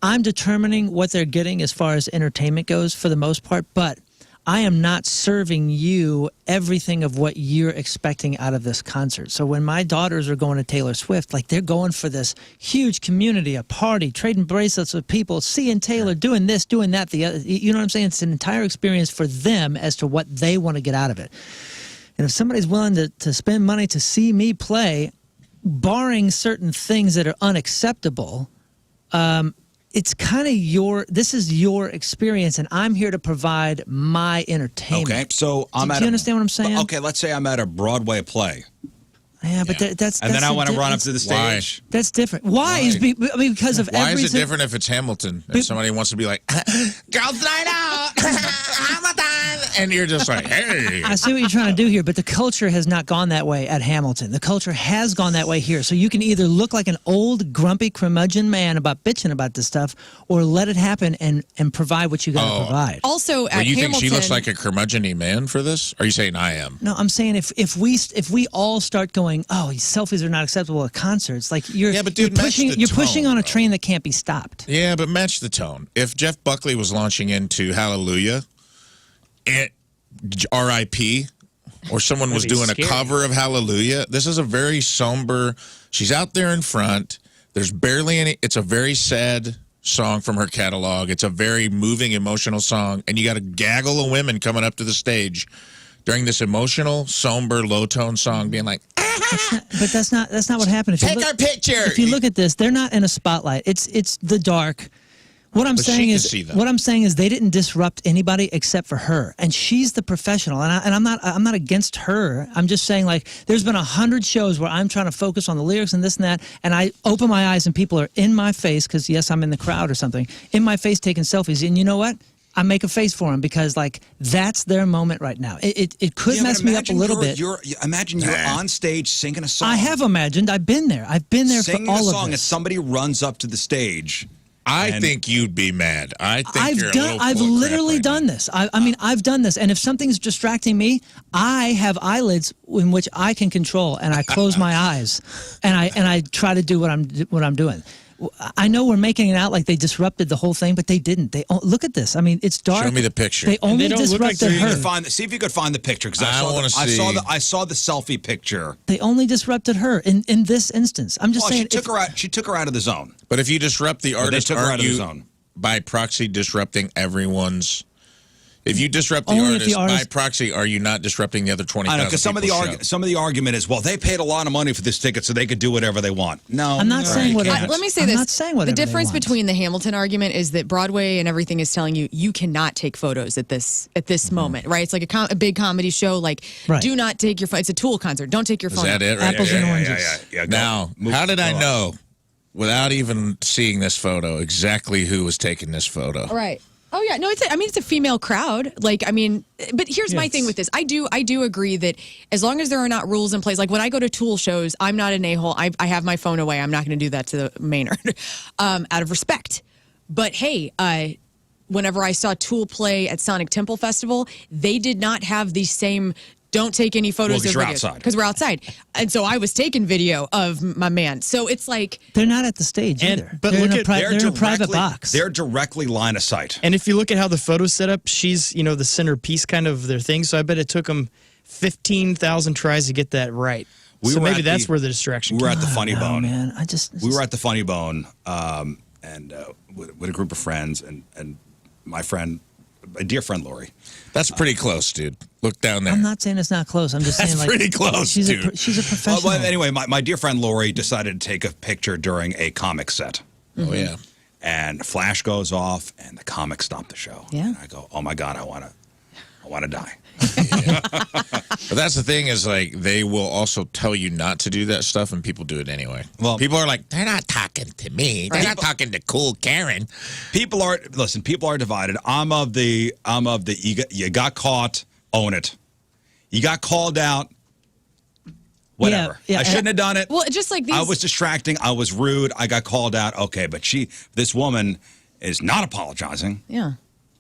I'm determining what they're getting as far as entertainment goes for the most part, but I am not serving you everything of what you're expecting out of this concert. So when my daughters are going to Taylor Swift, like they're going for this huge community, a party, trading bracelets with people, seeing Taylor, doing this, doing that, the other. You know what I'm saying? It's an entire experience for them as to what they want to get out of it. And if somebody's willing to spend money to see me play, barring certain things that are unacceptable, it's kind of this is your experience, and I'm here to provide my entertainment. Okay, so do you understand what I'm saying? Okay, let's say I'm at a Broadway play. Yeah, but that's And then I want to run up to the stage. That's different. Why? Because of Why every is it different if it's Hamilton and somebody wants to be like, "Girls night out, Hamilton," and you're just like, "Hey." I see what you're trying to do here, but the culture has not gone that way at Hamilton. The culture has gone that way here. So you can either look like an old, grumpy curmudgeon man about bitching about this stuff, or let it happen and provide what you got to provide. Also, at Well, you Hamilton, think she looks like a curmudgeon-y man for this? Or are you saying I am? No, I'm saying if we all start going, oh, selfies are not acceptable at concerts, like you're pushing on a train that can't be stopped. Yeah, but match the tone. If Jeff Buckley was launching into Hallelujah, R.I.P., or someone was doing a cover of Hallelujah, this is a very somber. She's out there in front. There's barely any. It's a very sad song from her catalog. It's a very moving, emotional song, and you got a gaggle of women coming up to the stage during this emotional, somber, low-tone song, being like, but that's not what happened. Take our picture. If you look at this, they're not in a spotlight. It's the dark. What I'm saying is they didn't disrupt anybody except for her, and she's the professional. And I'm not against her. I'm just saying, like, there's been 100 shows where I'm trying to focus on the lyrics and this and that, and I open my eyes and people are in my face because yes, I'm in the crowd or something, in my face taking selfies, and you know what? I make a face for them because, like, that's their moment right now. It could mess me up a little bit. Imagine you're on stage singing a song. I have imagined. I've been there. I've been there singing for all a of song this. as somebody runs up to the stage I think you'd be mad. I think you're a little I've full of crap literally right done now. this. I mean, I've done this. And if something's distracting me, I have eyelids in which I can control, and I close my eyes, and I try to do what I'm doing. I know we're making it out like they disrupted the whole thing, but they didn't. Look at this. I mean, it's dark. Show me the picture. They only don't look like disrupted they're her. See if you could find the picture, because I wanna see. I saw the selfie picture. They only disrupted her in this instance. I'm just Well, saying. she took her out of the zone. But if you disrupt the They artist, took her out aren't of the you zone. by proxy disrupting everyone's? If you disrupt the Only if artist, the artist- by proxy, are you not disrupting the other 20,000? I know, because some of the argument is, well, they paid a lot of money for this ticket, so they could do whatever they want. No, I'm not saying you what. can't. Let me say this. I'm not saying whatever The difference they want. between the Hamilton argument is that Broadway and everything is telling you you cannot take photos at this moment, right? It's like a big comedy show. Like, Right. do not take your phone. It's a Tool concert. Don't take your Is phone. that it? Right Apples there? and Yeah, oranges. Yeah, go. Now, how did I know, without even seeing this photo, exactly who was taking this photo? Right. Oh yeah, no, it's a female crowd. Like, I mean, but here's my thing with this. I do agree that as long as there are not rules in place, like when I go to Tool shows, I'm not an a-hole. I have my phone away. I'm not going to do that to the Maynard out of respect. But hey, whenever I saw Tool play at Sonic Temple Festival, they did not have the same don't take any photos Well, 'cause or you're videos. outside. Because we're outside. And so I was taking video of my man. So it's like, They're not at the stage And- either. but they're look in a at- they're in a private box. They're directly line of sight. And if you look at how the photo's set up, she's, the centerpiece kind of their thing. So I bet it took them 15,000 tries to get that right. We So were maybe at that's the- where the distraction We were came. at the Funny Oh Bone. man, We were at the Funny Bone, and with a group of friends, and my friend, a dear friend Lori. That's pretty close, dude. Look down there. I'm not saying it's not close. I'm just That's saying like pretty close, she's dude. she's a professional. Well, anyway, my dear friend Lori decided to take a picture during a comic set. Oh, yeah. And flash goes off, and the comic stopped the show. Yeah. And I go, oh my God, I want to die. But that's the thing is, like, they will also tell you not to do that stuff, and people do it anyway. Well- people are like, they're not talking to me. They're not talking to cool Karen. People are divided. I'm of the you got caught, own it. You got called out, whatever. Yeah, I shouldn't have done it. well, just like these. I was distracting. I was rude. I got called out. Okay, but this woman is not apologizing. Yeah.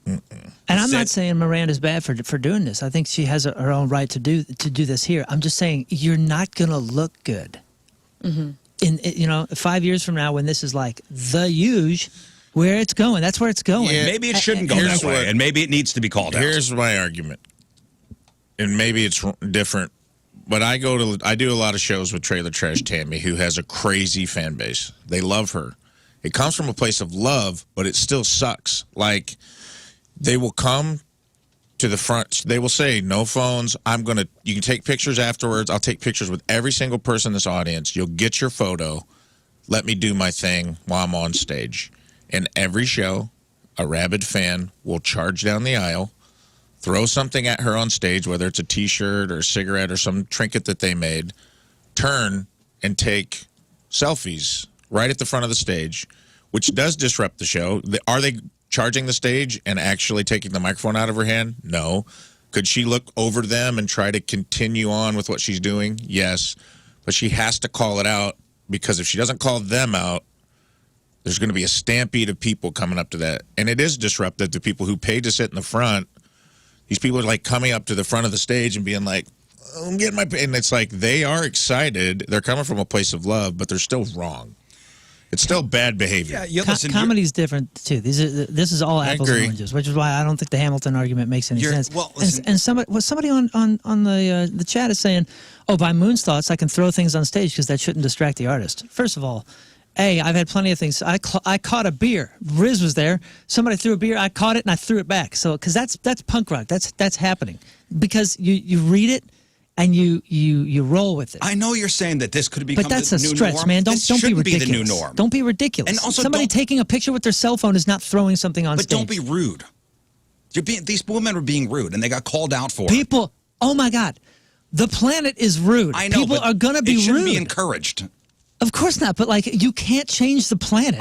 And I'm not Said- saying saying Miranda's bad for doing this. I think she has her own right to do this here. I'm just saying you're not going to look good. In 5 years from now, when this is like the huge, where it's going, that's where it's going. Yeah. Maybe it shouldn't go Here's that way, what- and maybe it needs to be called out. Here's my argument, and maybe it's different, but I do a lot of shows with Trailer Trash Tammy, who has a crazy fan base. They love her. It comes from a place of love, but it still sucks. Like, they will come to the front. They will say, no phones. You can take pictures afterwards. I'll take pictures with every single person in this audience. You'll get your photo. Let me do my thing while I'm on stage. And every show, a rabid fan will charge down the aisle, throw something at her on stage, whether it's a T-shirt or a cigarette or some trinket that they made, turn and take selfies right at the front of the stage, which does disrupt the show. Are they charging the stage and actually taking the microphone out of her hand? No. Could she look over them and try to continue on with what she's doing? Yes. But she has to call it out, because if she doesn't call them out, there's going to be a stampede of people coming up to that. And it is disruptive to people who paid to sit in the front. These people are like coming up to the front of the stage and being like, oh, I'm getting my... And it's like they are excited. They're coming from a place of love, but they're still wrong. It's still bad behavior. Yeah, listen, Comedy's different too. This is all apples and agree. oranges, which is why I don't think the Hamilton argument makes any sense. well, listen- and somebody on the chat is saying, "Oh, by Moon's thoughts, I can throw things on stage because that shouldn't distract the artist." First of all, I've had plenty of things. I caught a beer. Rizz was there. Somebody threw a beer. I caught it and I threw it back. So because that's punk rock. That's happening because you read it. And you roll with it. I know you're saying that this could become But that's the a new stretch, norm. man. This Don't be shouldn't ridiculous. be the new norm. Don't be ridiculous. And also somebody don't- taking a picture with their cell phone is not throwing something on But stage. don't be rude. These women were being rude, and they got called out for it. People. Oh my God, the planet is rude. I know, People but are gonna be it shouldn't rude. be encouraged. Of course not. But like, you can't change the planet.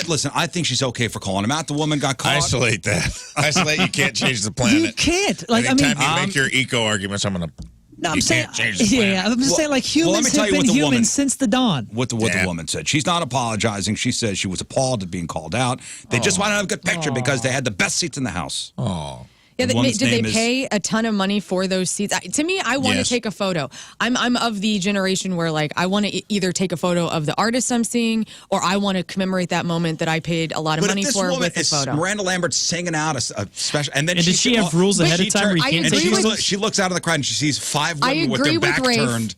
Listen, I think she's okay for calling him out. The woman got caught. Isolate that. Isolate. You can't change the planet. You can't. Like, Anytime I mean, you make your eco arguments, I'm going to No, I'm You saying, can't change the planet. yeah, I'm just saying like well, let humans me tell have you what been the woman- humans since the dawn. What the woman said. She's not apologizing. She says she was appalled at being called out. They just wanted to have a good picture because they had the best seats in the house. Oh. Yeah, The woman's did they name is- pay a ton of money for those seats? To me, I want to Yes. take a photo. I'm of the generation where like I want to either take a photo of the artist I'm seeing, or I want to commemorate that moment that I paid a lot of But money if this for woman with a is photo. Miranda Lambert singing out a special, and then And did she have rules ahead of time where you I can't agree take with- photos? she looks out of the crowd and she sees 5 I women with agree their with back Rafe. turned,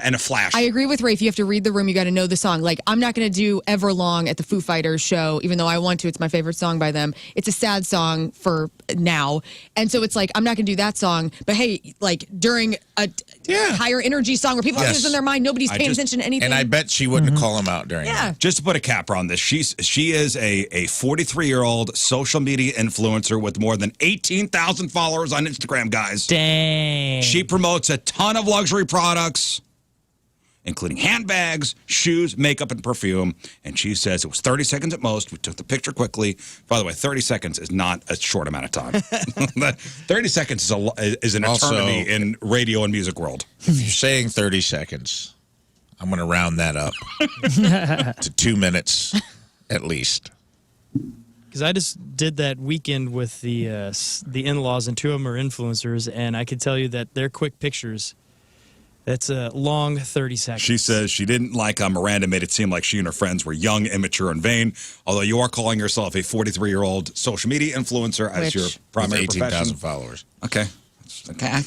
and a flash. I agree with Rafe. You have to read the room. You got to know the song. Like, I'm not going to do Everlong at the Foo Fighters show, even though I want to. It's my favorite song by them. It's a sad song for now. And so it's like, I'm not going to do that song. But hey, like during a higher energy song where people are Yes. losing their mind, nobody's paying attention to anything. And I bet she wouldn't call him out during Yeah. that. Just to put a capper on this, she is a 43-year-old social media influencer with more than 18,000 followers on Instagram, guys. Dang. She promotes a ton of luxury products, including handbags, shoes, makeup, and perfume. And she says it was 30 seconds at most. We took the picture quickly. By the way, 30 seconds is not a short amount of time. 30 seconds is an Also- eternity in radio and music world. If you're saying 30 seconds, I'm going to round that up to 2 minutes at least. Because I just did that weekend with the in-laws, and 2 of them are influencers, and I can tell you that they're quick pictures. That's a long 30 seconds. She says she didn't like how Miranda made it seem like she and her friends were young, immature, and vain. Although you are calling yourself a 43-year-old social media influencer as Which- your primary With 18,000 profession. followers. Okay. Okay.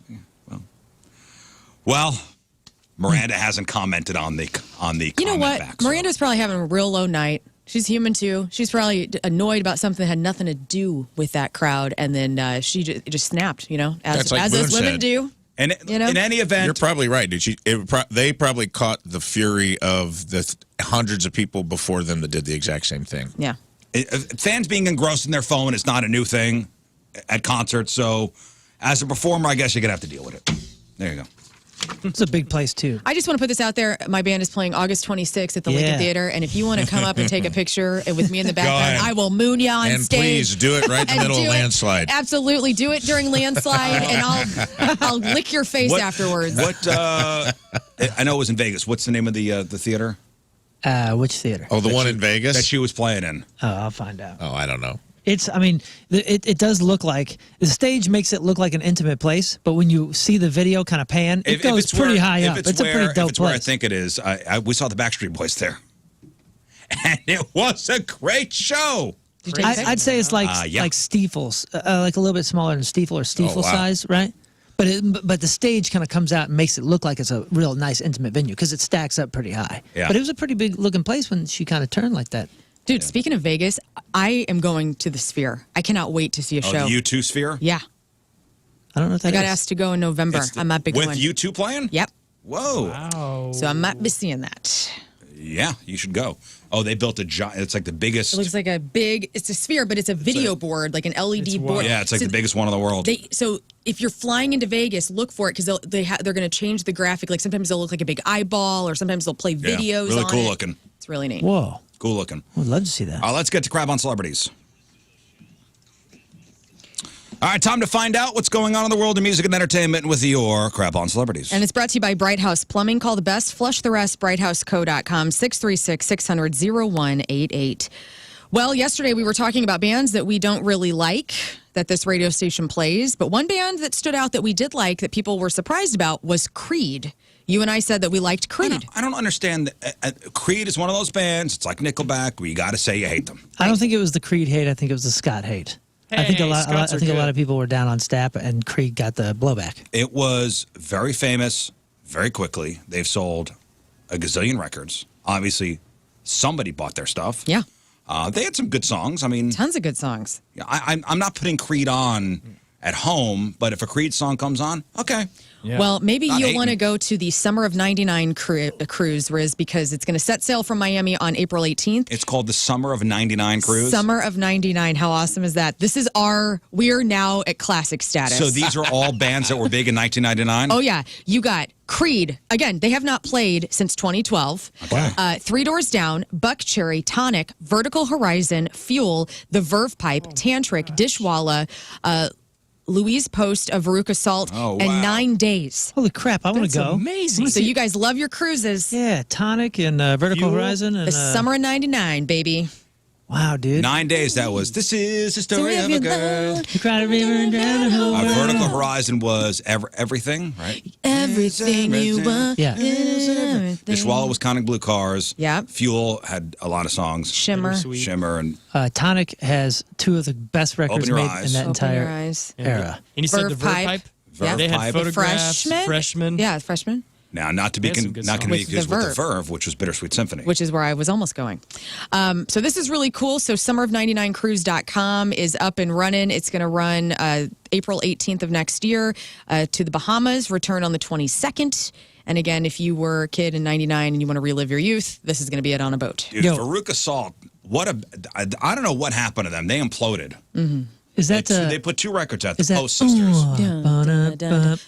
Yeah, Well, Miranda hasn't commented on the you know comment what? back, so- Miranda's probably having a real low night. She's human too. She's probably annoyed about something that had nothing to do with that crowd, and then she just snapped. You know, as That's like as Moon those women said. do. And You know? in any You're event, probably right, dude. They probably caught the fury of the hundreds of people before them that did the exact same thing. Yeah. fans being engrossed in their phone is not a new thing at concerts. So as a performer, I guess you're going to have to deal with it. There you go. It's a big place too. I just want to put this out there. My band is playing August 26th at the Lincoln Yeah. Theater, and if you want to come up and take a picture with me in the background, ahead. I will moon you on And stage. please do it right in the And middle of do it- landslide. Absolutely, do it during landslide, and I'll lick your face afterwards. What? I know it was in Vegas. What's the name of the theater Which theater? Oh, the one in that Vegas? she was playing in? Oh, I'll find out. Oh, I don't know. It's, I mean, it does look like, the stage makes it look like an intimate place, but when you see the video kind of pan, it goes it's pretty where- high if up. It's a pretty if dope it's where I place. think it is. We saw the Backstreet Boys there, and it was a great show. Did you take a picture? I'd say it's like yeah. like Stiefel's, like a little bit smaller than Stiefel or Stiefel Oh, wow. size, right? But the stage kind of comes out and makes it look like it's a real nice intimate venue because it stacks up pretty high. Yeah. But it was a pretty big looking place when she kind of turned like that. Dude, speaking of Vegas, I am going to the Sphere. I cannot wait to see a Oh, show. the U2 Sphere. Yeah, I don't know if I that got is. asked to go in November. It's the- I might be with going. U2 playing. Yep. Whoa. Wow. So I might be seeing that. Yeah, you should go. Oh, they built a giant. It's like the biggest. It looks like it's a sphere, but it's a video board, like an LED It's board. wild. Yeah, it's like So the biggest one in the world. So if you're flying into Vegas, look for it because they're going to change the graphic. Like sometimes they'll look like a big eyeball, or sometimes they'll play Yeah, videos. really on cool it. looking. It's really neat. Whoa. Cool looking. Would love to see that. Let's get to Crab on Celebrities. All right, time to find out what's going on in the world of music and entertainment with your Crab on Celebrities. And it's brought to you by Bright House Plumbing. Call the best. Flush the rest. BrightHouseCo.com. 636-600-0188. Well, yesterday we were talking about bands that we don't really like that this radio station plays. But one band that stood out that we did like that people were surprised about was Creed. You and I said that we liked Creed. I don't understand. Creed is one of those bands. It's like Nickelback where you got to say you hate them. I don't think it was the Creed hate. I think it was the Scott hate. I think Hey, Scots are a lot good. of people were down on Stapp, and Creed got the blowback. It was very famous very quickly. They've sold a gazillion records. Obviously, somebody bought their stuff. Yeah. They had some good songs. I mean, Tons of good songs. I'm not putting Creed on at home, but if a Creed song comes on, okay. Yeah. Well, maybe Not you'll hating. want to go to the Summer of 99 cruise, Rizz, because it's going to set sail from Miami on April 18th. It's called the Summer of '99 cruise. Summer of 99. How awesome is that? We are now at classic status. So these are all bands that were big in 1999. Oh, yeah. You got Creed. Again, they have not played since 2012. Okay. Three Doors Down, Buck Cherry, Tonic, Vertical Horizon, Fuel, The Verve Pipe, Tantric, Dishwalla, Louise Post of Veruca Salt Oh, and wow. 9 days. Holy crap! I want to go. amazing. So you guys love your cruises. Yeah, Tonic and Vertical Fuel. Horizon and The summer of 99, baby. Wow, dude. 9 days. That was. This is the story of a girl. You cried a river and drowned a whole world. Vertical Horizon was everything, right? Everything you want. Yeah. The Swallow was counting blue cars. Yeah. Fuel had a lot of songs. Shimmer. Bittersweet. Shimmer and Tonic has two of the best records Open Your made Eyes. in that Open your entire eyes. era. And you said Verve the Verve Pipe. Pipe? Yeah. They had Pipe. photographs, freshmen. Yeah, freshman. now not to be They had some good not songs. be With confused the with the Verve. Verve, which was Bittersweet Symphony. Which is where I was almost going. So this is really cool. So summerof99cruise.com is up and running. It's going to run April 18th of next year to the Bahamas, return on the 22nd. And again, if you were a kid in 99 and you want to relive your youth, this is going to be it on a boat. Dude, Yo. Veruca Salt. I don't know what happened to them. They imploded. Is that They put 2 records out. The is that Post Sisters.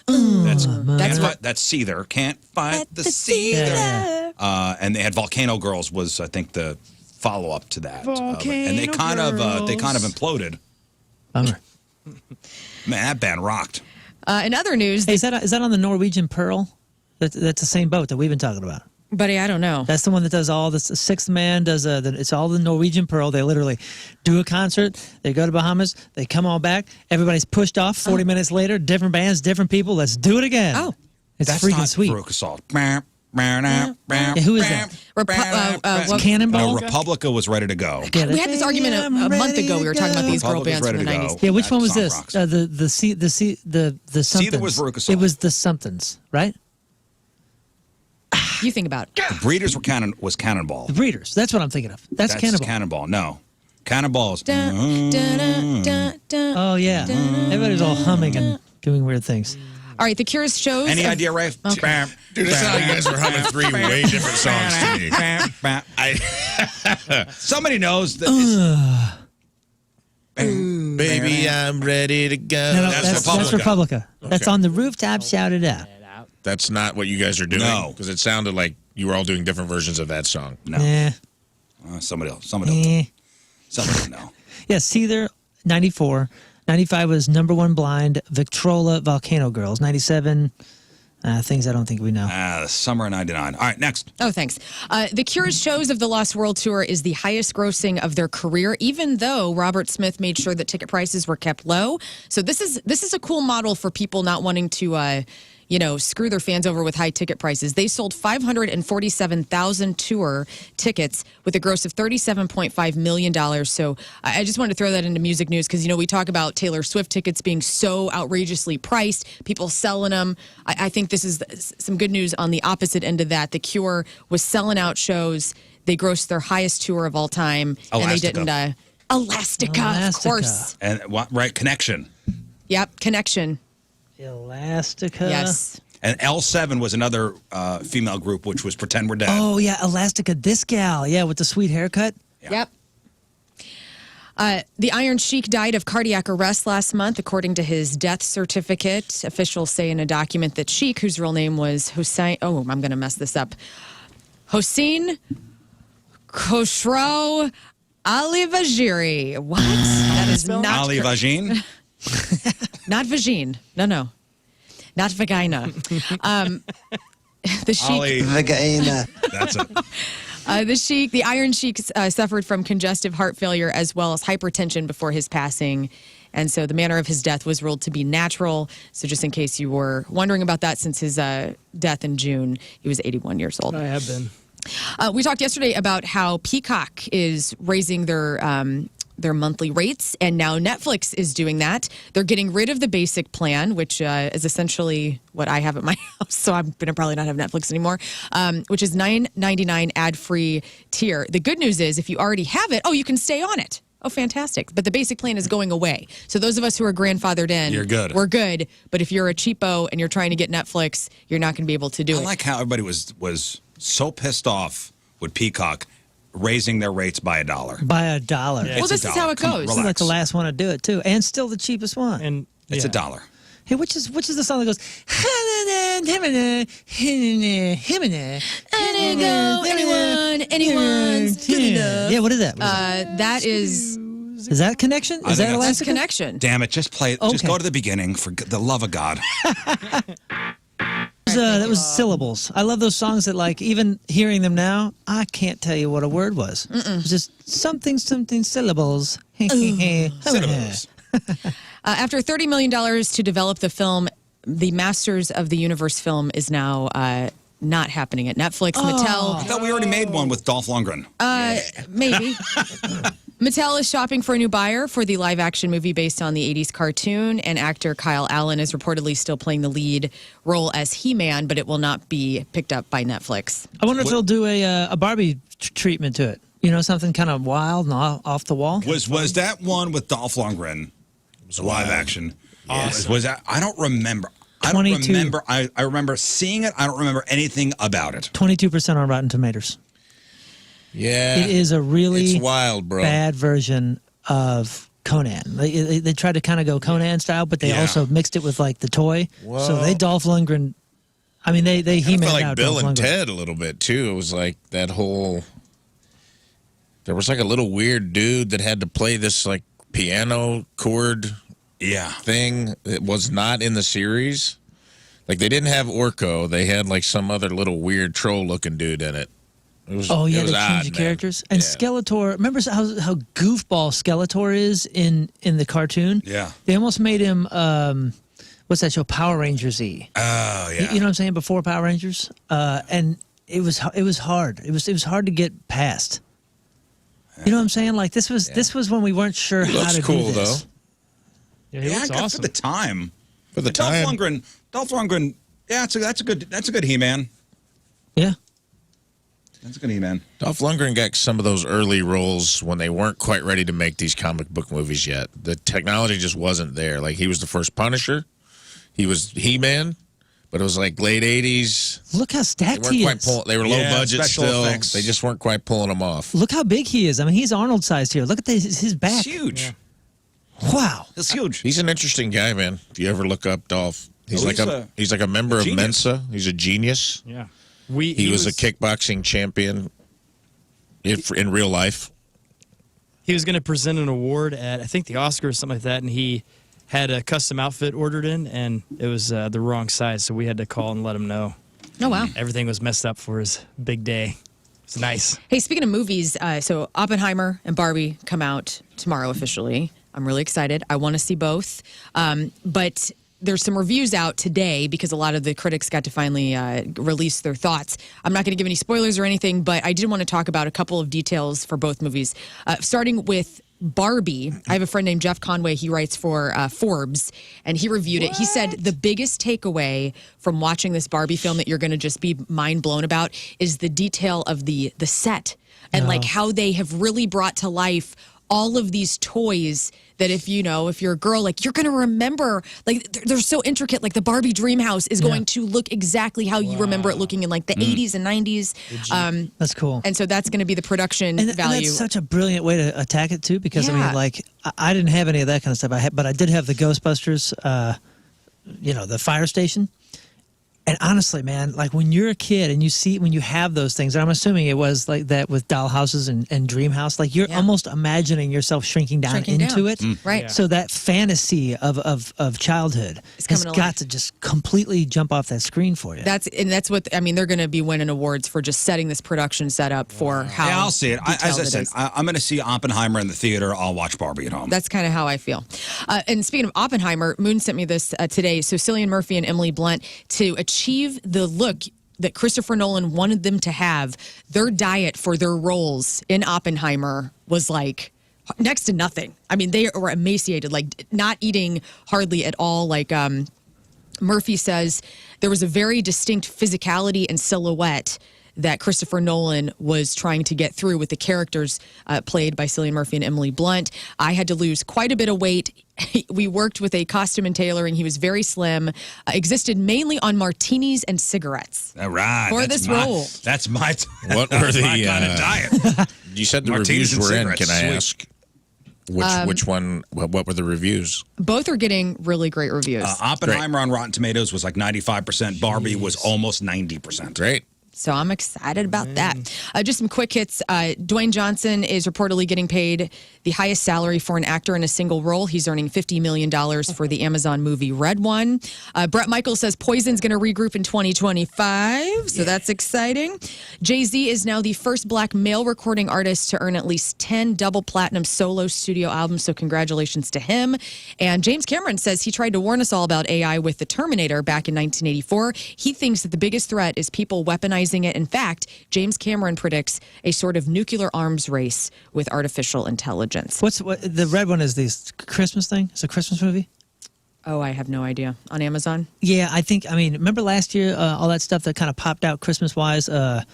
That's That's Seether. Can't fight the Seether. Yeah. And they had Volcano Girls was I think the follow up to that. And they kind of imploded. Bummer. Man, that band rocked. in other news, Hey, is that on the Norwegian Pearl? That's the same boat that we've been talking about. buddy, I don't know. That's the one that does all this. The Sixth Man does it's all the Norwegian Pearl. They literally do a concert. They go to Bahamas. They come all back. Everybody's pushed off. 40 minutes later, different bands, different people. Let's do it again. Oh. It's That's freaking not sweet. Veruca Salt. Yeah, who is that? what- Cannonball. No, Republica was ready to go. Get it? We had this argument a month ago. We were talking about these girl Republica's bands from the ready to 90s. go. Yeah, which That one was song this? rocks. The somethings. was Veruca It Salt. was the somethings, right? You think about it. The Breeders was Cannonball. The Breeders. That's what I'm thinking of. That's Cannonball. Cannonball. No. Cannonballs. Dun, dun, dun, dun, dun. Oh yeah, everybody's all humming and doing weird things. All right, the Cure's shows. Any of- idea, Rafe? Dude, it sounded like you guys were humming 3 way different songs to me. Somebody knows that. Baby, I'm ready to go. No, That's that's Republica. That's Okay. on the rooftop. Shout it out. That's not what you guys are doing? No. Because it sounded like you were all doing different versions of that song. No. Yeah. Somebody else. Somebody will know. Yeah, Seether, 94. 95 was Number One Blind, Victrola, Volcano Girls. 97, things I don't think we know. The summer of 99. All right, next. Oh, thanks. The Cure's shows of the Lost World Tour is the highest grossing of their career, even though Robert Smith made sure that ticket prices were kept low. So this is a cool model for people not wanting to screw their fans over with high ticket prices. They sold 547,000 tour tickets with a gross of $37.5 million. So I just wanted to throw that into music news because, we talk about Taylor Swift tickets being so outrageously priced, people selling them. I think this is some good news on the opposite end of that. The Cure was selling out shows. They grossed their highest tour of all time. And they Elastica. didn't. Elastica, of course. And right, Connection. Yep, Connection. Elastica. Yes. And L7 was another female group, which was Pretend We're Dead. Oh, yeah, Elastica. This gal. Yeah, with the sweet haircut. Yep. The Iron Sheik died of cardiac arrest last month, according to his death certificate. Officials say in a document that Sheik, whose real name was Hussein, I'm going to mess this up, Hossein Khosrow Ali Vajiri. What? That is not Ali Vagine. Not vagine. No. Not vagina. The Sheik. Ali. Vagina. That's it. The Iron Sheik suffered from congestive heart failure as well as hypertension before his passing. And so the manner of his death was ruled to be natural. So just in case you were wondering about that, since his death in June, he was 81 years old. I have been. We talked yesterday about how Peacock is raising their monthly rates, and now Netflix is doing that. They're getting rid of the basic plan, which is essentially what I have at my house, so I'm going to probably not have Netflix anymore, which is $9.99 ad-free tier. The good news is if you already have it, you can stay on it. Oh, fantastic. But the basic plan is going away. So those of us who are grandfathered in, You're good. We're good. But if you're a cheapo and you're trying to get Netflix, you're not going to be able to do I it. like how everybody was so pissed off with Peacock raising their rates by $1. By $1. Yeah. Well, It's this $1. is how it Come on, goes. This is like relax. the last one to do it, too. And still the cheapest one. And It's yeah. $1. Hey, which is the song that goes? Anyone, anyone's good enough. Yeah, what is that? That is Is that connection? I Is think that that's Elastica? Connection. Damn it! Just play it. Just Okay. go to the beginning for the love of God. That was syllables. I love those songs that, like, even hearing them now, I can't tell you what a word was. It was just something syllables. Syllables. After $30 million to develop the film, the Masters of the Universe film is now not happening at Netflix. Mattel, I thought we already made one with Dolph Lundgren. maybe. Mattel is shopping for a new buyer for the live-action movie based on the 80s cartoon, and actor Kyle Allen is reportedly still playing the lead role as He-Man, but it will not be picked up by Netflix. I wonder if they'll do a Barbie treatment to it. You know, something kind of wild and off the wall. Was that one with Dolph Lundgren? It was a live action. Yes. Was that? I don't remember. I 22. don't remember. I remember seeing it. I don't remember anything about it. 22% on Rotten Tomatoes. Yeah. It is a really It's wild, bro. bad version of Conan. They tried to kind of go Conan style, but they Yeah. also mixed it with like the toy. Whoa. So they Dolph Lundgren. I mean, they I He-Man felt like out Bill Dolph and Lundgren. Ted a little bit too. It was like that whole. There was like a little weird dude that had to play this like piano chord Yeah. thing. It was not in the series. Like they didn't have Orko. They had like some other little weird troll looking dude in it. It was. Oh yeah, it was they odd, changed the man. characters. And Yeah. Skeletor. Remember how goofball Skeletor is in the cartoon? Yeah. They almost made him. What's that show? Power Rangers-y. Oh yeah. You know what I'm saying? Before Power Rangers, and it was hard. It was hard to get past. You know what I'm saying? Like this was when we weren't sure He how looks to cool do this. though. Yeah, he Yeah, looks good awesome. for the time. For the Dolph time. Lundgren. Yeah, that's a good He-Man. Yeah. That's a good He-Man. Dolph Lundgren got some of those early roles when they weren't quite ready to make these comic book movies yet. The technology just wasn't there. Like he was the first Punisher. He was He-Man, but it was like late 80s. Look how They stacked weren't he quite is. pulling. They were low Yeah, budget special still. effects. They just weren't quite pulling them off. Look how big he is. I mean, he's Arnold sized here. Look at his back. It's huge. Wow. It's huge. He's an interesting guy, man. If you ever look up Dolph, he's Oh, like he's a member of genius. Mensa. He's a genius. Yeah. He was a kickboxing champion in real life. He was going to present an award at, I think, the Oscars or something like that, and he had a custom outfit ordered in, and it was the wrong size, so we had to call and let him know. Oh, wow. Everything was messed up for his big day. It's nice. Hey, speaking of movies, so Oppenheimer and Barbie come out tomorrow officially. I'm really excited. I want to see both. But there's some reviews out today because a lot of the critics got to finally release their thoughts. I'm not going to give any spoilers or anything, but I did want to talk about a couple of details for both movies. Starting with Barbie, I have a friend named Jeff Conway. He writes for Forbes, and he reviewed it. He said the biggest takeaway from watching this Barbie film that you're going to just be mind blown about is the detail of the set and like how they have really brought to life all of these toys that if you're a girl, like you're going to remember, like they're so intricate. Like the Barbie dream house is going to look exactly how you remember it looking in like the 80s and 90s. That's cool. And so that's going to the production And value. that's such a brilliant way to attack it too, because I Yeah. mean, like I didn't have any of that kind of stuff. But I did have the Ghostbusters, the fire station. And honestly, man, like when you're a kid and when you have those things, and I'm assuming it was like that with doll houses and dream house, like you're almost imagining yourself shrinking down into it. Right. Yeah. So that fantasy of childhood has coming to got life. to just completely jump off that screen for you. That's what I mean. They're going to be winning awards for just setting this production setup for how. Yeah, I'll see it. As I detailed said, is. I'm going to see Oppenheimer in the theater. I'll watch Barbie at home. That's kind of how I feel. And speaking of Oppenheimer, Moon sent me this today. So Cillian Murphy and Emily Blunt, to achieve the look that Christopher Nolan wanted them to have, their diet for their roles in Oppenheimer was like next to nothing. I mean, they were emaciated, like not eating hardly at all. Like Murphy says, there was a very distinct physicality and silhouette that Christopher Nolan was trying to get through with the characters played by Cillian Murphy and Emily Blunt. I had to lose quite a bit of weight. We worked with a costume and tailoring. He was very slim, existed mainly on martinis and cigarettes. All right. For that's this my- role. That's my What were that's the, my kind of diet. You said the Martinis reviews and were in. cigarettes, Can I sweet. ask which one? What were the reviews? Both are getting really great reviews. Oppenheimer on Rotten Tomatoes was like 95%. Barbie was almost 90%. Great. So I'm excited about that. Just some quick hits. Dwayne Johnson is reportedly getting paid the highest salary for an actor in a single role. He's earning $50 million for the Amazon movie Red One. Bret Michaels says Poison's going to regroup in 2025, so that's exciting. Jay-Z is now the first black male recording artist to earn at least 10 double platinum solo studio albums, so congratulations to him. And James Cameron says he tried to warn us all about AI with The Terminator back in 1984. He thinks that the biggest threat is people weaponizing it. In fact, James Cameron predicts a sort of nuclear arms race with artificial intelligence. What the red one is? The Christmas thing? It's a Christmas movie. Oh, I have no idea. On Amazon? Yeah, I mean, remember last year all that stuff that kind of popped out Christmas wise? It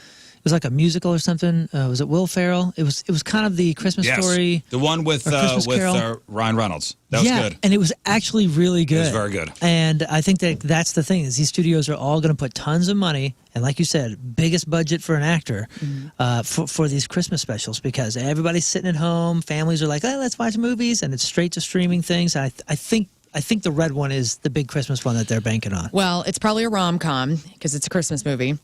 was like a musical or something. Was it Will Ferrell? It was kind of the Christmas story. The one with Ryan Reynolds. That was good. And it was actually really good. It was very good. And I think that's the thing is these studios are all going to put tons of money and, like you said, biggest budget for an actor for these Christmas specials because everybody's sitting at home. Families are like, let's watch movies, and it's straight to streaming things. I think the red one is the big Christmas one that they're banking on. Well, it's probably a rom-com because it's a Christmas movie.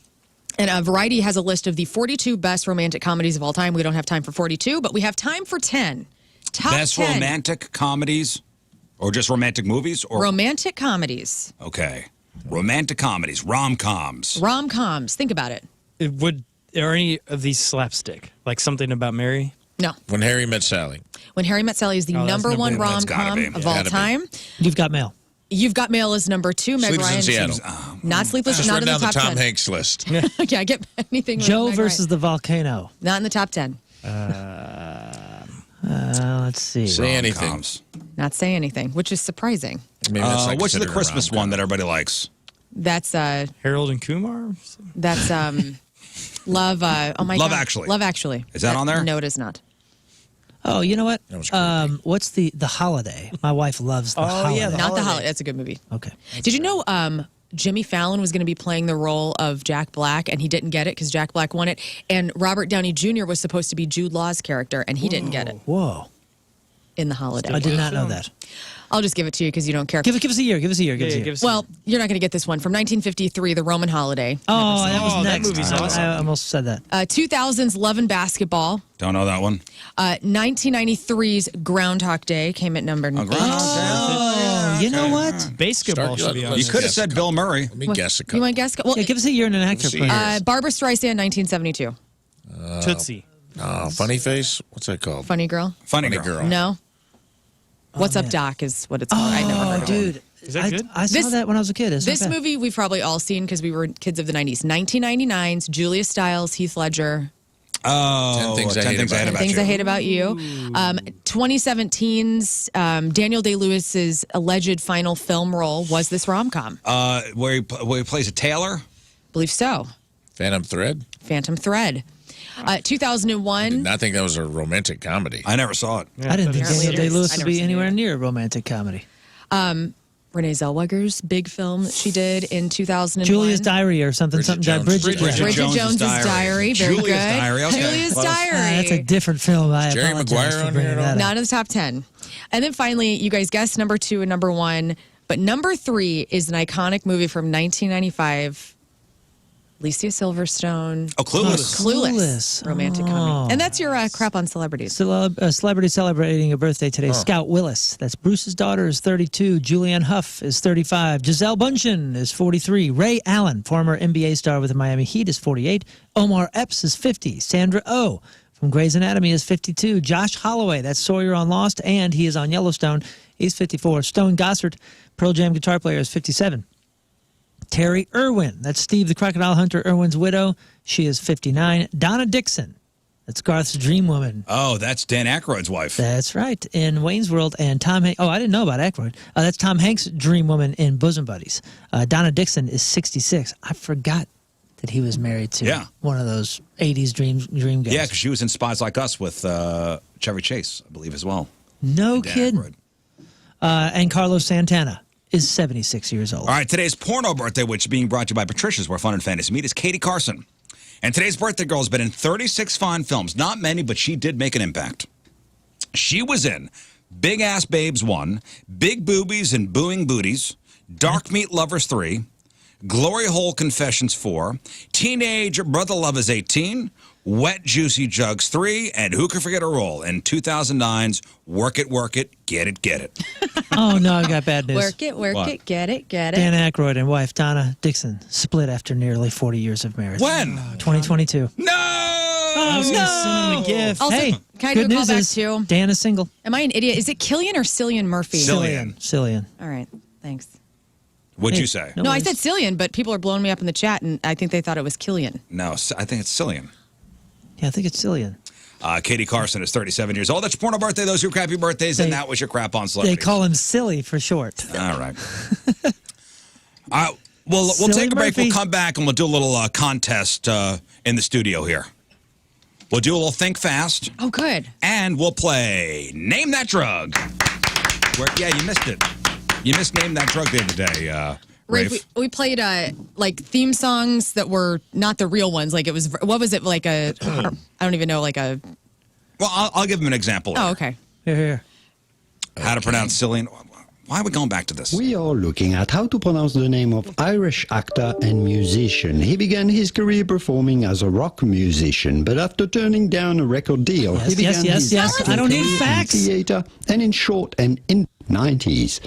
And Variety has a list of the 42 best romantic comedies of all time. We don't have time for 42, but we have time for 10. Top best 10 romantic comedies? Or just romantic movies? Or romantic comedies. Okay. Romantic comedies. Rom-coms. Rom-coms. Think about it. Are any of these slapstick? Like Something About Mary? No. When Harry Met Sally. When Harry Met Sally is the number one rom-com of all time. You've Got Mail. You've Got Mail is number 2. Meg Sleepless Ryan. in Seattle. Not Sleepless. Just Not written in the down top the Tom 10. Hanks list. Yeah, get anything. with Joe Meg versus Ryan. the Volcano. Not in the top 10. Let's see. Say anything. Rom-coms. Not Say Anything, which is surprising. Maybe that's like What's the considered a Christmas rom-com. one that everybody likes? That's Harold and Kumar? Love. Oh my Love God. Actually. Love Actually. Is that on there? No, it is not. Oh, you know what? That was creepy. What's the Holiday? My wife loves the Holiday. yeah, Not the Holiday. That's a good movie. Okay. Did you know Jimmy Fallon was going to be playing the role of Jack Black, and he didn't get it because Jack Black won it. And Robert Downey Jr. was supposed to be Jude Law's character, and he didn't get it Whoa. in the Holiday. I did not know that. I'll just give it to you because you don't care. Give us a year. Give us a year. Give us a year. Well, you're not going to get this one. From 1953, The Roman Holiday. Oh, that was that next. movie's awesome. I almost said that. 2000's Love and Basketball. Don't know that one. 1993's Groundhog Day came at number 8. Oh, you know what? Basketball should be on. You Let's could have guess said Bill Murray. Let me guess a couple. You want to guess? Well, Yeah, give us a year and an actor, Let's see please. here. Barbara Streisand, 1972. Tootsie. Funny Face? What's that called? Funny Girl? Funny Funny girl. Girl. No. What's Up, man. Doc is what it's called. I never heard Oh, of it. dude. Is that good? I saw This- that when I was a kid. It's not This bad. movie we've probably all seen because we were kids of the 90s. 1999's Julia Stiles, Heath Ledger, Oh, 10 Things I Hate About Things You. I Hate About You. 2017's Daniel Day-Lewis's alleged final film role was this rom-com. Where he plays a tailor. Believe so. Phantom Thread? Phantom Thread. 2001. Did not think that was a romantic comedy. I never saw it. I didn't think Apparently Daniel it is. Day-Lewis I would never be seen anywhere it. near a romantic comedy. Renee Zellweger's big film that she did in 2001. Julia's Diary or something. Bridget something. Jones. Bridget Jones's Jones's Diary. Very Julia's good. Diary, okay. Julia's Close. Diary. That's a different film. I Jerry apologize Maguire for on bringing here at all? that up. Not in the top 10. And then finally, you guys guessed number 2 and number 1. But number 3 is an iconic movie from 1995. Alicia Silverstone. Oh, Clueless. Clueless. Romantic Oh. comedy. And that's your crap on celebrities. Celebrity celebrating a birthday today. Scout Willis. That's Bruce's daughter is 32. Julianne Hough is 35. Giselle Bundchen is 43. Ray Allen, former NBA star with the Miami Heat, is 48. Omar Epps is 50. Sandra Oh from Grey's Anatomy is 52. Josh Holloway, that's Sawyer on Lost, and he is on Yellowstone. He's 54. Stone Gossard, Pearl Jam guitar player, is 57. Terry Irwin, that's Steve the Crocodile Hunter Irwin's widow. She is 59. Donna Dixon, that's Garth's dream woman. Oh, that's Dan Aykroyd's wife. That's right, in Wayne's World. And Tom Hanks, I didn't know about Aykroyd. That's Tom Hanks' dream woman in Bosom Buddies. Donna Dixon is 66. I forgot that he was married to one of those 80s dream guys. Yeah, because she was in Spies Like Us with Chevy Chase, I believe, as well. No And Dan kidding. Aykroyd. And Carlos Santana is 76 years old. All right, today's porno birthday, which is being brought to you by Patricia's, where fun and fantasy meet, is Katie Carson. And today's birthday girl has been in 36 fine films. Not many, but she did make an impact. She was in Big Ass Babes 1, Big Boobies and Booing Booties, Dark Meat Lovers 3, Glory Hole Confessions 4, Teenage Brother Love is 18, Wet Juicy Jugs 3, and Who Can Forget a Roll in 2009's Work It, Get It, Get It. Oh, no, I got bad news. Work it, get it, get it. Dan Aykroyd and wife Donna Dixon split after nearly 40 years of marriage. When? 2022. No! I was going to send him a gift. Also, Hey, can I do good a call news back is too? Dan is single. Am I an idiot? Is it Killian or Cillian Murphy? Cillian. All right, thanks. What'd Hey, you say? no No, I worries. said Cillian, but people are blowing me up in the chat, and I think they thought it was Killian. No, I think it's Cillian. Yeah, I think it's Cillian. Katie Carson is 37 years old. That's your porno birthday. Those are your crappy birthdays, and They- that was your crap on They celebrities. call him Silly for short. All right. We'll Silly take a break. Murphy. We'll come back, and we'll do a little contest in the studio here. We'll do a little Think Fast, Oh, good. and we'll play Name That Drug. Yeah, you missed it. You missed Name That Drug the other day, Rafe. We played like theme songs that were not the real ones. Like it was, what was it like a? I don't even know. Like a. Well, I'll give him an example. Oh, here. okay. Here. How to pronounce Cillian. Why are we going back to this? We are looking at how to pronounce the name of Irish actor and musician. He began his career performing as a rock musician, but after turning down a record deal, he began his yes. acting I don't need career facts. in theater and in short and in 90s.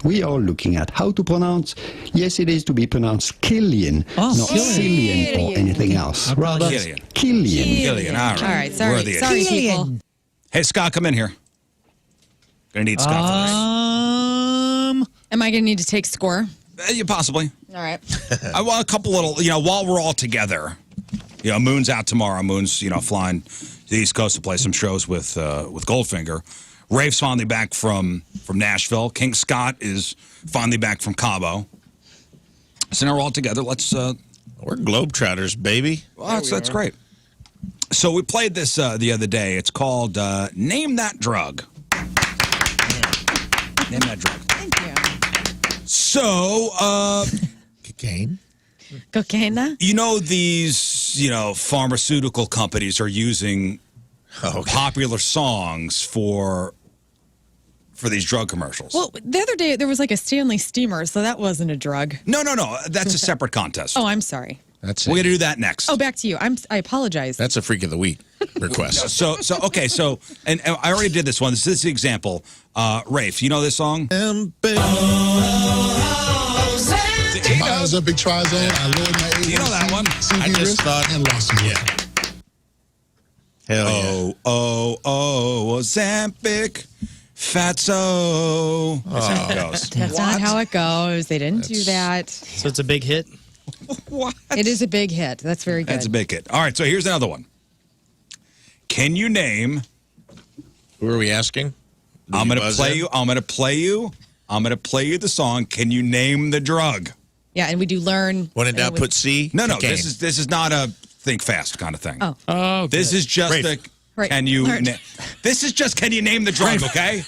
We are looking at how to pronounce, yes, it is to be pronounced Killian, Oh, not Killian. Cillian or anything else. Rather, Killian. Killian. Cillian. All right. All right. Sorry. We're the Sorry, idiots. people. Hey, Scott, come in here. Gonna need Scott for Am I going to need to take score? this. You possibly. All right. I want a couple little, while we're all together. Moon's out tomorrow. Moon's, flying to the East Coast to play some shows with Goldfinger. Rafe's finally back from Nashville. King Scott is finally back from Cabo. So now we're all together. Let's. We're Globetrotters, baby. Well, that's great. So we played this the other day. It's called Name That Drug. Name that drug. Thank you. So, Cocaine. Cocaine. these, pharmaceutical companies are using popular songs for these drug commercials. Well, the other day there was like a Stanley steamer, so that wasn't a drug. No. That's a separate contest. Oh, I'm sorry. That's We're it. going to do that next. Oh, back to you. I apologize. That's a freak of the week request. So, and I already did this one. This is the example. Rafe, you know this song? Ozempic Trizone. I lowered my A1C. You know that one? CV I just risk thought- and lost some weight. Hell yeah. Ozempic, Fatso. That's how it goes. That's not how it goes. They didn't do that. So it's a big hit. What? It is a big hit. That's very good. That's a big hit. All right, so here's another one. Can you name? Who are we asking? I'm going to buzz play in? you. I'm going to play you the song. Can you name the drug? Yeah, and we do learn. When in doubt, put C. No. Cocaine. This is not a think fast kind of thing. Oh. Oh, This is just Rafe. a. Right. Can you? Learned. This is just. Can you name the drug? Okay.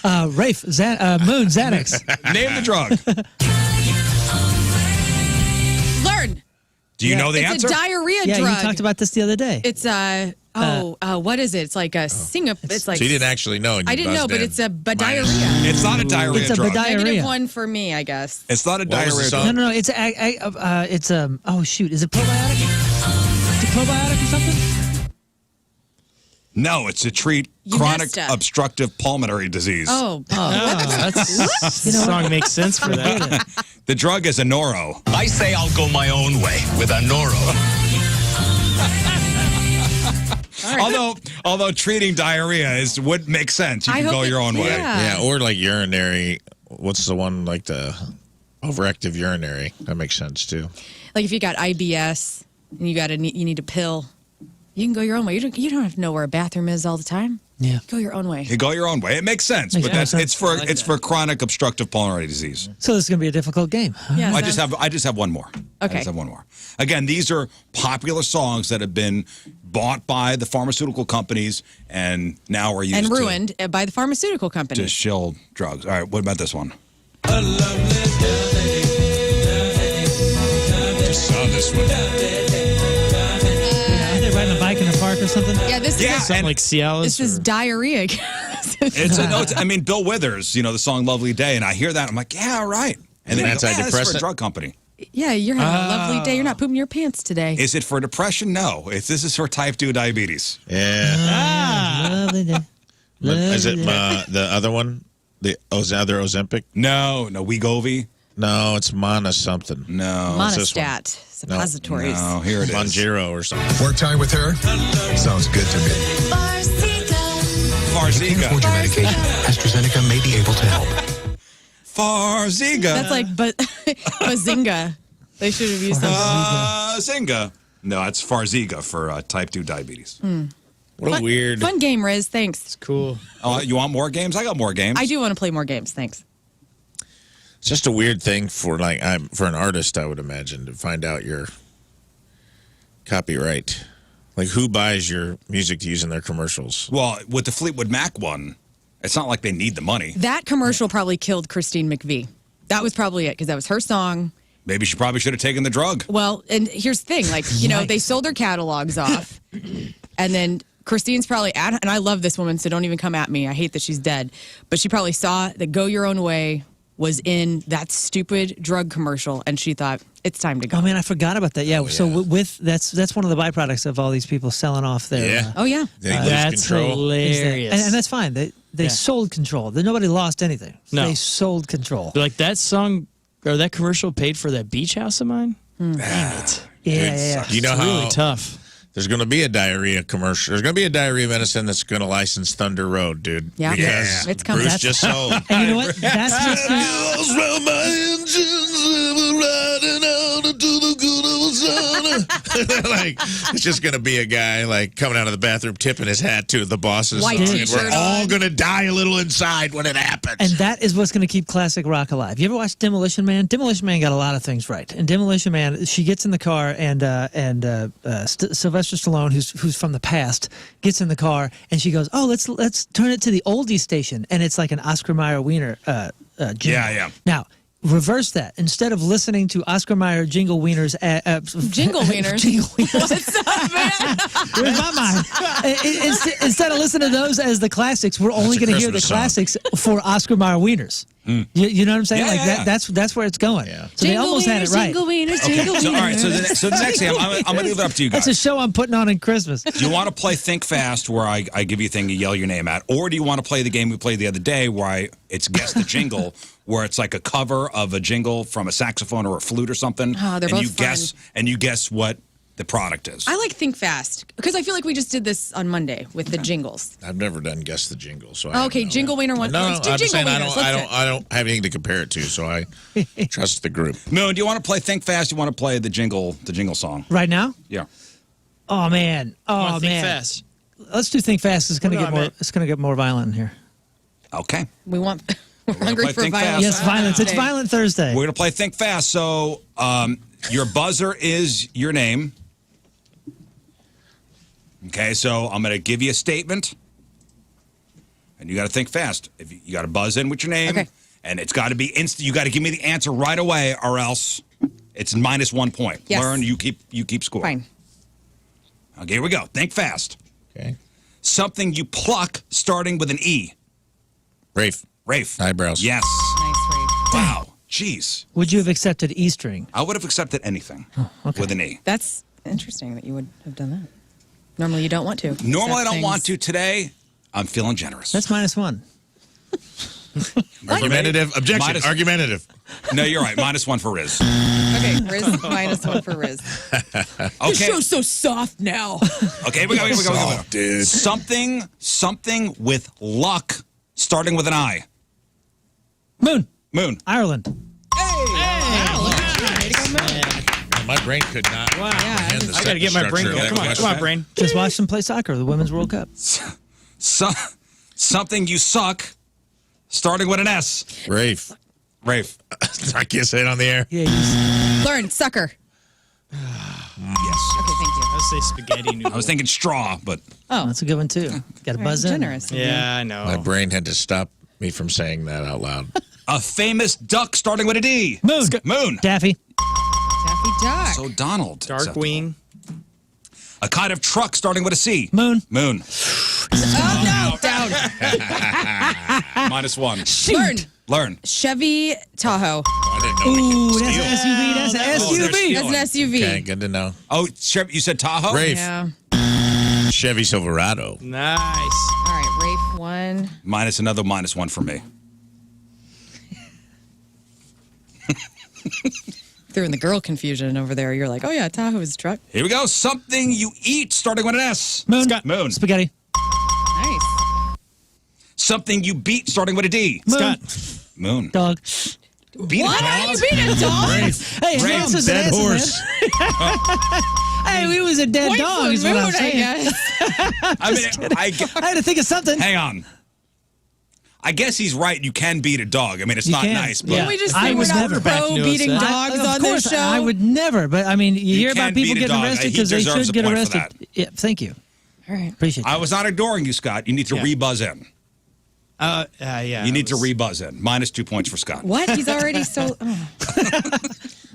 Rafe, Moon, Xanax. Name the drug. Learn. Do you know the It's answer? a diarrhea Yeah, drug. you talked about this the other day. It's what is it? It's like a It's like So you didn't actually know. And I you didn't know, buzzed but in. it's a diarrhea. It's not a diarrhea It's a drug. diarrhea. -1 for me, I guess. It's not a What was the diarrhea song? drug. No. It's oh shoot, is it probiotic? Is it probiotic or something? No, it's to treat You chronic messed up. obstructive pulmonary disease. This song makes sense for that. The drug is a Noro. I say I'll go my own way with a Noro. Although treating diarrhea would make sense. You I can hope go your own way. Yeah, or like urinary. What's the one like the overactive urinary? That makes sense too. Like if you got IBS and you need a pill, you can go your own way. You don't have to know where a bathroom is all the time. Yeah. Go your own way. You go your own way. It makes sense, Makes but that's sense. it's for chronic obstructive pulmonary disease. So this is gonna be a difficult game. Yeah, I just have one more. I Okay. just have one more. Again, these are popular songs that have been bought by the pharmaceutical companies and now are used and ruined by the pharmaceutical to company. shill drugs. All right, what about this one? Just saw this one. Are they riding a bike in the park or something? Yeah, this Yeah, is Something like Cialis. this is or- diarrhea. I mean, Bill Withers, the song "Lovely Day," and I hear that, I'm like, yeah, all right. And then It's you go, yeah, this is for a antidepressant? drug company. Yeah, you're having a lovely day. You're not pooping your pants today. Is it for depression? No. This is for type 2 diabetes. Yeah. Lovely day. Is it the other one? The other Ozempic? No, Wegovy. No, it's Mana something. No. this one? Monostat, suppositories. No, here it is. Monjero or something. Work time with her? Sounds good to me. Farziga. Afford your medication. AstraZeneca may be able to help. Farziga. That's like Bazinga. They should have used something. Zinga. No, it's Farziga for type 2 diabetes. What a weird. Fun game, Rizz. Thanks. Cool. You want more games? I got more games. I do want to play more games. Thanks. It's just a weird thing for for an artist, I would imagine, to find out your copyright. Like, who buys your music to use in their commercials? Well, with the Fleetwood Mac one, it's not like they need the money. That commercial probably killed Christine McVie. That was probably it because that was her song. Maybe she probably should have taken the drug. Well, and here's the thing, like, they sold their catalogs off, and then Christine's probably and I love this woman, so don't even come at me. I hate that she's dead, but she probably saw that "Go Your Own Way" was in that stupid drug commercial, and she thought it's time to go. Oh man, I forgot about that. Yeah. So with that's one of the byproducts of all these people selling off their. Yeah. Oh yeah, They lose That's control. hilarious. And that's fine. They sold control. Nobody lost anything. No. They sold control. Like that song or that commercial paid for that beach house of mine. Damn it. Yeah. You know It's how really tough. there's going to be a diarrhea commercial. There's going to be a diarrhea medicine that's going to license Thunder Road, dude. Yeah. Because It's coming. Bruce That's- just sold. And you know what? That's just like, it's just going to be a guy like coming out of the bathroom tipping his hat to the boss's White song, and t-shirt we're all on. going to die a little inside when it happens. And that is what's going to keep classic rock alive. You ever watch Demolition Man? Demolition Man got a lot of things right. And Demolition Man, she gets in the car, and Sylvester Stallone, who's from the past, gets in the car, and she goes, "Oh, let's turn it to the oldies station," and it's like an Oscar Mayer Wiener jingle. Yeah. Now. Reverse that. Instead of listening to Oscar Mayer Jingle Wieners, Jingle Wieners. Jingle Wieners. What's up, man? Where's my mind? Instead of listening to those as the classics, we're only That's a going to hear the Christmas song. classics for Oscar Mayer Wieners. You know what I'm saying? Yeah, like yeah, that. That's where it's going. Yeah. So they almost had it right. Jingle Wieners, Okay. Jingle So, all right. Wieners. So the next thing, I'm going to leave it up to you guys. That's a show I'm putting on in Christmas. Do you want to play Think Fast, where I give you a thing, you yell your name at, or do you want to play the game we played the other day, where it's Guess the Jingle, where it's like a cover of a jingle from a saxophone or a flute or something, Oh, they're and both you guess what the product is. I like Think Fast because I feel like we just did this on Monday with the jingles. I've never done Guess the Jingle, so I Okay, don't know. Jingle Wiener one. No, Let's do I'm Jingle saying Wieners. Let's do it. I don't have anything to compare it to, so I trust the group. Moon, do you want to play Think Fast? You want to play the jingle song? Right now? Yeah. Oh man. Oh Think man. fast. Let's do Think Fast. It's going to Hold get on, more. man. It's going to get more violent in here. Okay. We want. We're gonna hungry play for Think violence. Fast. Yes, violence. It's Today. Violent Thursday. We're going to play Think Fast. So your buzzer is your name. Okay, so I'm going to give you a statement, and you got to think fast. If you got to buzz in with your name, Okay. and it's got to be instant. You got to give me the answer right away, or else it's -1 point. Yes. Learn, you keep score. Fine. Okay, here we go. Think fast. Okay. Something you pluck starting with an E. Rafe. Eyebrows. Yes. Nice, Ray. Wow. Jeez. Would you have accepted E string? I would have accepted anything with an E. That's interesting that you would have done that. Normally, you don't want to. Normally, I accept don't want to. things. Today, I'm feeling generous. That's -1. Argumentative. Objection. Minus- Argumentative. No, you're right. -1 for Rizz. Okay, Rizz, -1 for Rizz. Okay. The show's so soft now. Okay, here we go. Soft, dude. Something with luck starting with an I. Moon. Ireland. My brain could not. Wow. Yeah, I got to get my brain going. Come on, brain. Just watch them play soccer, the Women's World Cup. Something you suck starting with an S. Rafe. I can't say it on the air. Yeah, Learn, sucker. Yes. Okay, thank you. I would say spaghetti noodle. I was thinking straw, but that's a good one too. Got to buzz in. Generous. Yeah, I know. My brain had to stop me from saying that out loud. a famous duck starting with a D. Moon. Daffy. Daffy Duck. So Donald. Darkwing. A kind of truck starting with a C. Moon. Oh, no. Down. -1. Learn. Chevy Tahoe. I didn't know we Ooh, could that's steal. an SUV. That's an SUV. That's an SUV. Okay, good to know. Oh, you said Tahoe? Rafe. Yeah. Chevy Silverado. Nice. All right, Rafe won. Another -1 for me. Threw in the girl confusion over there. You're like, oh yeah, Tahoe's a truck. Here we go. Something you eat starting with an S. Moon. Moon. Spaghetti. Nice. Something you beat starting with a D. Moon. Scott. Moon. Dog. Beat What? a How dog? do you beat a dog? Hey, his Ram, ass is an Dead ass, man. horse. Hey, we was a dead Point dog, for is what Moon, I'm saying. I guess. I mean, I had to think of something. hang on. I guess he's right. You can beat a dog. I mean, it's You not can. nice, but Yeah. Can we just I say we're was not never back pro to us, beating huh? dogs Of on course, this show? I would never, but I mean, you hear can about people beat a getting dog. arrested He because they deserves should a get point for arrested. that. Yeah, thank you. All right. Appreciate I that. was not ignoring you, Scott. You need to Yeah. rebuzz in. Yeah. You need to rebuzz in. -2 points for Scott. What? He's already so. Oh.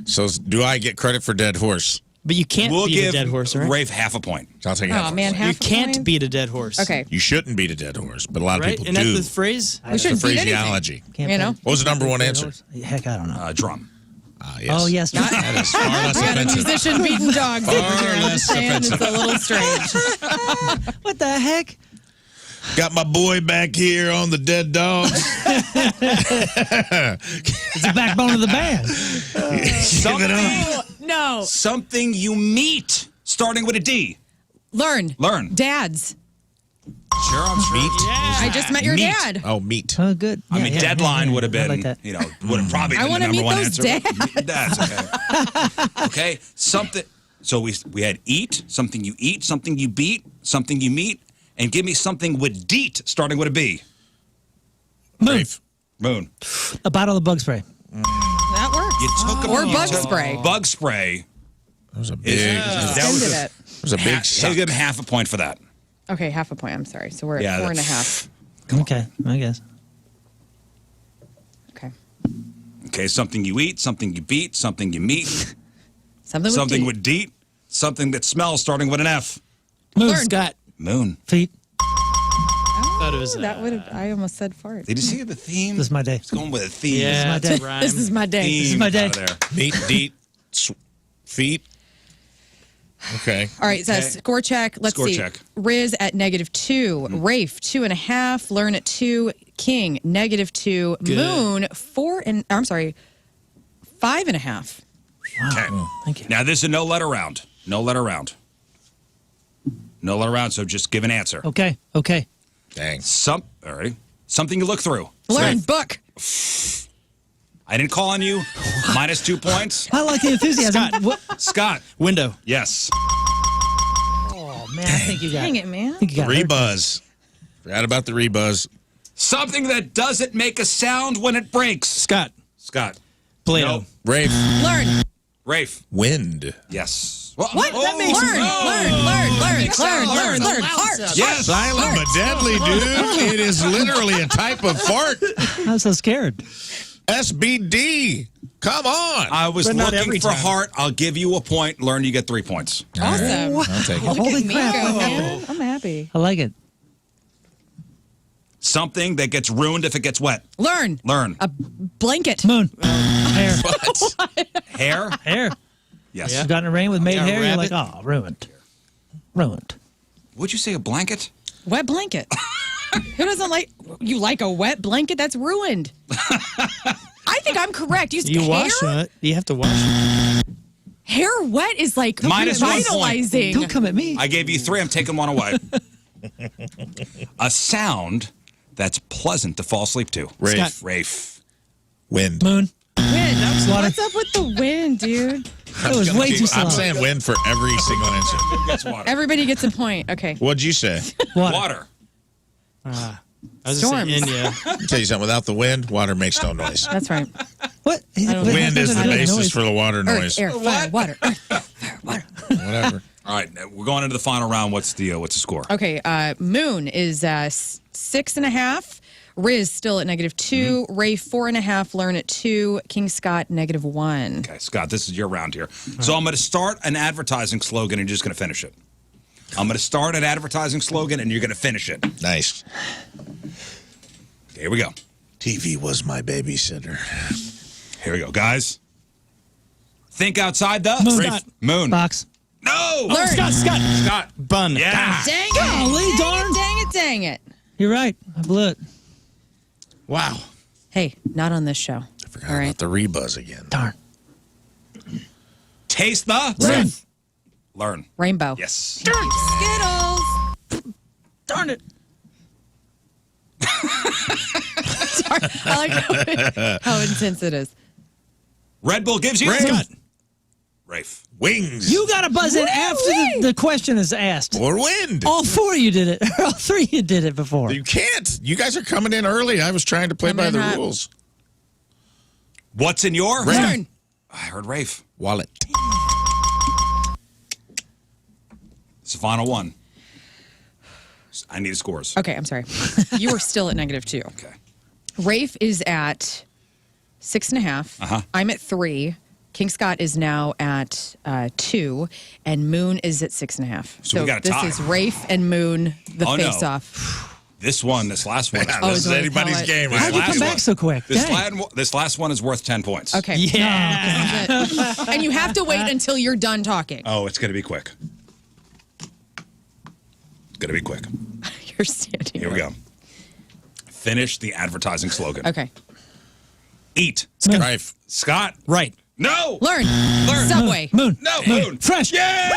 So do I get credit for dead horse? But you can't We'll beat give a dead horse, right? Rafe half a point. I'll take Oh, half. man, half You a can't point? beat a dead horse. Okay. You shouldn't beat a dead horse, but a lot of Right? people And that's do. the phrase? We That's the shouldn't beat anything. phraseology. Can't You play- know? What was the number one answer? Heck, I don't know. Drum. Yes. Oh, yes. That is far less We got a offensive. musician beating dogs over Far here. I'm less just saying it's offensive. a little strange. What the heck? Got my boy back here on the dead dogs. It's the backbone of the band. Give it up. No. Something you meet starting with a D. Learn. Sure, Dads. I'm sure. Meat. I just met your Meat. dad. Oh, meat. Oh, good. I mean, deadline would have I been, like that. would have probably I been wanna the number meet one those answer. Dads, okay. Okay, something. So we had eat, something you eat, something you beat, something you meet, and give me something with deet starting with a B. Moon. Rafe. Moon. A bottle of bug spray. That works. You took Or you bug took spray. Bug spray. That was a big. That Extended was it. That was a big I'll suck. give him half a point for that. Okay, half a point. I'm sorry. So we're at Yeah, 4.5. Okay, I guess. Okay. Okay, something you eat, something you beat, something you meet, Something with something D. with deet, something that smells starting with an F. Moon. Learn. Scott. Moon. Feet. Thought it was, That would have. I almost said fart. Did you see the theme? This is my day. It's going with a theme. Yeah, my it's a day. rhyme. This is my day. Theme is my day. out of there. Meat, deet, feet. Okay. All right, so Okay. score check. Let's Score see. check. Rizz at -2. Rafe 2.5. Learn at 2. King -2. Good. Moon 5.5. Okay. Thank you. Now, this is a no letter round. No letter round. No letter round, so just give an answer. Okay, okay. Dang. All right. Something you look through. Learn book. I didn't call on you. -2 points. I like the enthusiasm. What? Scott. Window. Yes. Oh, man, I think you got Dang it. it, man. I think you got it. Rebuzz. Forgot about the rebuzz. Something that doesn't make a sound when it breaks. Scott. Scott. Play-Doh. No. Rafe. Learn. Rafe. Wind. Yes. What? Oh, That makes learn. Heart. Yes. Silent but deadly, dude. It is literally a type of fart. I'm so scared. SBD. Come on. I was But not looking every for time. heart. I'll give you a point. Learn, you get 3 points. Awesome. I'll take it. Holy Me crap. go, man. I'm happy. I like it. Something that gets ruined if it gets wet. Learn. Learn. A blanket. Moon. Hair. Hair. Hair. Yes. You got in the rain with made Yeah, hair, you're rabbit. like, oh, ruined. Ruined. Would you say a blanket? Wet blanket. Who doesn't like? You like a wet blanket? That's ruined. I think I'm correct. You hair, wash it. You have to wash it. hair wet is like -1 point. vitalizing. Don't come at me. I gave you 3. I'm taking 1 away. A sound that's pleasant to fall asleep to. Rafe. Scott. Rafe. Wind. Moon. Wind. Water. What's up with the wind, dude? It was way too slow. I'm saying wind for every single answer. Gets water. Everybody gets a point. Okay. What'd you say? Water. I was just saying, Storms. yeah. I'll tell you something. Without the wind, water makes no noise. That's right. What? Wind is the basis noise. for the water noise. Earth, air, fire, water. Fire, water. Whatever. All right, we're going into the final round. What's the score? Okay. Moon is 6.5. Rizz still at -2. Ray 4.5. Learn at 2. King Scott -1. Okay, Scott, this is your round here. So I'm going to start an advertising slogan and you're just going to finish it. I'm going to start an advertising slogan, and you're going to finish it. Nice. Here we go. TV was my babysitter. Here we go, guys. Think outside the Moon. Box. No. Lern. Scott. Bun. Yeah. Dang it. Golly darn. Dang it. You're right. I blew it. Wow. Hey, not on this show. I forgot about the rebuzz again. Darn. Taste the Lern. Learn. Rainbow. Yes. Skittles. Darn it. Sorry. I like how intense it is. Red Bull gives you Scott. Rafe. Wings. You got to buzz in after the question is asked. Or wind. All four of you did it. All three of you did it before. You can't. You guys are coming in early. I was trying to play by the rules. What's in your Lern. I heard Rafe. Wallet. It's the final one. I need scores. Okay, I'm sorry. You were still at -2. Okay. Rafe is at 6.5. Uh-huh. I'm at 3. King Scott is now at 2, and Moon is at 6.5. So we got a this tie. is Rafe and Moon, the Oh, no. face-off. This last one. Yeah, Oh, this is is what anybody's they call game. it. How'd you last come back one. so quick? This Dang. last one is worth 10 points. Okay. Yeah. And you have to wait until you're done talking. Oh, it's going to be quick. It's going to be quick. You're standing Here we go. Finish the advertising slogan. Okay. Eat. Rife. Scott. Right. No. Learn. Subway. Moon. No. Moon. Fresh. Yeah.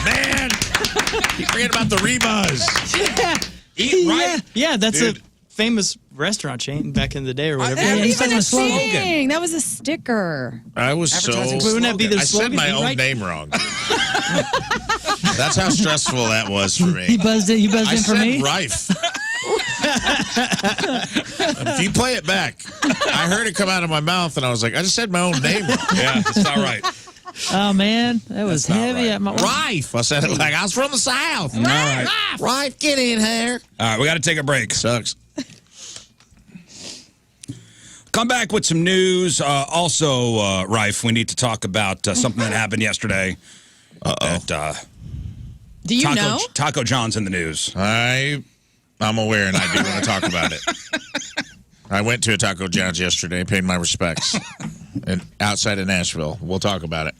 Man. You forget about the rebuzz. Yeah. Eat right. Yeah, that's Dude. a famous restaurant chain back in the day or whatever. Yeah, Not you even said a the slogan. thing. That was a sticker. I was so... Advertising Wouldn't that be the I said slogan? my Eat own right? name wrong. That's how stressful that was for me. You buzzed it. You buzzed I in for said me. Rife. If you play it back, I heard it come out of my mouth, and I was like, I just said my own name wrong. Yeah, it's not right. Oh man, that was not heavy. right. At my Rife. I said it like I was from the South. All right. Rife, get in here. All right, we got to take a break. Sucks. Come back with some news. Also, Rife, we need to talk about something that happened yesterday. That, Do you know? Taco John's in the news. I'm aware, and I do want to talk about it. I went to a Taco John's yesterday, paid my respects, and outside of Nashville. We'll talk about it.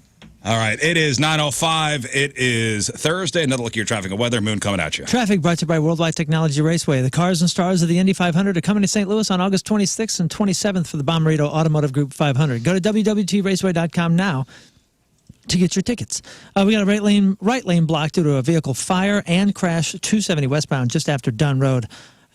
All right, it is 9:05. It is Thursday. Another look at your traffic and weather. Moon coming at you. Traffic brought to you by Worldwide Technology Raceway. The cars and stars of the Indy 500 are coming to St. Louis on August 26th and 27th for the Bommarito Automotive Group 500. Go to www.raceway.com now to get your tickets. We got a right lane block due to a vehicle fire and crash 270 westbound just after Dunn Road.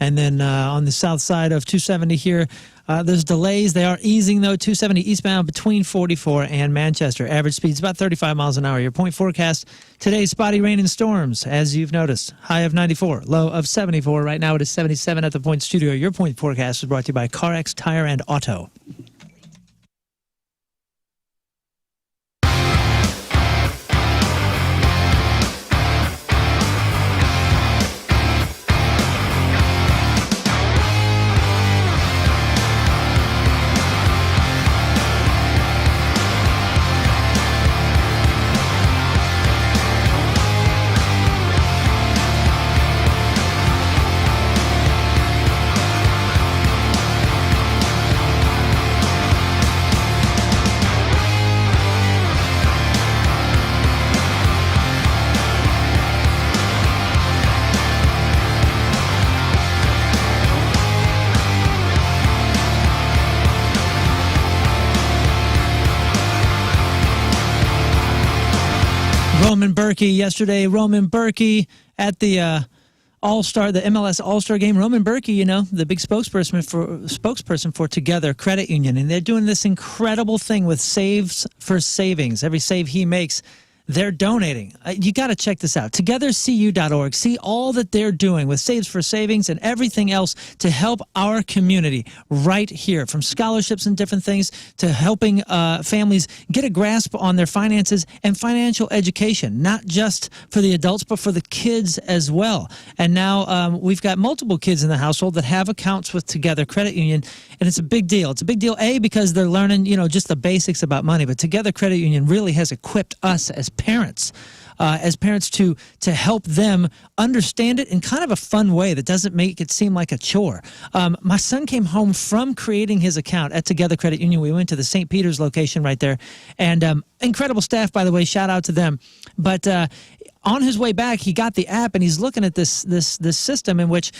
And then on the south side of 270 here, there's delays. They are easing, though. 270 eastbound between 44 and Manchester. Average speed's about 35 miles an hour. Your point forecast today, spotty rain and storms, as you've noticed. High of 94, low of 74. Right now it is 77 at the Point Studio. Your point forecast is brought to you by CarX Tire and Auto. Roman Berkey yesterday. Roman Berkey at the All-Star, the MLS All-Star game. Roman Berkey, you know, the big spokesperson for Together Credit Union, and they're doing this incredible thing with Saves for Savings. Every save he makes, they're donating. You got to check this out. TogetherCU.org. See all that they're doing with Saves for Savings and everything else to help our community right here, from scholarships and different things to helping families get a grasp on their finances and financial education, not just for the adults, but for the kids as well. And now we've got multiple kids in the household that have accounts with Together Credit Union, and it's a big deal. It's a big deal, A, because they're learning, you know, just the basics about money, but Together Credit Union really has equipped us as parents as parents to help them understand it in kind of a fun way that doesn't make it seem like a chore. My son came home from creating his account at Together Credit Union. We went to the St. Peter's location right there, and incredible staff, by the way. Shout out to them. But on his way back, he got the app, and he's looking at this system in which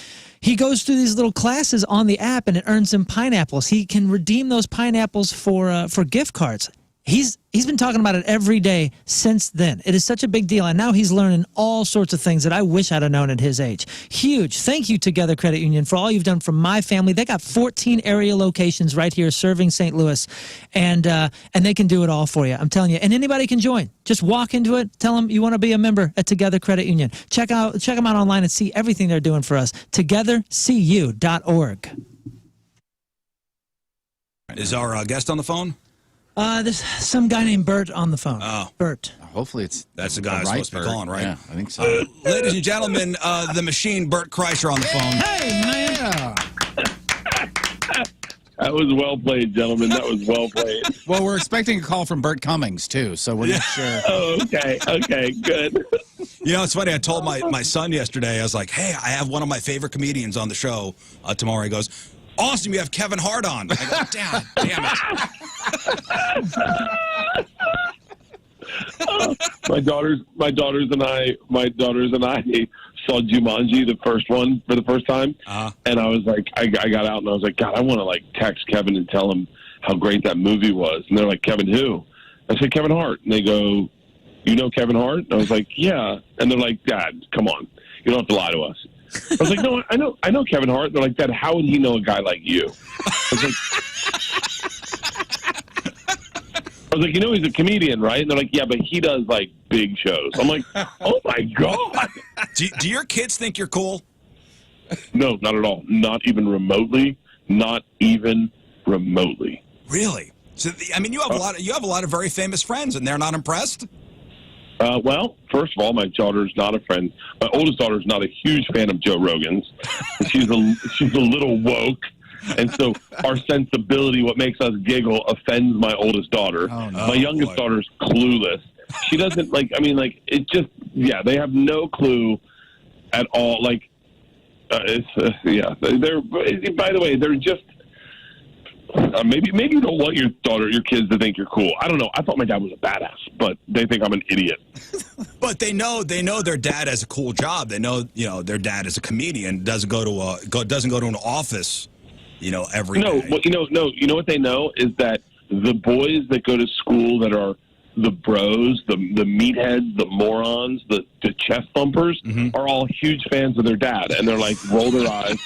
he goes through these little classes on the app, and it earns him pineapples. He can redeem those pineapples for gift cards. He's been talking about it every day since then. It is such a big deal, and now he's learning all sorts of things that I wish I'd have known at his age. Huge. Thank you, Together Credit Union, for all you've done for my family. They got 14 area locations right here serving St. Louis, and they can do it all for you. I'm telling you, and anybody can join. Just walk into it. Tell them you want to be a member at Together Credit Union. Check them out online and see everything they're doing for us. TogetherCU.org. Is our guest on the phone? There's some guy named Bert on the phone. Oh. Bert. Hopefully That's the guy who's supposed to be calling, right? Yeah, I think so. Ladies and gentlemen, the machine, Bert Kreischer, on the phone. Hey, man. That was well played, gentlemen. That was well played. Well, we're expecting a call from Bert Cummings, too, so we're not sure. Oh, okay, good. You know, it's funny. I told my son yesterday, I was like, hey, I have one of my favorite comedians on the show tomorrow. He goes, awesome, you have Kevin Hart on. I go, damn it. My daughters and I saw Jumanji, the first one, for the first time, and I was like, I got out and I was like, God, I want to like text Kevin and tell him how great that movie was. And they're like, Kevin who? I said, Kevin Hart. And they go, you know Kevin Hart? And I was like, yeah. And they're like, Dad, come on, you don't have to lie to us. I was like, no, I know Kevin Hart. They're like, Dad, how would he know a guy like you? I was like, you know he's a comedian, right? And they're like, yeah, but he does, like, big shows. I'm like, oh, my God. Do your kids think you're cool? No, not at all. Not even remotely. Not even remotely. Really? So, you have a lot of very famous friends, and they're not impressed? Well, first of all, my daughter's not a friend. My oldest daughter's not a huge fan of Joe Rogan's. She's a little woke. And so our sensibility, what makes us giggle, offends my oldest daughter. Oh, no. My youngest daughter's clueless. She doesn't, it just, yeah, they have no clue at all. By the way, they're just, maybe you don't want your kids to think you're cool. I don't know. I thought my dad was a badass, but they think I'm an idiot. But they know their dad has a cool job. They know, their dad is a comedian, doesn't go to an office, every day. Well, you know what they know is that the boys that go to school that are the bros, the meatheads, the morons, the chest thumpers are all huge fans of their dad, and they're like, roll their eyes.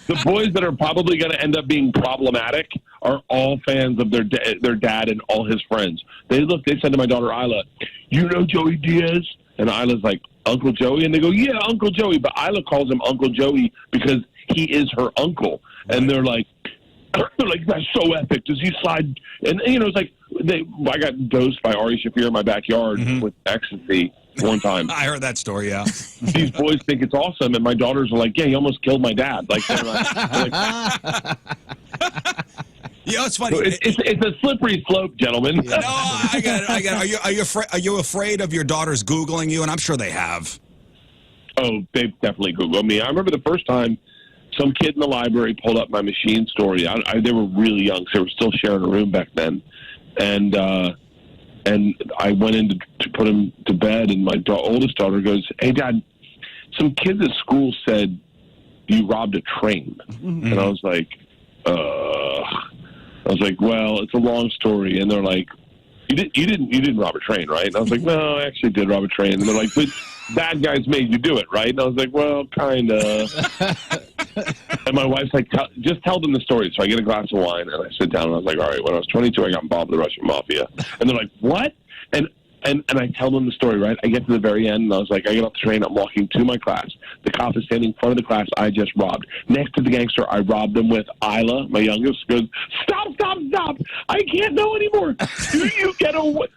The boys that are probably going to end up being problematic are all fans of their dad and all his friends. They said to my daughter Isla, you know Joey Diaz? And Isla's like, Uncle Joey? And they go, yeah, Uncle Joey. But Isla calls him Uncle Joey because he is her uncle. And they're like, that's so epic. Does he slide? And it's like, I got dosed by Ari Shaffir in my backyard with ecstasy one time. I heard that story, yeah. These boys think it's awesome, and my daughters are like, yeah, he almost killed my dad. Like, it's funny. It's a slippery slope, gentlemen. No, I got it. Are you afraid of your daughters Googling you? And I'm sure they have. Oh, they've definitely Googled me. I remember the first time some kid in the library pulled up my machine story. They were really young, so they were still sharing a room back then. And I went in to put him to bed, and my oldest daughter goes, hey, Dad, some kids at school said you robbed a train. And I was like, well, it's a long story. And they're like, you didn't rob a train, right? And I was like, no, I actually did rob a train. And they're like, but bad guys made you do it, right? And I was like, well, kind of. And my wife's like, just tell them the story. So I get a glass of wine, and I sit down, and I was like, all right, when I was 22, I got involved with the Russian mafia. And they're like, what? And I tell them the story, right? I get to the very end, and I was like, I get off the train, I'm walking to my class. The cop is standing in front of the class I just robbed. Next to the gangster I robbed them with, Isla, my youngest, goes, stop! I can't know anymore. Do you get away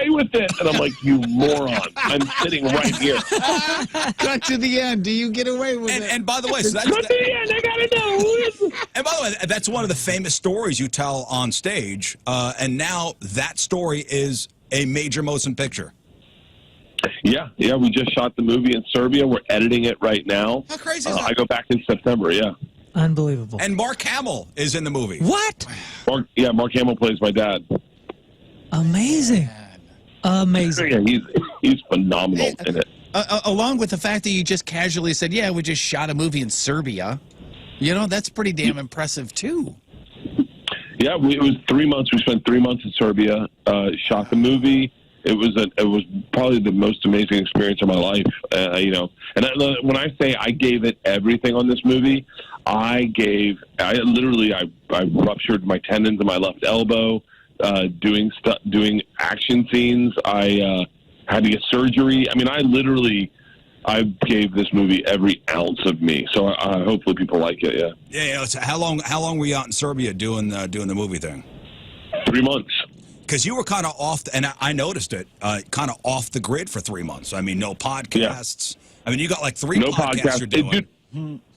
with it? And I'm like, you moron. I'm sitting right here. Got to the end. Do you get away with it? And by the way, so Got to the end. I got to know. And by the way, that's one of the famous stories you tell on stage. And now that story is a major motion picture. Yeah, we just shot the movie in Serbia. We're editing it right now. How crazy is that? I go back in September, yeah. Unbelievable. And Mark Hamill is in the movie. What? Mark Hamill plays my dad. Amazing. Amazing. Yeah, he's phenomenal in it. Along with the fact that you just casually said, yeah, we just shot a movie in Serbia. You know, that's pretty damn impressive, too. Yeah, it was 3 months. We spent 3 months in Serbia, shot the movie. It was probably the most amazing experience of my life, you know. And when I say I gave it everything on this movie, I ruptured my tendons in my left elbow, doing action scenes. I had to get surgery. I mean, I gave this movie every ounce of me. So hopefully people like it. Yeah. Yeah. So how long were you out in Serbia doing the movie thing? 3 months. Because you were kind of off, and I noticed it, kind of off the grid for 3 months. I mean, no podcasts. Yeah. I mean, you got like three podcasts you're doing.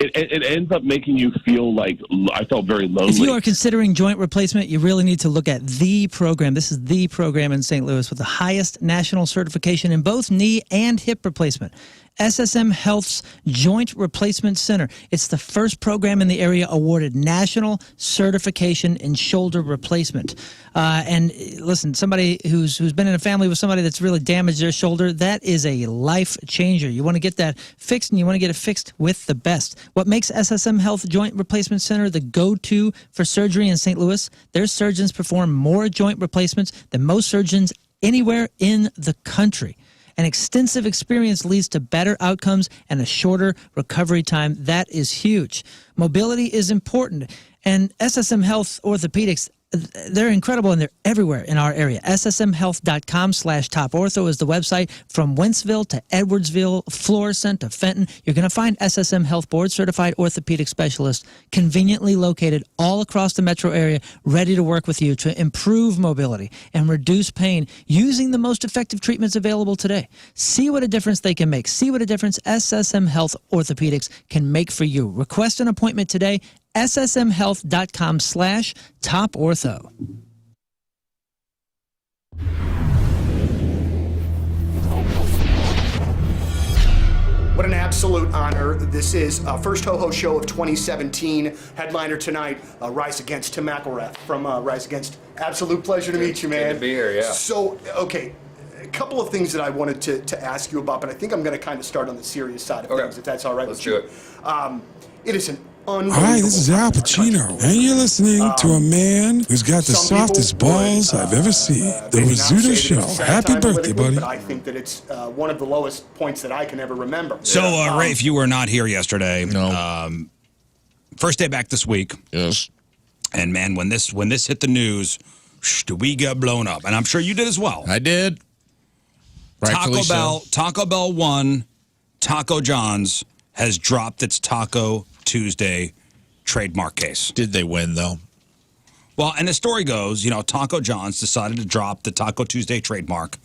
It ends up making you feel like I felt very lonely. If you are considering joint replacement, you really need to look at the program. This is the program in St. Louis with the highest national certification in both knee and hip replacement. SSM Health's Joint Replacement Center. It's the first program in the area awarded national certification in shoulder replacement. And listen, somebody who's been in a family with somebody that's really damaged their shoulder, that is a life changer. You want to get that fixed, and you want to get it fixed with the best. What makes SSM Health Joint Replacement Center the go-to for surgery in St. Louis? Their surgeons perform more joint replacements than most surgeons anywhere in the country. An extensive experience leads to better outcomes and a shorter recovery time. That is huge. Mobility is important. And SSM Health Orthopedics, they're incredible, and they're everywhere in our area. SSMhealth.com/toportho is the website. From Wentzville to Edwardsville, Florissant to Fenton, you're going to find SSM Health board-certified orthopedic specialists conveniently located all across the metro area, ready to work with you to improve mobility and reduce pain using the most effective treatments available today. See what a difference they can make. See what a difference SSM Health Orthopedics can make for you. Request an appointment today. SSMhealth.com/toportho. What an absolute honor. This is first Ho-Ho show of 2017. Headliner tonight, Rise Against, Tim McElrath from Rise Against. Absolute pleasure to meet you, man. Good to be here, yeah. So, okay, a couple of things that I wanted to ask you about, but I think I'm going to kind of start on the serious side of things, if that's all right with you. Let's do it. It is an All right, this is Al Pacino, and you're listening to a man who's got the softest balls I've ever seen. The Rizzuto Show. Happy birthday, buddy. But I think that it's one of the lowest points that I can ever remember. So, Rafe, you were not here yesterday. No. First day back this week. Yes. And, man, when this hit the news, we got blown up. And I'm sure you did as well. I did. Rightfully Taco Bell won. Taco John's has dropped its Taco Tuesday trademark case. Did they win, though? Well, and the story goes, Taco John's decided to drop the Taco Tuesday trademark.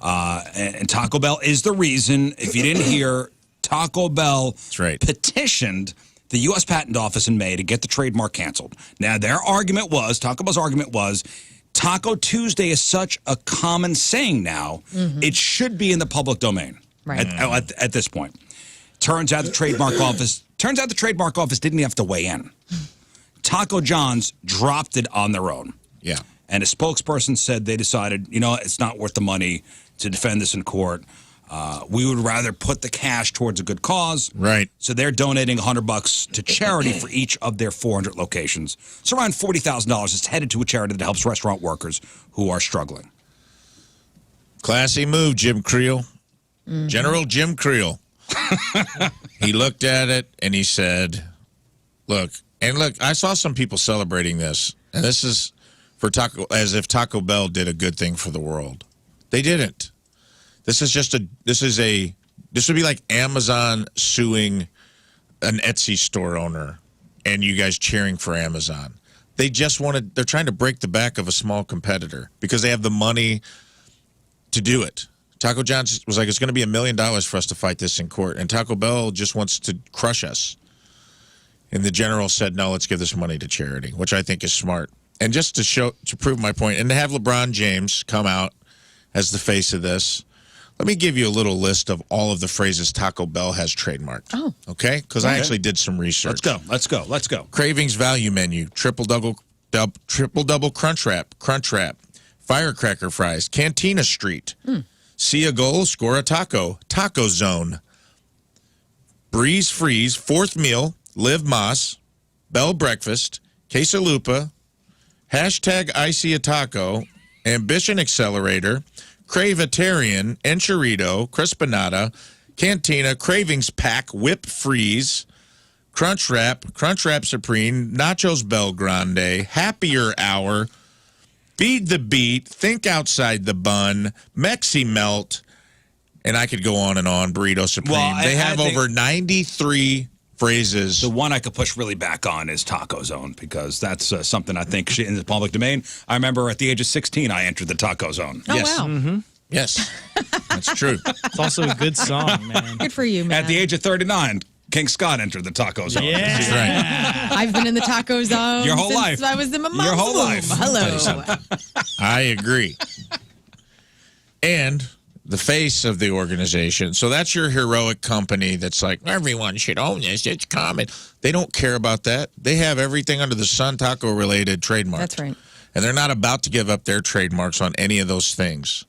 And Taco Bell is the reason. If you didn't hear, Taco Bell petitioned the U.S. Patent Office in May to get the trademark canceled. Now, Taco Bell's argument was, Taco Tuesday is such a common saying now, it should be in the public domain at this point. Turns out the trademark office didn't have to weigh in. Taco John's dropped it on their own. Yeah. And a spokesperson said they decided, it's not worth the money to defend this in court. We would rather put the cash towards a good cause. Right. So they're donating $100 to charity for each of their 400 locations. So around $40,000 is headed to a charity that helps restaurant workers who are struggling. Classy move, Jim Creel. General Jim Creel. He looked at it and he said, look, I saw some people celebrating this, and this is as if Taco Bell did a good thing for the world. They didn't. This would be like Amazon suing an Etsy store owner and you guys cheering for Amazon. They're trying to break the back of a small competitor because they have the money to do it. Taco John's was like, it's going to be $1 million for us to fight this in court. And Taco Bell just wants to crush us. And the general said, no, let's give this money to charity, which I think is smart. And just to prove my point, and to have LeBron James come out as the face of this. Let me give you a little list of all of the phrases Taco Bell has trademarked. Oh. Okay? Because I actually did some research. Let's go. Cravings value menu, triple double crunch wrap, firecracker fries, Cantina Street, see a goal, score a taco, taco zone, breeze freeze, fourth meal, live Moss, Bell breakfast, quesalupa, hashtag icy a taco, ambition accelerator, Cravetarian, Enchilito, Crispinata, Cantina, Cravings Pack, Whip Freeze, Crunch Wrap Supreme, Nachos Bel Grande, Happier Hour, Feed the Beat, Think Outside the Bun, Mexi Melt, and I could go on and on, Burrito Supreme. Well, they I have think over 93 phrases. the one I could push really back on is Taco Zone because that's something I think in the public domain. I remember at the age of 16, I entered the Taco Zone. Oh, Yes. wow. Yes, that's true. It's also a good song, man. Good for you, man. At the age of 39, King Scott entered the Taco Zone. Yeah. That's right. I've been in the taco zone Your whole since life. I was in my mom's Your whole womb. life. Hello. I agree. And the face of the organization. So that's your heroic company that's like, everyone should own this. It's common. They don't care about that. They have everything under the sun taco-related trademarks. That's right. And they're not about to give up their trademarks on any of those things.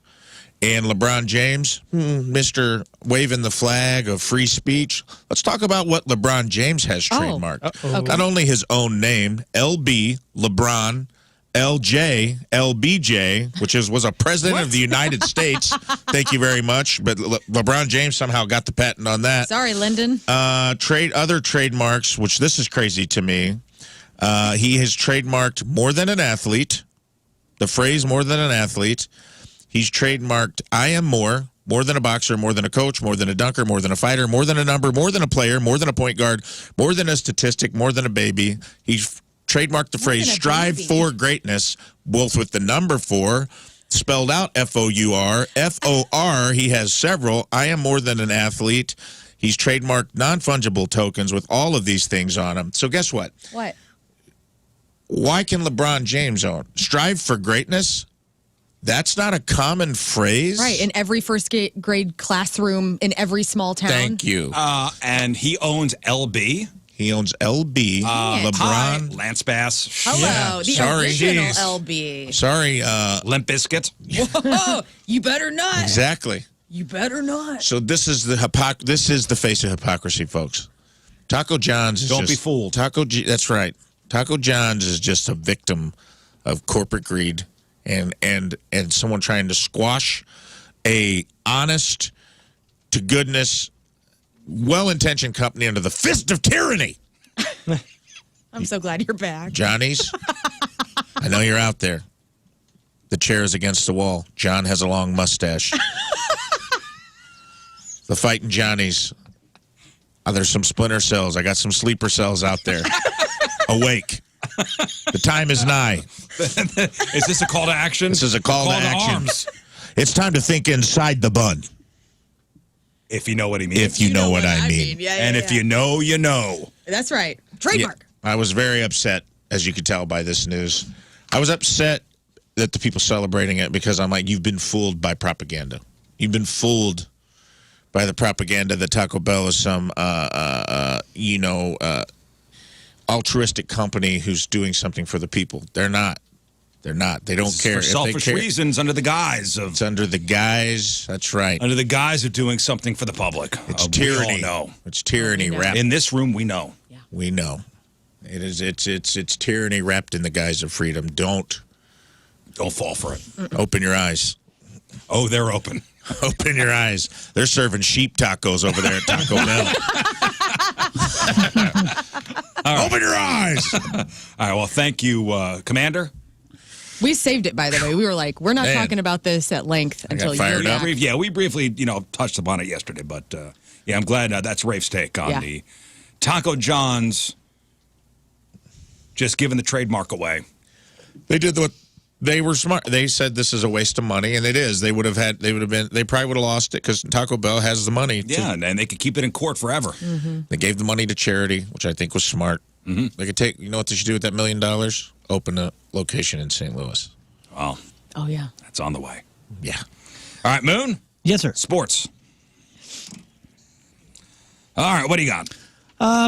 And LeBron James, Mr. waving the flag of free speech. Let's talk about what LeBron James has trademarked. Okay. Not only his own name, LB, LeBron, LJ, LBJ, which was a president of the United States. Thank you very much. But LeBron James somehow got the patent on that. Sorry, Lyndon. Other trademarks, which this is crazy to me. He has trademarked more than an athlete, the phrase more than an athlete. He's trademarked I am more than a boxer, more than a coach, more than a dunker, more than a fighter, more than a number, more than a player, more than a point guard, more than a statistic, more than a baby. He's trademarked the phrase strive for greatness, both with the number 4, spelled out F-O-U-R, F-O-R. He has several. I am more than an athlete. He's trademarked non-fungible tokens with all of these things on them. So guess what? What? Why can LeBron James own? Strive for greatness? That's not a common phrase. Right. In every first grade classroom in every small town. Thank you. And he owns LB. He owns LB. LeBron. Hi, Lance Bass. Hello. The Sorry. original Jeez. LB. Sorry. Limp Bizkit. Whoa. You better not. Exactly. You better not. So this is the face of hypocrisy, folks. Taco John's is Don't be fooled. That's right. Taco John's is just a victim of corporate greed and someone trying to squash a honest to goodness, well-intentioned company under the fist of tyranny. I'm so glad you're back. Johnny's, I know you're out there. The chair is against the wall. John has a long mustache. The fighting Johnnies. There's some splinter cells. I got some sleeper cells out there. Awake. The time is nigh. Is this a call to action? This is a call to action. arms. It's time to think inside the bun. If you know what he means. If you know what I mean. Yeah, and if you know, you know. That's right. Trademark. I was very upset, as you could tell by this news. I was upset that the people celebrating it because I'm like, you've been fooled by propaganda. You've been fooled by the propaganda that Taco Bell is some, altruistic company who's doing something for the people. They're not. They're not. They don't care. For selfish reasons under the guise of... It's under the guise. That's right. Under the guise of doing something for the public. It's tyranny. We all know. It's tyranny wrapped. In this room, we know. Yeah. We know. It is. It's tyranny wrapped in the guise of freedom. Don't fall for it. Open your eyes. Oh, they're open. Open your eyes. They're serving sheep tacos over there at Taco Bell. Open your eyes. All right. Well, thank you, Commander. We saved it, by the way. We were like, we're not talking about this at length until you're back. Yeah, we briefly, touched upon it yesterday, but I'm glad that's Rafe's take on the Taco John's just giving the trademark away. They did what they were smart. They said this is a waste of money, and it is. They probably would have lost it because Taco Bell has the money. Yeah, and they could keep it in court forever. Mm-hmm. They gave the money to charity, which I think was smart. Mm-hmm. They could take, you know what they should do with that $1 million? Open a location in St. Louis. Well, oh, yeah. That's on the way. Yeah. All right, Moon? Yes, sir. Sports. All right, what do you got?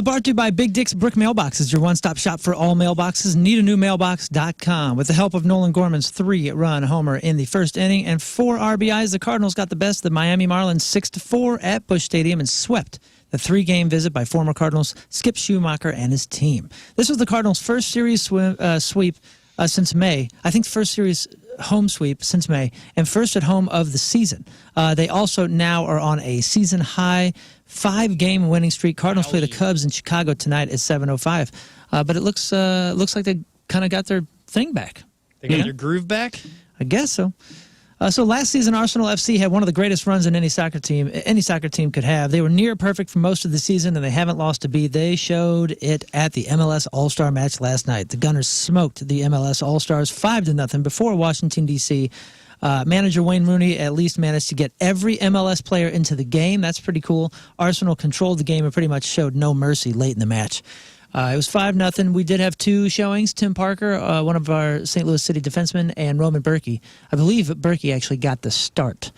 Brought to you by Big Dick's Brick Mailboxes, your one-stop shop for all mailboxes. NeedANewMailbox.com. With the help of Nolan Gorman's 3-run homer in the first inning and 4 RBIs, the Cardinals got the best of the Miami Marlins 6-4 at Busch Stadium and swept the 3-game visit by former Cardinals Skip Schumacher and his team. This was the Cardinals' first series sweep since May. I think the first series home sweep since May, and first at home of the season. They also now are on a season-high 5-game winning streak. Cardinals play the Cubs in Chicago tonight at 7:05. But it looks like they kind of got their thing back. They got their groove back? I guess so. So last season, Arsenal FC had one of the greatest runs in any soccer team could have. They were near perfect for most of the season, and they haven't lost a beat. They showed it at the MLS All-Star match last night. The Gunners smoked the MLS All-Stars 5-0 before Washington, D.C. Manager Wayne Rooney at least managed to get every MLS player into the game. That's pretty cool. Arsenal controlled the game and pretty much showed no mercy late in the match. It was 5-0. We did have 2 showings. Tim Parker, one of our St. Louis City defensemen, and Roman Berkey. I believe Berkey actually got the start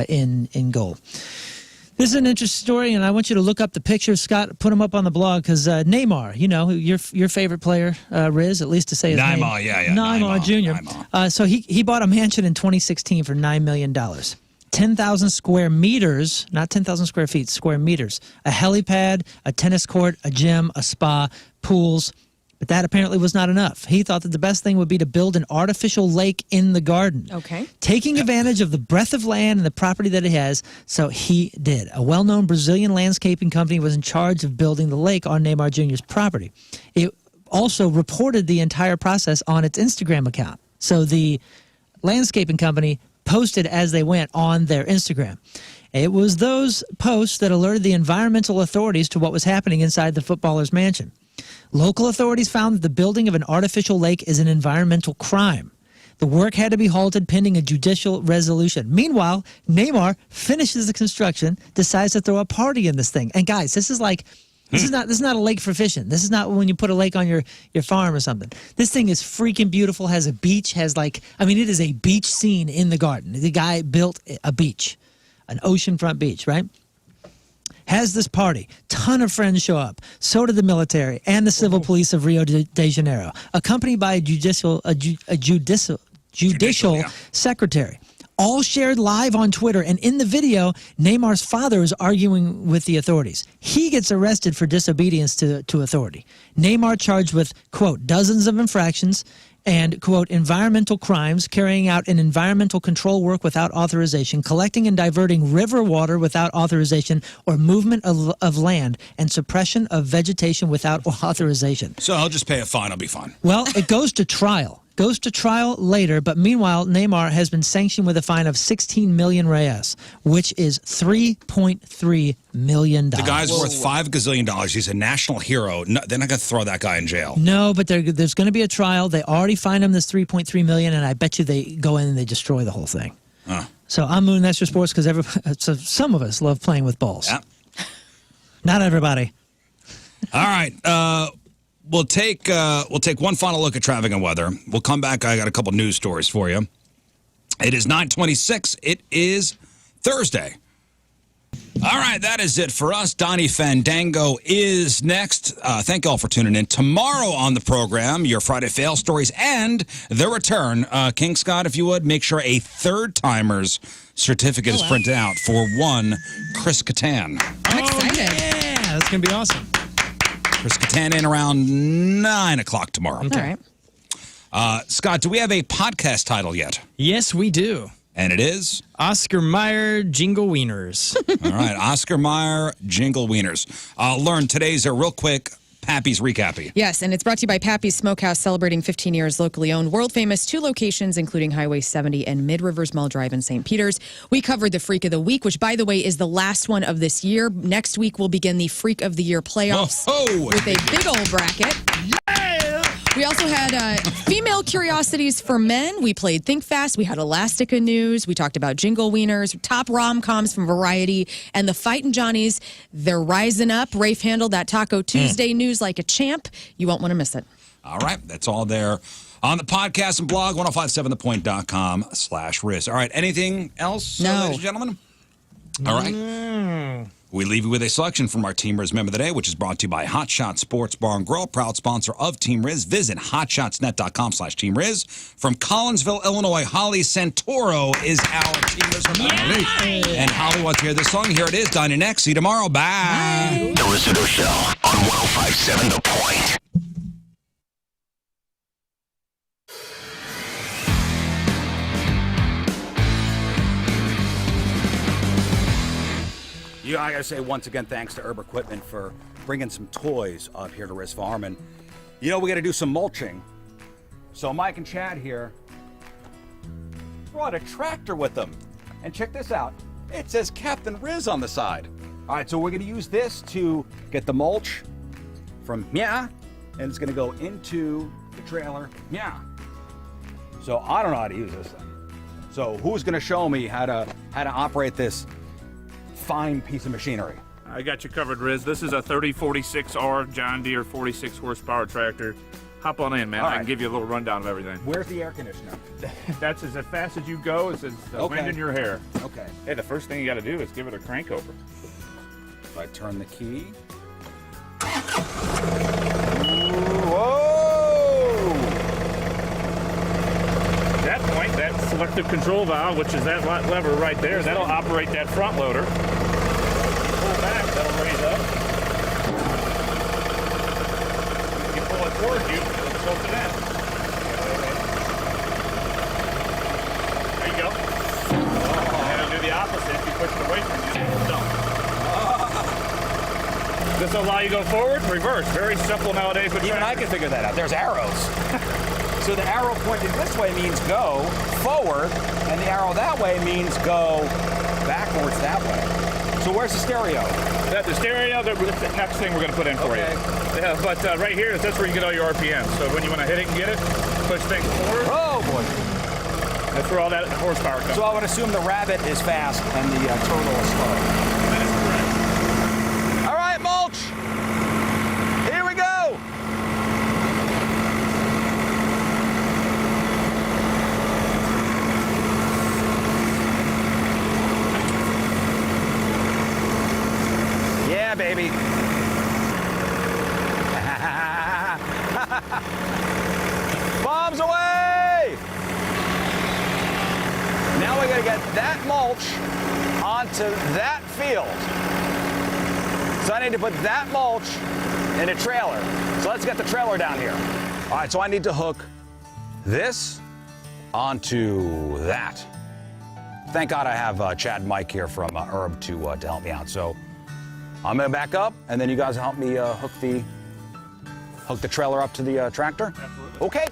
in goal. This is an interesting story, and I want you to look up the pictures. Scott, put them up on the blog, because Neymar, you know, your favorite player, Rizz, at least to say his name. Neymar, yeah. Neymar Jr. Neymar. So he bought a mansion in 2016 for $9 million. 10,000 square meters, not 10,000 square feet, square meters. A helipad, a tennis court, a gym, a spa, pools. But that apparently was not enough. He thought that the best thing would be to build an artificial lake in the garden. Okay. Taking advantage of the breadth of land and the property that it has, so he did. A well-known Brazilian landscaping company was in charge of building the lake on Neymar Jr.'s property. It also reported the entire process on its Instagram account. So the landscaping company posted as they went on their Instagram. It was those posts that alerted the environmental authorities to what was happening inside the footballer's mansion. Local authorities found that the building of an artificial lake is an environmental crime. The work had to be halted pending a judicial resolution. Meanwhile, Neymar finishes the construction, decides to throw a party in this thing. And guys, this is not a lake for fishing. This is not when you put a lake on your farm or something. This thing is freaking beautiful, has a beach, it is a beach scene in the garden. The guy built a beach, an oceanfront beach, right? Has this party. Ton of friends show up. So did the military and the civil police of Rio de Janeiro, accompanied by a judicial secretary. All shared live on Twitter, and in the video, Neymar's father is arguing with the authorities. He gets arrested for disobedience to authority. Neymar charged with, quote, dozens of infractions and, quote, environmental crimes, carrying out an environmental control work without authorization, collecting and diverting river water without authorization, or movement of land, and suppression of vegetation without authorization. So I'll just pay a fine. I'll be fine. Well, it goes to trial. Goes to trial later, but meanwhile, Neymar has been sanctioned with a fine of 16 million reais, which is $3.3 million. The guy's worth $5 gazillion. He's a national hero. No, they're not going to throw that guy in jail. No, but there's going to be a trial. They already fined him this $3.3 million, and I bet you they go in and they destroy the whole thing. So I'm Moon. That's your sports, because so some of us love playing with balls. Yeah. Not everybody. All right. We'll take one final look at traffic and weather. We'll come back. I got a couple news stories for you. It is 9:26. It is Thursday. All right, that is it for us. Donnie Fandango is next. Thank you all for tuning in. Tomorrow on the program, your Friday fail stories and the return. King Scott, if you would, make sure a third-timer's certificate is printed out for one Chris Kattan. I'm excited. Yeah, that's going to be awesome. Chris Kattan in around 9 o'clock tomorrow. Okay. All right. Scott, do we have a podcast title yet? Yes, we do. And it is? Oscar Meyer, Jingle Wieners. All right, Oscar Meyer, Jingle Wieners. Learn today's a real quick Pappy's Recappy. Yes, and it's brought to you by Pappy's Smokehouse, celebrating 15 years locally owned, world famous, 2 locations, including Highway 70 and Mid Rivers Mall Drive in St. Peters. We covered the Freak of the Week, which, by the way, is the last one of this year. Next week, we'll begin the Freak of the Year playoffs with a big old bracket. We also had female curiosities for men. We played Think Fast. We had Elastica News. We talked about Jingle Wieners, top rom-coms from Variety, and the Fightin' Johnnies. They're rising up. Rafe handled that Taco Tuesday news like a champ. You won't want to miss it. All right, that's all there. On the podcast and blog, 1057thepoint.com/Rizz. All right, anything else, No. ladies and gentlemen? All right. We leave you with a selection from our Team Rizz Member of the Day, which is brought to you by Hot Shot Sports Bar and Grill, proud sponsor of Team Rizz. Visit hotshotsnet.com/Team Rizz. From Collinsville, Illinois, Holly Santoro is our Team Rizz Member. And Holly wants to hear this song. Here it is. Dine next. See you tomorrow. Bye. The Rizzuto Show on 1057 The Point. Yeah, I gotta say once again, thanks to Herb Equipment for bringing some toys up here to Rizz Farm. And, we gotta do some mulching. So Mike and Chad here brought a tractor with them. And check this out. It says Captain Rizz on the side. All right, so we're gonna use this to get the mulch from and it's gonna go into the trailer. So I don't know how to use this thing. So who's gonna show me how to operate this fine piece of machinery? I got you covered, Rizz. This is a 3046R John Deere 46 horsepower tractor. Hop on in, man. All I right. can give you a little rundown of everything. Where's the air conditioner? That's as fast as you go. It's as the Okay. wind in your hair. Okay. Hey, the first thing you got to do is give it a crank over. If I turn the key. Whoa! At that point, that selective control valve, which is that lever right there, that'll operate that front loader. Pull back, that'll raise up. You pull it towards you, it'll tilt it in. There you go. And it'll do the opposite if you push it away from you. It'll dump. This will allow you to go forward, reverse. Very simple nowadays with Even I can figure that out. There's arrows. So the arrow pointed this way means go forward, and the arrow that way means go backwards that way. So where's the stereo? The stereo, the next thing we're going to put in for you. Yeah, but right here, that's where you get all your RPMs. So when you want to hit it and get it, push things forward. Oh, boy. That's where all that horsepower comes. So I would assume the rabbit is fast and the turtle is slow. That is correct. All right, mulch. Here we go. Yeah, baby. Bombs away! Now we gotta get that mulch onto that field. So I need to put that mulch in a trailer. So let's get the trailer down here. All right, so I need to hook this onto that. Thank God I have Chad and Mike here from Herb to help me out. So I'm gonna back up, and then you guys help me hook the trailer up to the tractor. Absolutely. Okay.